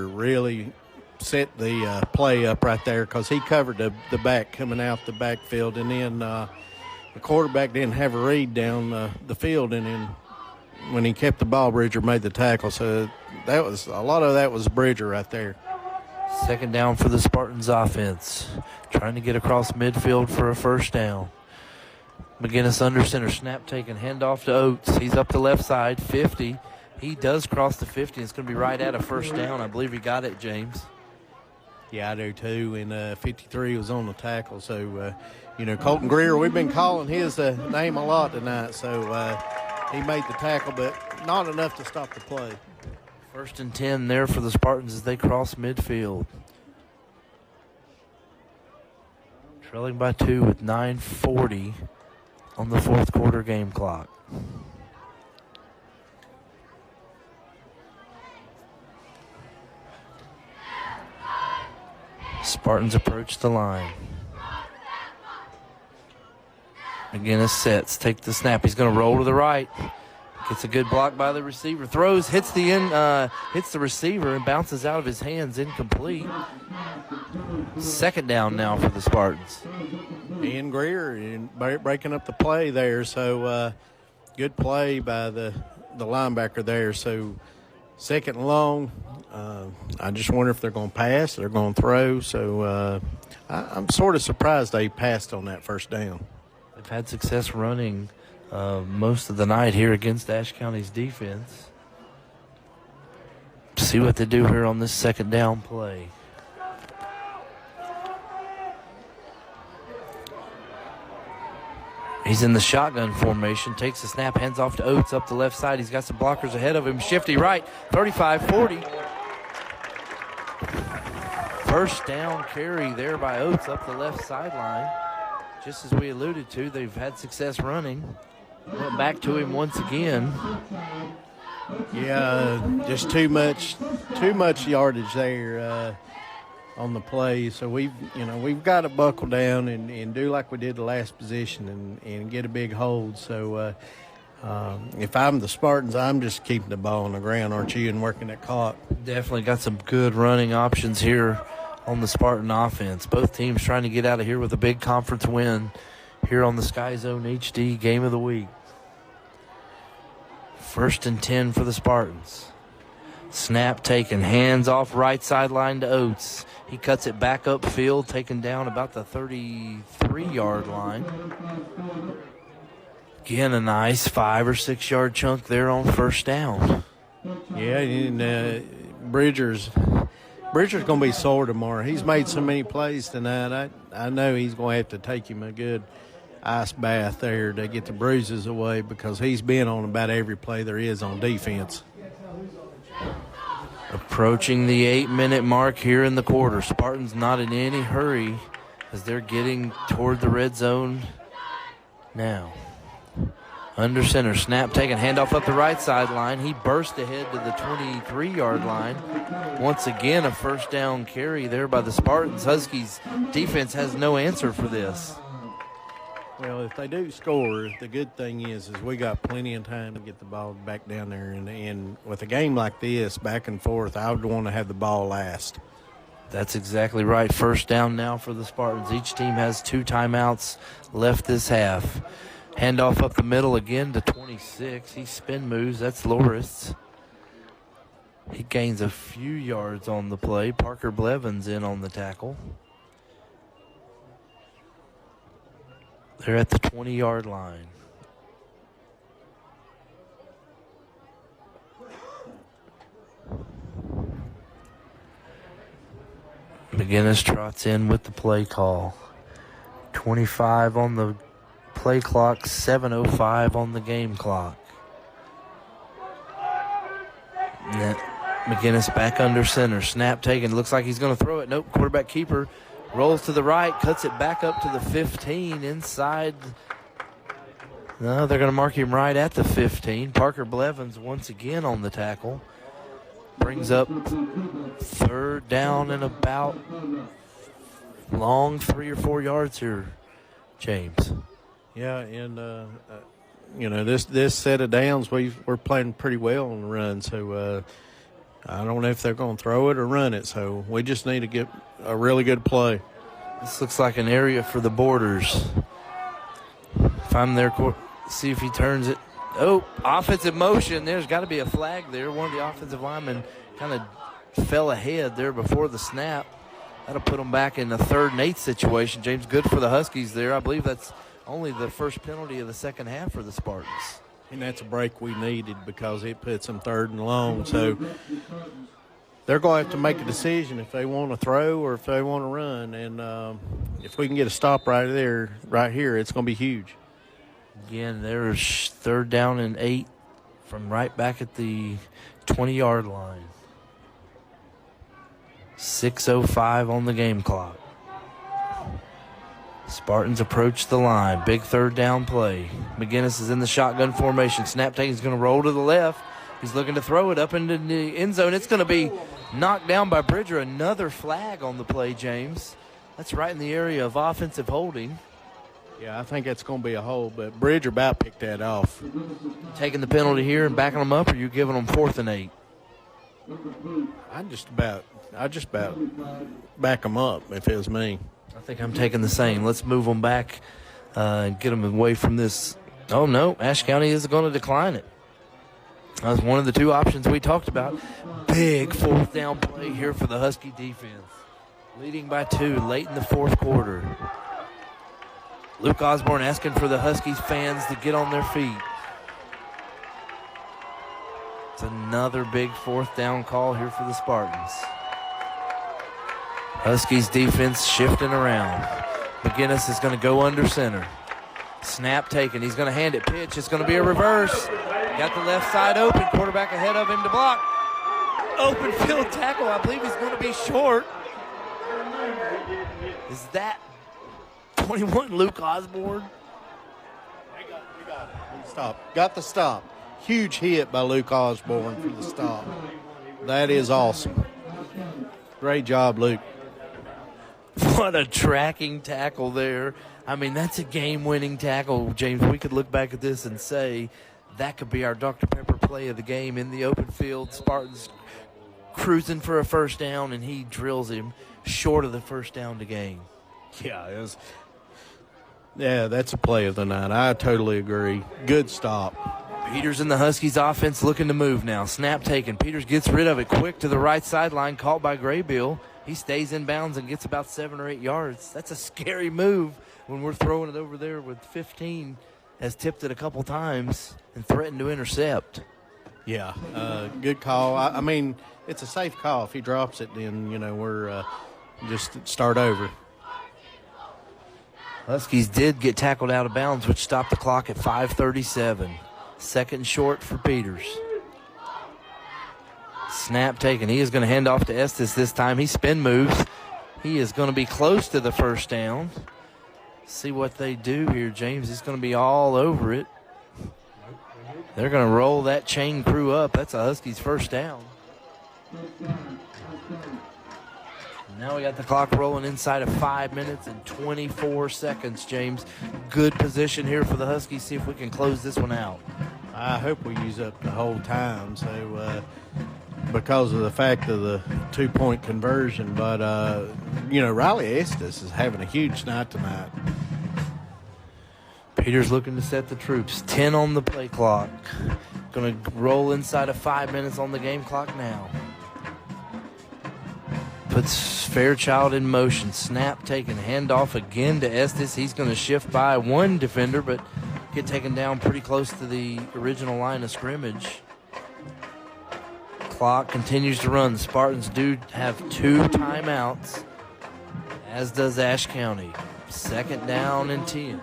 really set the play up right there because he covered the back coming out the backfield, and then the quarterback didn't have a read down the field, and then when he kept the ball, Bridger made the tackle. So that was a lot of that was Bridger right there. 2nd down for the Spartans offense, trying to get across midfield for a 1st down. McGinnis under center, snap taken, handoff to Oates. He's up the left side, 50. He does cross the 50. It's going to be right at a 1st down. I believe he got it, James. Yeah, I do too, and 53 was on the tackle. So, Colton Greer, we've been calling his name a lot tonight, so he made the tackle, but not enough to stop the play. 1st and 10 there for the Spartans as they cross midfield. Trailing by 2 with 9:40 on the 4th quarter game clock. Spartans approach the line. McGinnis sets, take the snap. He's going to roll to the right. Gets a good block by the receiver. Throws, hits the receiver and bounces out of his hands, incomplete. Second down now for the Spartans. Ian Greer breaking up the play there. So good play by the linebacker there. So second and long. I just wonder if they're going to pass, they're going to throw. So I'm sort of surprised they passed on that first down. They've had success running most of the night here against Ashe County's defense. See what they do here on this second down play. He's in the shotgun formation, takes the snap, hands off to Oates up the left side. He's got some blockers ahead of him. Shifty right, 35-40. First down carry there by Oates up the left sideline. Just as we alluded to, they've had success running. Went back to him once again. Yeah, just too much yardage there on the play. So we've got to buckle down and do like we did the last position and get a big hold. So if I'm the Spartans, I'm just keeping the ball on the ground, aren't you, and working that clock. Definitely got some good running options here on the Spartan offense. Both teams trying to get out of here with a big conference win here on the SkyZone HD Game of the Week. 1st and 10 for the Spartans. Snap taken, hands off right sideline to Oates. He cuts it back upfield, taken down about the 33-yard line. Again, a nice 5 or 6 yard chunk there on first down. Yeah, and Bridger's going to be sore tomorrow. He's made so many plays tonight. I know he's going to have to take him a good ice bath there to get the bruises away because he's been on about every play there is on defense. Approaching the 8-minute mark here in the quarter. Spartans not in any hurry as they're getting toward the red zone now. Under center, snap taken, handoff up the right sideline. He burst ahead to the 23-yard line. Once again, a first down carry there by the Spartans. Huskies defense has no answer for this. Well, if they do score, the good thing is we got plenty of time to get the ball back down there. And with a game like this, back and forth, I would want to have the ball last. That's exactly right. First down now for the Spartans. Each team has 2 timeouts left this half. Handoff up the middle again to 26. He spin moves. That's Loris. He gains a few yards on the play. Parker Blevins in on the tackle. They're at the 20-yard line. McGinnis trots in with the play call. 25 on the play clock, 7:05 on the game clock. McGinnis back under center. Snap taken. Looks like he's going to throw it. Nope. Quarterback keeper rolls to the right, cuts it back up to the 15 inside. No, they're going to mark him right at the 15. Parker Blevins once again on the tackle. Brings up third down and about long 3 or 4 yards here, James. Yeah, and this set of downs we're playing pretty well on the run. So I don't know if they're going to throw it or run it. So we just need to get a really good play. This looks like an area for the Borders. If I'm there, see if he turns it. Oh, offensive motion. There's got to be a flag there. One of the offensive linemen kind of fell ahead there before the snap. That'll put them back in a 3rd and 8 situation. James, good for the Huskies there. I believe that's only the first penalty of the second half for the Spartans. And that's a break we needed because it puts them 3rd and long. So they're going to have to make a decision if they want to throw or if they want to run. And if we can get a stop right here, it's going to be huge. Again, there's 3rd down and 8 from right back at the 20-yard line. 6:05 on the game clock. Spartans approach the line. Big 3rd down play. McGinnis is in the shotgun formation. Snap taking is going to roll to the left. He's looking to throw it up into the end zone. It's going to be knocked down by Bridger. Another flag on the play, James. That's right in the area of offensive holding. Yeah, I think that's going to be a hold, but Bridger about picked that off. Taking the penalty here and backing them up, or you giving them 4th and 8? I just about back them up if it was me. I think I'm taking the same. Let's move them back and get them away from this. Oh, no, Ashe County is going to decline it. That was one of the 2 options we talked about. Big 4th down play here for the Husky defense. Leading by 2 late in the 4th quarter. Luke Osborne asking for the Huskies fans to get on their feet. It's another big 4th down call here for the Spartans. Huskies defense shifting around. McGinnis is going to go under center. Snap taken. He's going to hand it. Pitch. It's going to be a reverse. Got the left side open. Quarterback ahead of him to block. Open field tackle. I believe he's going to be short. Is that 21 Luke Osborne? Stop. Got the stop. Huge hit by Luke Osborne for the stop. That is awesome. Great job, Luke. What a tracking tackle there. I mean, that's a game-winning tackle, James. We could look back at this and say that could be our Dr. Pepper play of the game in the open field. Spartans cruising for a 1st down, and he drills him short of the 1st down to gain. Yeah, that's a play of the night. I totally agree. Good stop. Peters and the Huskies offense looking to move now. Snap taken. Peters gets rid of it quick to the right sideline, caught by Graybill. He stays in bounds and gets about 7 or 8 yards. That's a scary move when we're throwing it over there with 15. Has tipped it a couple times and threatened to intercept. Yeah, good call. I mean, it's a safe call. If he drops it, then, we're just start over. Huskies did get tackled out of bounds, which stopped the clock at 5:37. 2nd short for Peters. Snap taken. He is going to hand off to Estes this time. He spin moves. He is going to be close to the 1st down. See what they do here, James. He's going to be all over it. They're going to roll that chain crew up. That's a Huskies 1st down. Now we got the clock rolling inside of 5 minutes and 24 seconds, James. Good position here for the Huskies. See if we can close this one out. I hope we use up the whole time, so because of the fact of the 2-point conversion. But, Riley Estes is having a huge night tonight. Peters looking to set the troops. 10 on the play clock. Going to roll inside of 5 minutes on the game clock now. Puts Fairchild in motion. Snap taken. Handoff again to Estes. He's going to shift by 1 defender, but get taken down pretty close to the original line of scrimmage. Clock continues to run. The Spartans do have 2 timeouts, as does Ashe County. 2nd down and 10.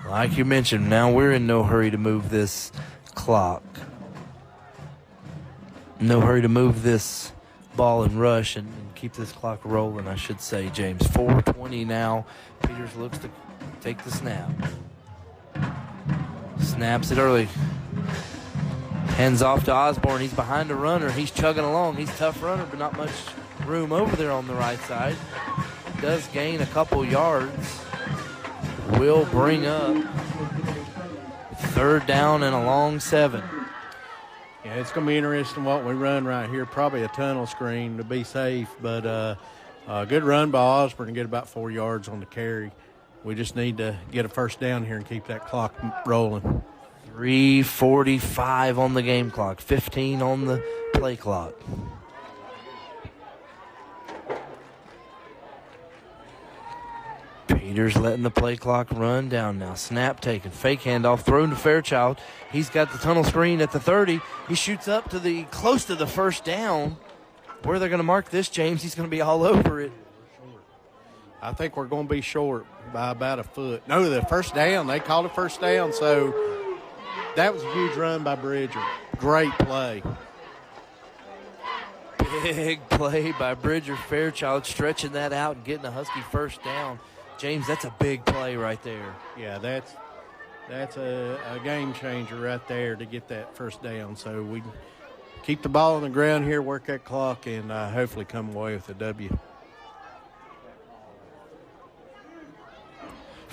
Like you mentioned, now we're in no hurry to move this clock. No hurry to move this ball and rush and keep this clock rolling, I should say, James. 4:20 now. Peters looks to take the snap. Snaps it early. Hands off to Osborne. He's behind the runner. He's chugging along. He's a tough runner, but not much room over there on the right side. Does gain a couple yards. Will bring up 3rd down and a long 7. Yeah, it's going to be interesting what we run right here. Probably a tunnel screen to be safe, but a good run by Osborne and get about 4 yards on the carry. We just need to get a 1st down here and keep that clock rolling. 3:45 on the game clock, 15 on the play clock. Peters letting the play clock run down now. Snap taken. Fake handoff. Thrown to Fairchild. He's got the tunnel screen at the 30. He shoots up to close to the 1st down. Where they're going to mark this, James, he's going to be all over it. I think we're going to be short by about a foot. No, the 1st down. They called it 1st down, so that was a huge run by Bridger. Great play. Big play by Bridger. Fairchild stretching that out and getting a Husky 1st down. James, that's a big play right there. Yeah, that's a game changer right there to get that 1st down. So we keep the ball on the ground here, work that clock, and hopefully come away with a W.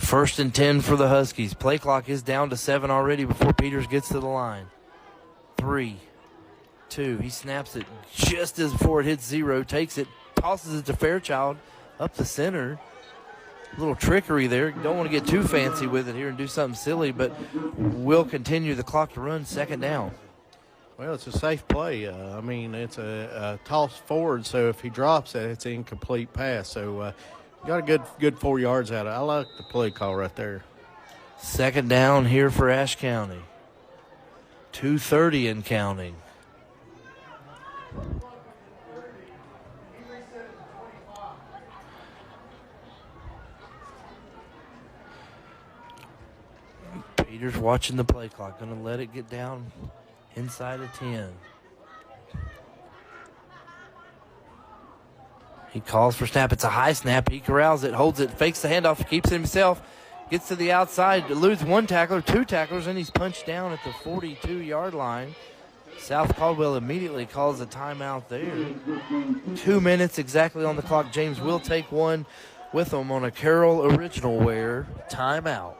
First and 10 for the Huskies. Play clock is down to 7 already before Peters gets to the line. 3, 2. He snaps it just as before it hits 0. Takes it, tosses it to Fairchild up the center. A little trickery there. Don't want to get too fancy with it here and do something silly, but we'll continue the clock to run. Second down. Well, it's a safe play. I mean, it's a toss forward, so if he drops it, it's an incomplete pass. So got a good 4 yards out of it. I like the play call right there. Second down here for Ashe County. 2:30 and counting. Peters watching the play clock. Going to let it get down inside of 10. He calls for snap. It's a high snap. He corrals it, holds it, fakes the handoff, keeps it himself, gets to the outside, eludes one tackler, 2 tacklers, and he's punched down at the 42-yard line. South Caldwell immediately calls a timeout there. 2 minutes exactly on the clock. James will take one with him on a Carroll original wear timeout.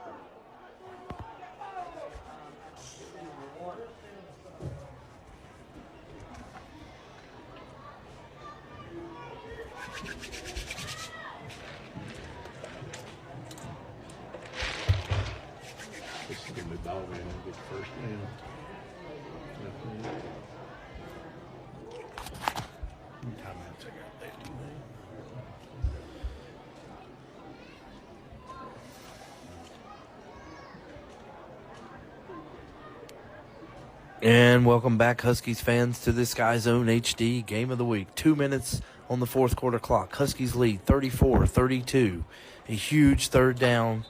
And welcome back, Huskies fans, to this SkyZone HD Game of the Week. 2 minutes on the fourth quarter clock. Huskies lead 34-32. A huge third down.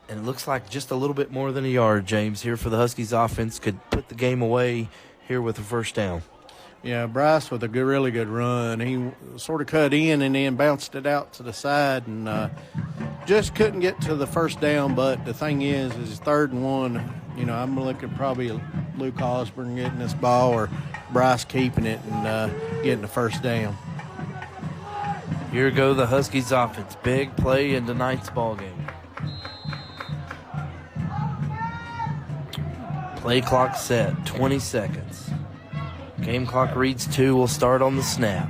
And it looks like just a little bit more than a yard, James, here for the Huskies offense. Could put the game away here with a first down. Yeah, Bryce with a really good run. He sort of cut in and then bounced it out to the side and just couldn't get to the first down. But the thing is 3rd and 1. You know, I'm looking probably Luke Osborne getting this ball or Bryce keeping it and getting the first down. Here go the Huskies offense. Big play in tonight's ball game. Play clock set, 20 seconds. Game clock reads 2. We'll start on the snap.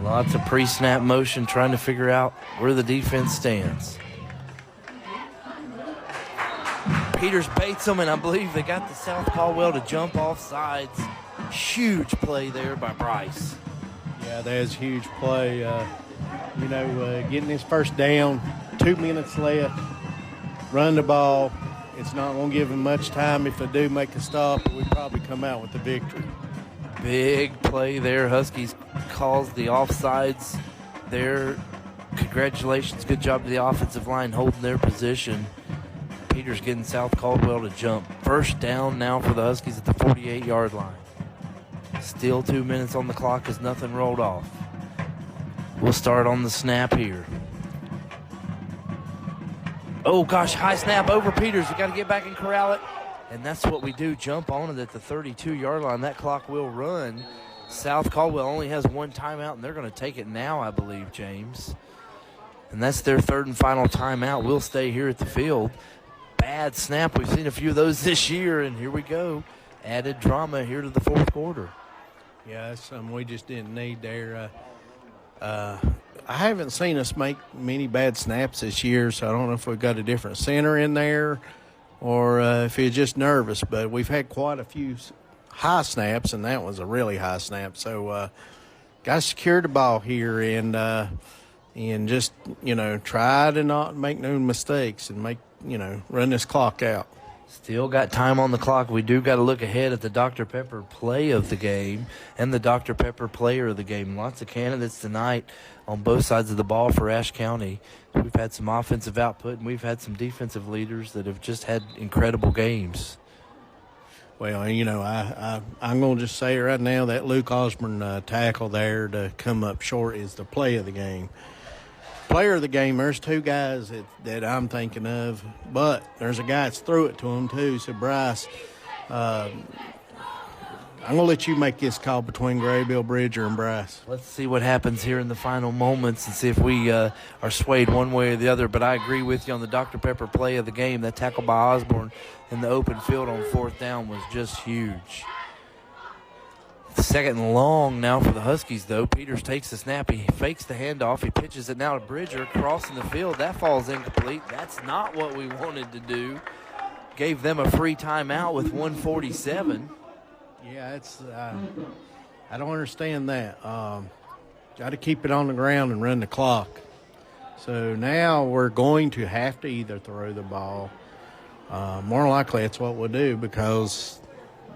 Lots of pre-snap motion trying to figure out where the defense stands. Peters baits them, and I believe they got the South Caldwell to jump off sides. Huge play there by Bryce. Yeah, that's a huge play. Getting his first down, 2 minutes left, run the ball. It's not going to give him much time. If they do make a stop, we probably come out with the victory. Big play there. Huskies calls the offsides there. Congratulations. Good job to the offensive line holding their position. Peters getting South Caldwell to jump. First down now for the Huskies at the 48-yard line. Still 2 minutes on the clock as nothing rolled off. We'll start on the snap here. Oh, gosh, high snap over Peters. We got to get back and corral it. And that's what we do, jump on it at the 32-yard line. That clock will run. South Caldwell only has one timeout, and they're going to take it now, I believe, James. And that's their 3rd and final timeout. We'll stay here at the field. Bad snap. We've seen a few of those this year, and here we go. Added drama here to the fourth quarter. Yeah, that's something we just didn't need there. I haven't seen us make many bad snaps this year, so I don't know if we've got a different center in there or if he's just nervous. But we've had quite a few high snaps, and that was a really high snap. So got to secure the ball here and just, try to not make no mistakes and run this clock out. Still got time on the clock. We do got to look ahead at the Dr. Pepper play of the game and the Dr. Pepper player of the game. Lots of candidates tonight on both sides of the ball for Ashe County. We've had some offensive output, and we've had some defensive leaders that have just had incredible games. Well, I'm going to just say right now that Luke Osborne tackle there to come up short is the play of the game. Player of the game, there's 2 guys that I'm thinking of, but there's a guy that's threw it to him too. So Bryce, I I'm going to let you make this call between Graybill, Bridger, and Bryce. Let's see what happens here in the final moments and see if we are swayed one way or the other. But I agree with you on the Dr. Pepper play of the game. That tackle by Osborne in the open field on 4th down was just huge. 2nd and long now for the Huskies, though. Peters takes the snap. He fakes the handoff. He pitches it now to Bridger, crossing the field. That falls incomplete. That's not what we wanted to do. Gave them a free timeout with 1:47. Yeah, it's I don't understand that. Got to keep it on the ground and run the clock. So now we're going to have to either throw the ball. More likely that's what we'll do because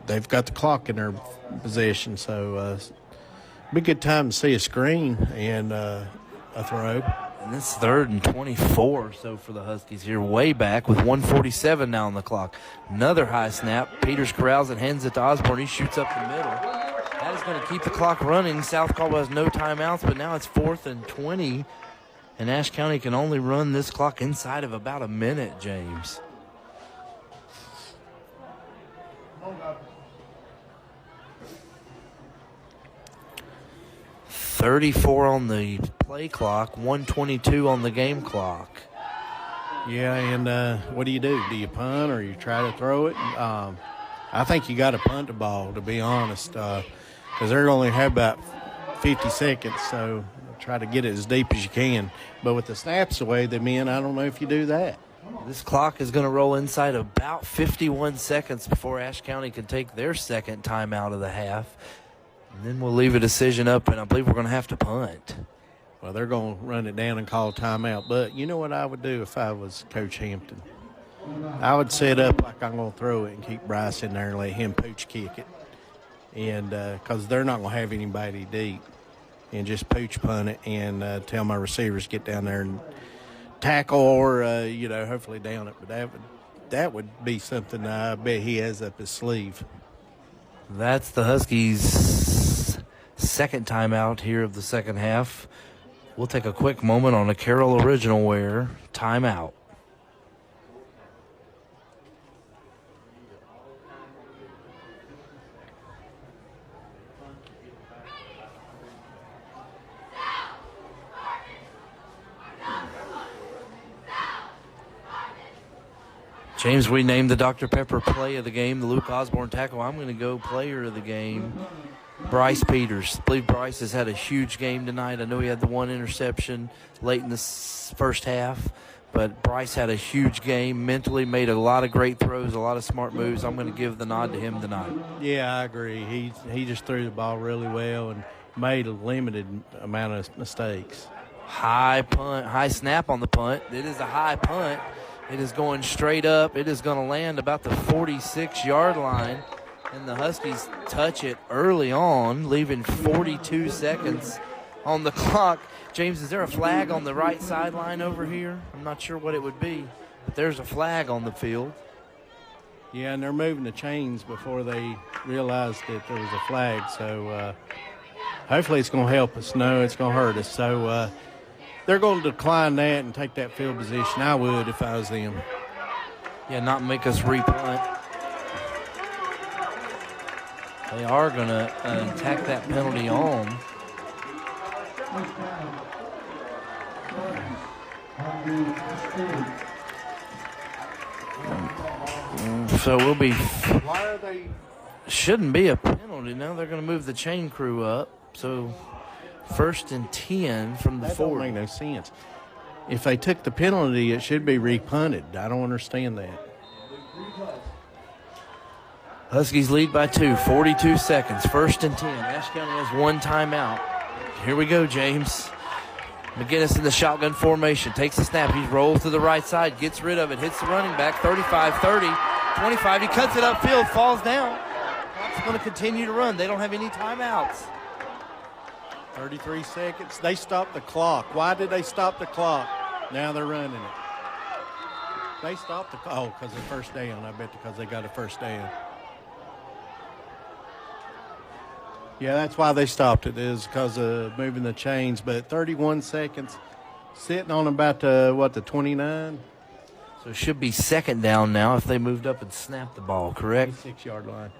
they've got the clock in their possession. So it'll be a good time to see a screen and a throw. And this 3rd and 24 or so for the Huskies here, way back with 1:47 now on the clock. Another high snap. Peters corrals and hands it to Osborne. He shoots up the middle. That is going to keep the clock running. South Caldwell has no timeouts, but now it's 4th and 20. And Ashe County can only run this clock inside of about a minute, James. .34 on the play clock, 1:22 on the game clock. Yeah, and what do? Do you punt or you try to throw it? I think you got to punt the ball, to be honest, because they're only have about 50 seconds, so try to get it as deep as you can. But with the snaps away, I don't know if you do that. This clock is going to roll inside about 51 seconds before Ashe County can take their second timeout of the half. And then we'll leave a decision up, and I believe we're going to have to punt. Well, they're going to run it down and call a timeout. But you know what I would do if I was Coach Hampton? I would set up like I'm going to throw it and keep Bryce in there and let him pooch kick it. And because they're not going to have anybody deep. And just pooch punt it and tell my receivers get down there and tackle or, hopefully down it. But that would be something I bet he has up his sleeve. That's the Huskies' second timeout here of the second half. We'll take a quick moment on a Carroll Original Wear timeout. James, we named the Dr. Pepper play of the game, the Luke Osborne tackle. I'm going to go player of the game, Bryce Peters. I believe Bryce has had a huge game tonight. I know he had the one interception late in the first half, but Bryce had a huge game, mentally made a lot of great throws, a lot of smart moves. I'm going to give the nod to him tonight. Yeah, I agree. He just threw the ball really well and made a limited amount of mistakes. High punt, high snap on the punt. It is a high punt. It is going straight up. It is going to land about the 46-yard line, and the Huskies touch it early on, leaving 42 seconds on the clock. James, is there a flag on the right sideline over here? I'm not sure what it would be, but there's a flag on the field. Yeah, and they're moving the chains before they realized that there was a flag, so hopefully it's going to help us. No, it's going to hurt us. So they're going to decline that and take that field position. I would if I was them. Yeah, not make us repunt. They are going to tack that penalty on. So we'll be. Why are they? Shouldn't be a penalty. Now they're going to move the chain crew up. So 1st and 10 from the That 40. don't make no sense. If they took the penalty, it should be repunted. I don't understand that. Huskies lead by 2, 42 seconds. 1st and 10. Ashe County has one timeout. Here we go, James. McGinnis in the shotgun formation. Takes the snap. He rolls to the right side. Gets rid of it. Hits the running back. 35, 30, 25. He cuts it upfield. Falls down. Clock's going to continue to run. They don't have any timeouts. 33 seconds. They stopped the clock. Why did they stop the clock? Now they're running it. They stopped the clock. Oh, because of first down. I bet because they got a first down. Yeah, that's why they stopped it, is because of moving the chains. But 31 seconds, sitting on about the 29? So it should be second down now if they moved up and snapped the ball, correct? 6-yard line.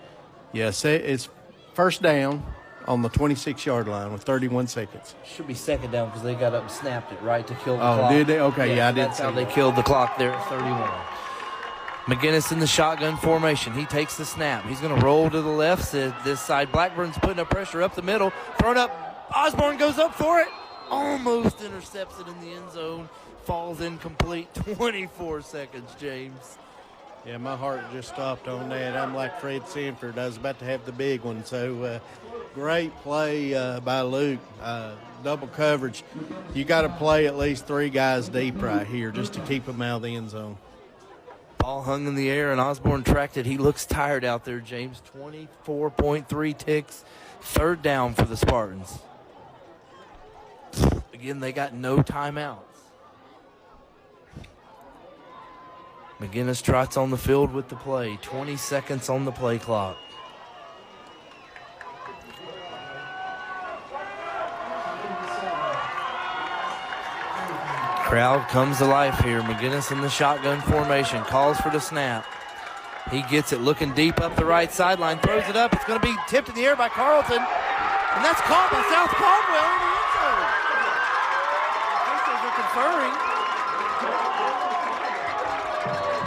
Yes, it's First down on the 26-yard line with 31 seconds. Should be second down because they got up and snapped it, right, to kill the Oh, clock. did they? Okay, yeah, I did That's see how they that. killed the clock there at 31. McGinnis in the shotgun formation. He takes the snap. He's going to roll to the left this side. Blackburn's putting up pressure up the middle. Thrown up. Osborne goes up for it. Almost intercepts it in the end zone. Falls incomplete. 24 seconds, James. Yeah, my heart just stopped on that. I'm like Fred Sanford. I was about to have the big one. So great play by Luke. Double coverage. You got to play at least 3 guys deep right here just to keep them out of the end zone. Ball hung in the air, and Osborne tracked it. He looks tired out there, James. 24.3 ticks. Third down for the Spartans. Again, they got no timeouts. McGinnis trots on the field with the play. 20 seconds on the play clock. Crowd comes to life here. McGinnis in the shotgun formation. Calls for the snap. He gets it looking deep up the right sideline. Throws it up. It's going to be tipped in the air by Carlton. And that's caught by South Caldwell in the end zone. Officials are conferring.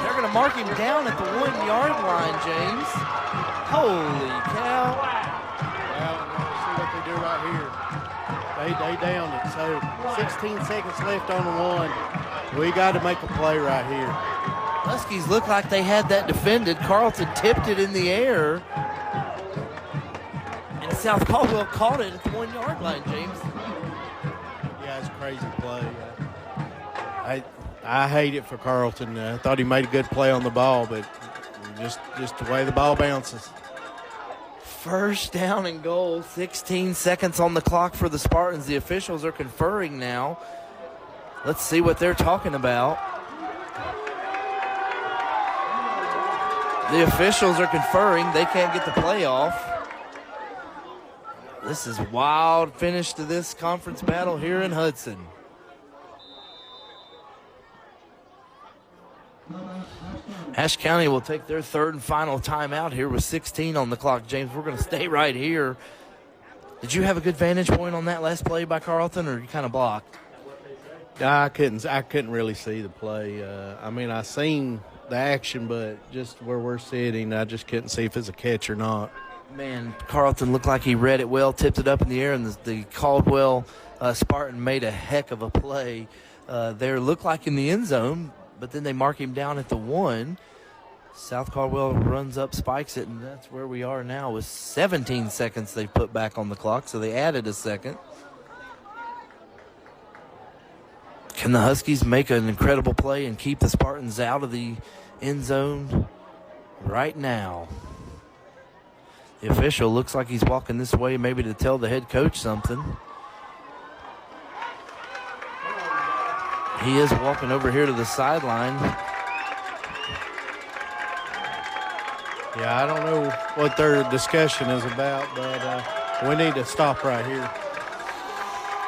They're going to mark him down at the 1-yard line, James. Holy cow. Well, let's see what they do right here. They downed it. So 16 seconds left on the one. We got to make a play right here. Huskies look like they had that defended. Carlton tipped it in the air. And South Caldwell caught it at the 1-yard line, James. Yeah, it's a crazy play. I hate it for Carlton. I thought he made a good play on the ball, but just the way the ball bounces. First down and goal. 16 seconds on the clock for the Spartans. The officials are conferring now. Let's see what they're talking about. The officials are conferring. They can't get the play off. This is wild finish to this conference battle here in Hudson. Ashe County will take their third and final timeout here with 16 on the clock. James, we're going to stay right here. Did you have a good vantage point on that last play by Carlton, or you kind of blocked? I couldn't really see the play. I seen the action, but just where we're sitting, I just couldn't see if it's a catch or not. Man, Carlton looked like he read it well, tipped it up in the air, and the Caldwell Spartan made a heck of a play there. Looked like in the end zone, but then they mark him down at the 1. South Caldwell runs up, spikes it, and that's where we are now with 17 seconds they put back on the clock, so they added a second. Can the Huskies make an incredible play and keep the Spartans out of the end zone right now? The official looks like he's walking this way maybe to tell the head coach something. He is walking over here to the sideline. Yeah, I don't know what their discussion is about, but we need to stop right here.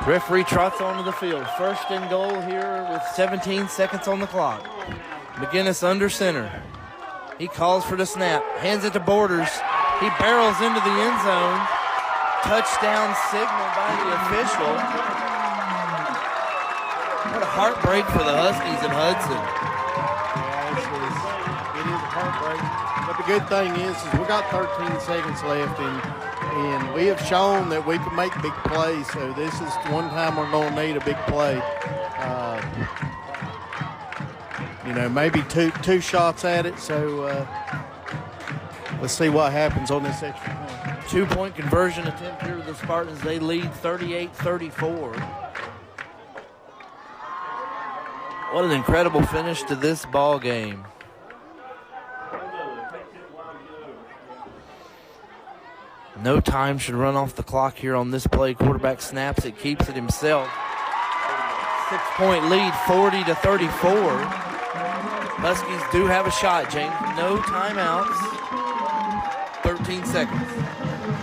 Referee trots onto the field. First and goal here with 17 seconds on the clock. McGinnis under center. He calls for the snap. Hands it to Borders. He barrels into the end zone. Touchdown signal by the official. What a heartbreak for the Huskies in Hudson. Yeah, it is a heartbreak. But the good thing is we got 13 seconds left, and we have shown that we can make big plays. So this is one time we're going to need a big play. Maybe two shots at it. So let's see what happens on this extra point. 2-point conversion attempt here to the Spartans. They lead 38-34. What an incredible finish to this ball game. No time should run off the clock here on this play. Quarterback snaps it, keeps it himself. 6-point lead, 40-34. Huskies do have a shot, James. No timeouts. 13 seconds.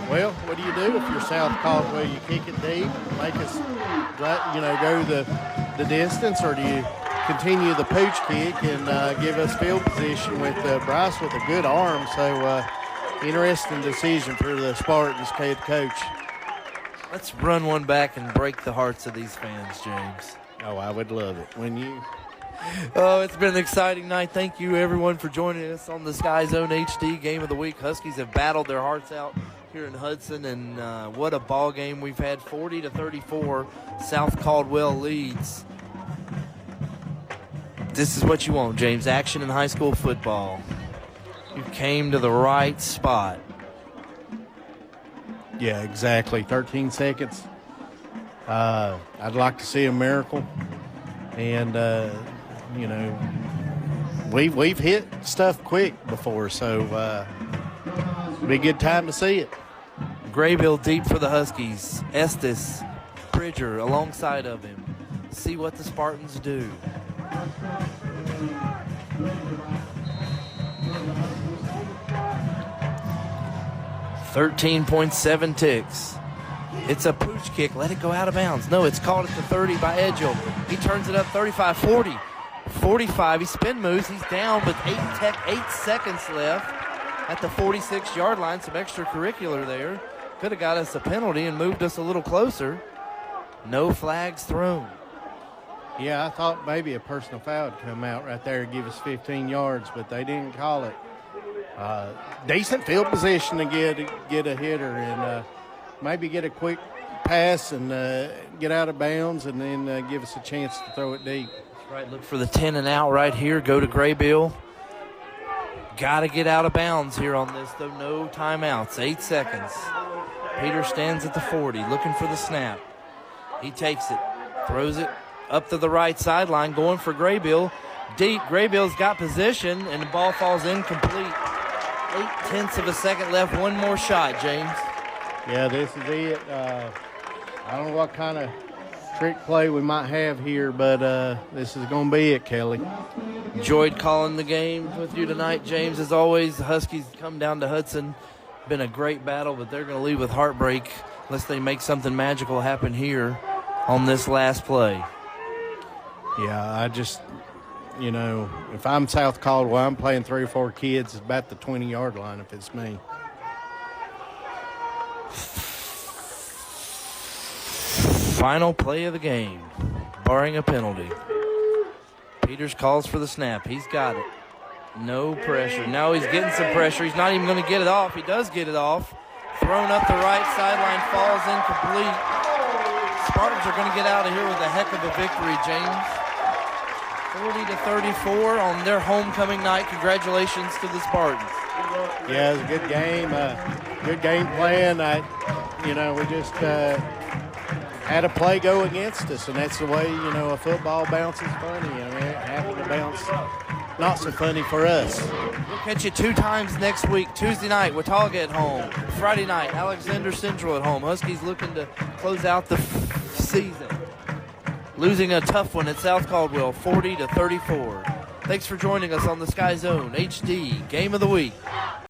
Well, what do you do if you're South Caldwell? You kick it deep, make us, go the distance, or do you continue the pooch kick and give us field position with Bryce with a good arm? So interesting decision for the Spartans head coach. Let's run one back and break the hearts of these fans, James. Oh, I would love it. When you... Oh, it's been an exciting night. Thank you, everyone, for joining us on the SkyZhone HD Game of the Week. Huskies have battled their hearts out here in Hudson, and what a ball game we've had. 40-34, South Caldwell leads. This is what you want, James. Action in high school football. You came to the right spot. Yeah, exactly. 13 seconds. I'd like to see a miracle. And, you know, we've hit stuff quick before, so it'll be a good time to see it. Graybill deep for the Huskies. Estes, Bridger alongside of him. See what the Spartans do. .7 ticks. It's a pooch kick. Let it go out of bounds. No, it's called at the 30 by Edgell. He turns it up 35, 40, 45. He spin moves. He's down with 8 seconds left at the 46-yard line. Some extracurricular there. Could have got us a penalty and moved us a little closer. No flags thrown. Yeah, I thought maybe a personal foul would come out right there and give us 15 yards, but they didn't call it. Decent field position to get a hitter and maybe get a quick pass and get out of bounds and then give us a chance to throw it deep. That's right, look for the 10 and out right here. Go to Graybill. Got to get out of bounds here on this, though. No timeouts. 8 seconds. Peter stands at the 40, looking for the snap. He takes it, throws it up to the right sideline, going for Graybill. Deep. Graybill's got position, and the ball falls incomplete. 0.8 of a second left. One more shot, James. Yeah, this is it. I don't know what kind of trick play we might have here, but this is going to be it, Kelly. Enjoyed calling the game with you tonight, James. As always, the Huskies come down to Hudson. Been a great battle, but they're going to leave with heartbreak unless they make something magical happen here on this last play. Yeah, I just, you know, if I'm South Caldwell, I'm playing 3 or 4 kids about the 20-yard line if it's me. Final play of the game, barring a penalty. Peters calls for the snap. He's got it. No pressure. Now he's getting some pressure. He's not even going to get it off. He does get it off. Thrown up the right sideline, falls incomplete. Spartans are going to get out of here with a heck of a victory, James. 40-34 on their homecoming night. Congratulations to the Spartans. Yeah, it was a good game. Good game plan. We just had a play go against us, and that's the way, a football bounces funny. It happened to bounce not so funny for us. We'll catch you 2 times next week. Tuesday night, Watauga at home. Friday night, Alexander Central at home. Huskies looking to close out the season. Losing a tough one at South Caldwell, 40-34. Thanks for joining us on the SkyZone HD Game of the Week.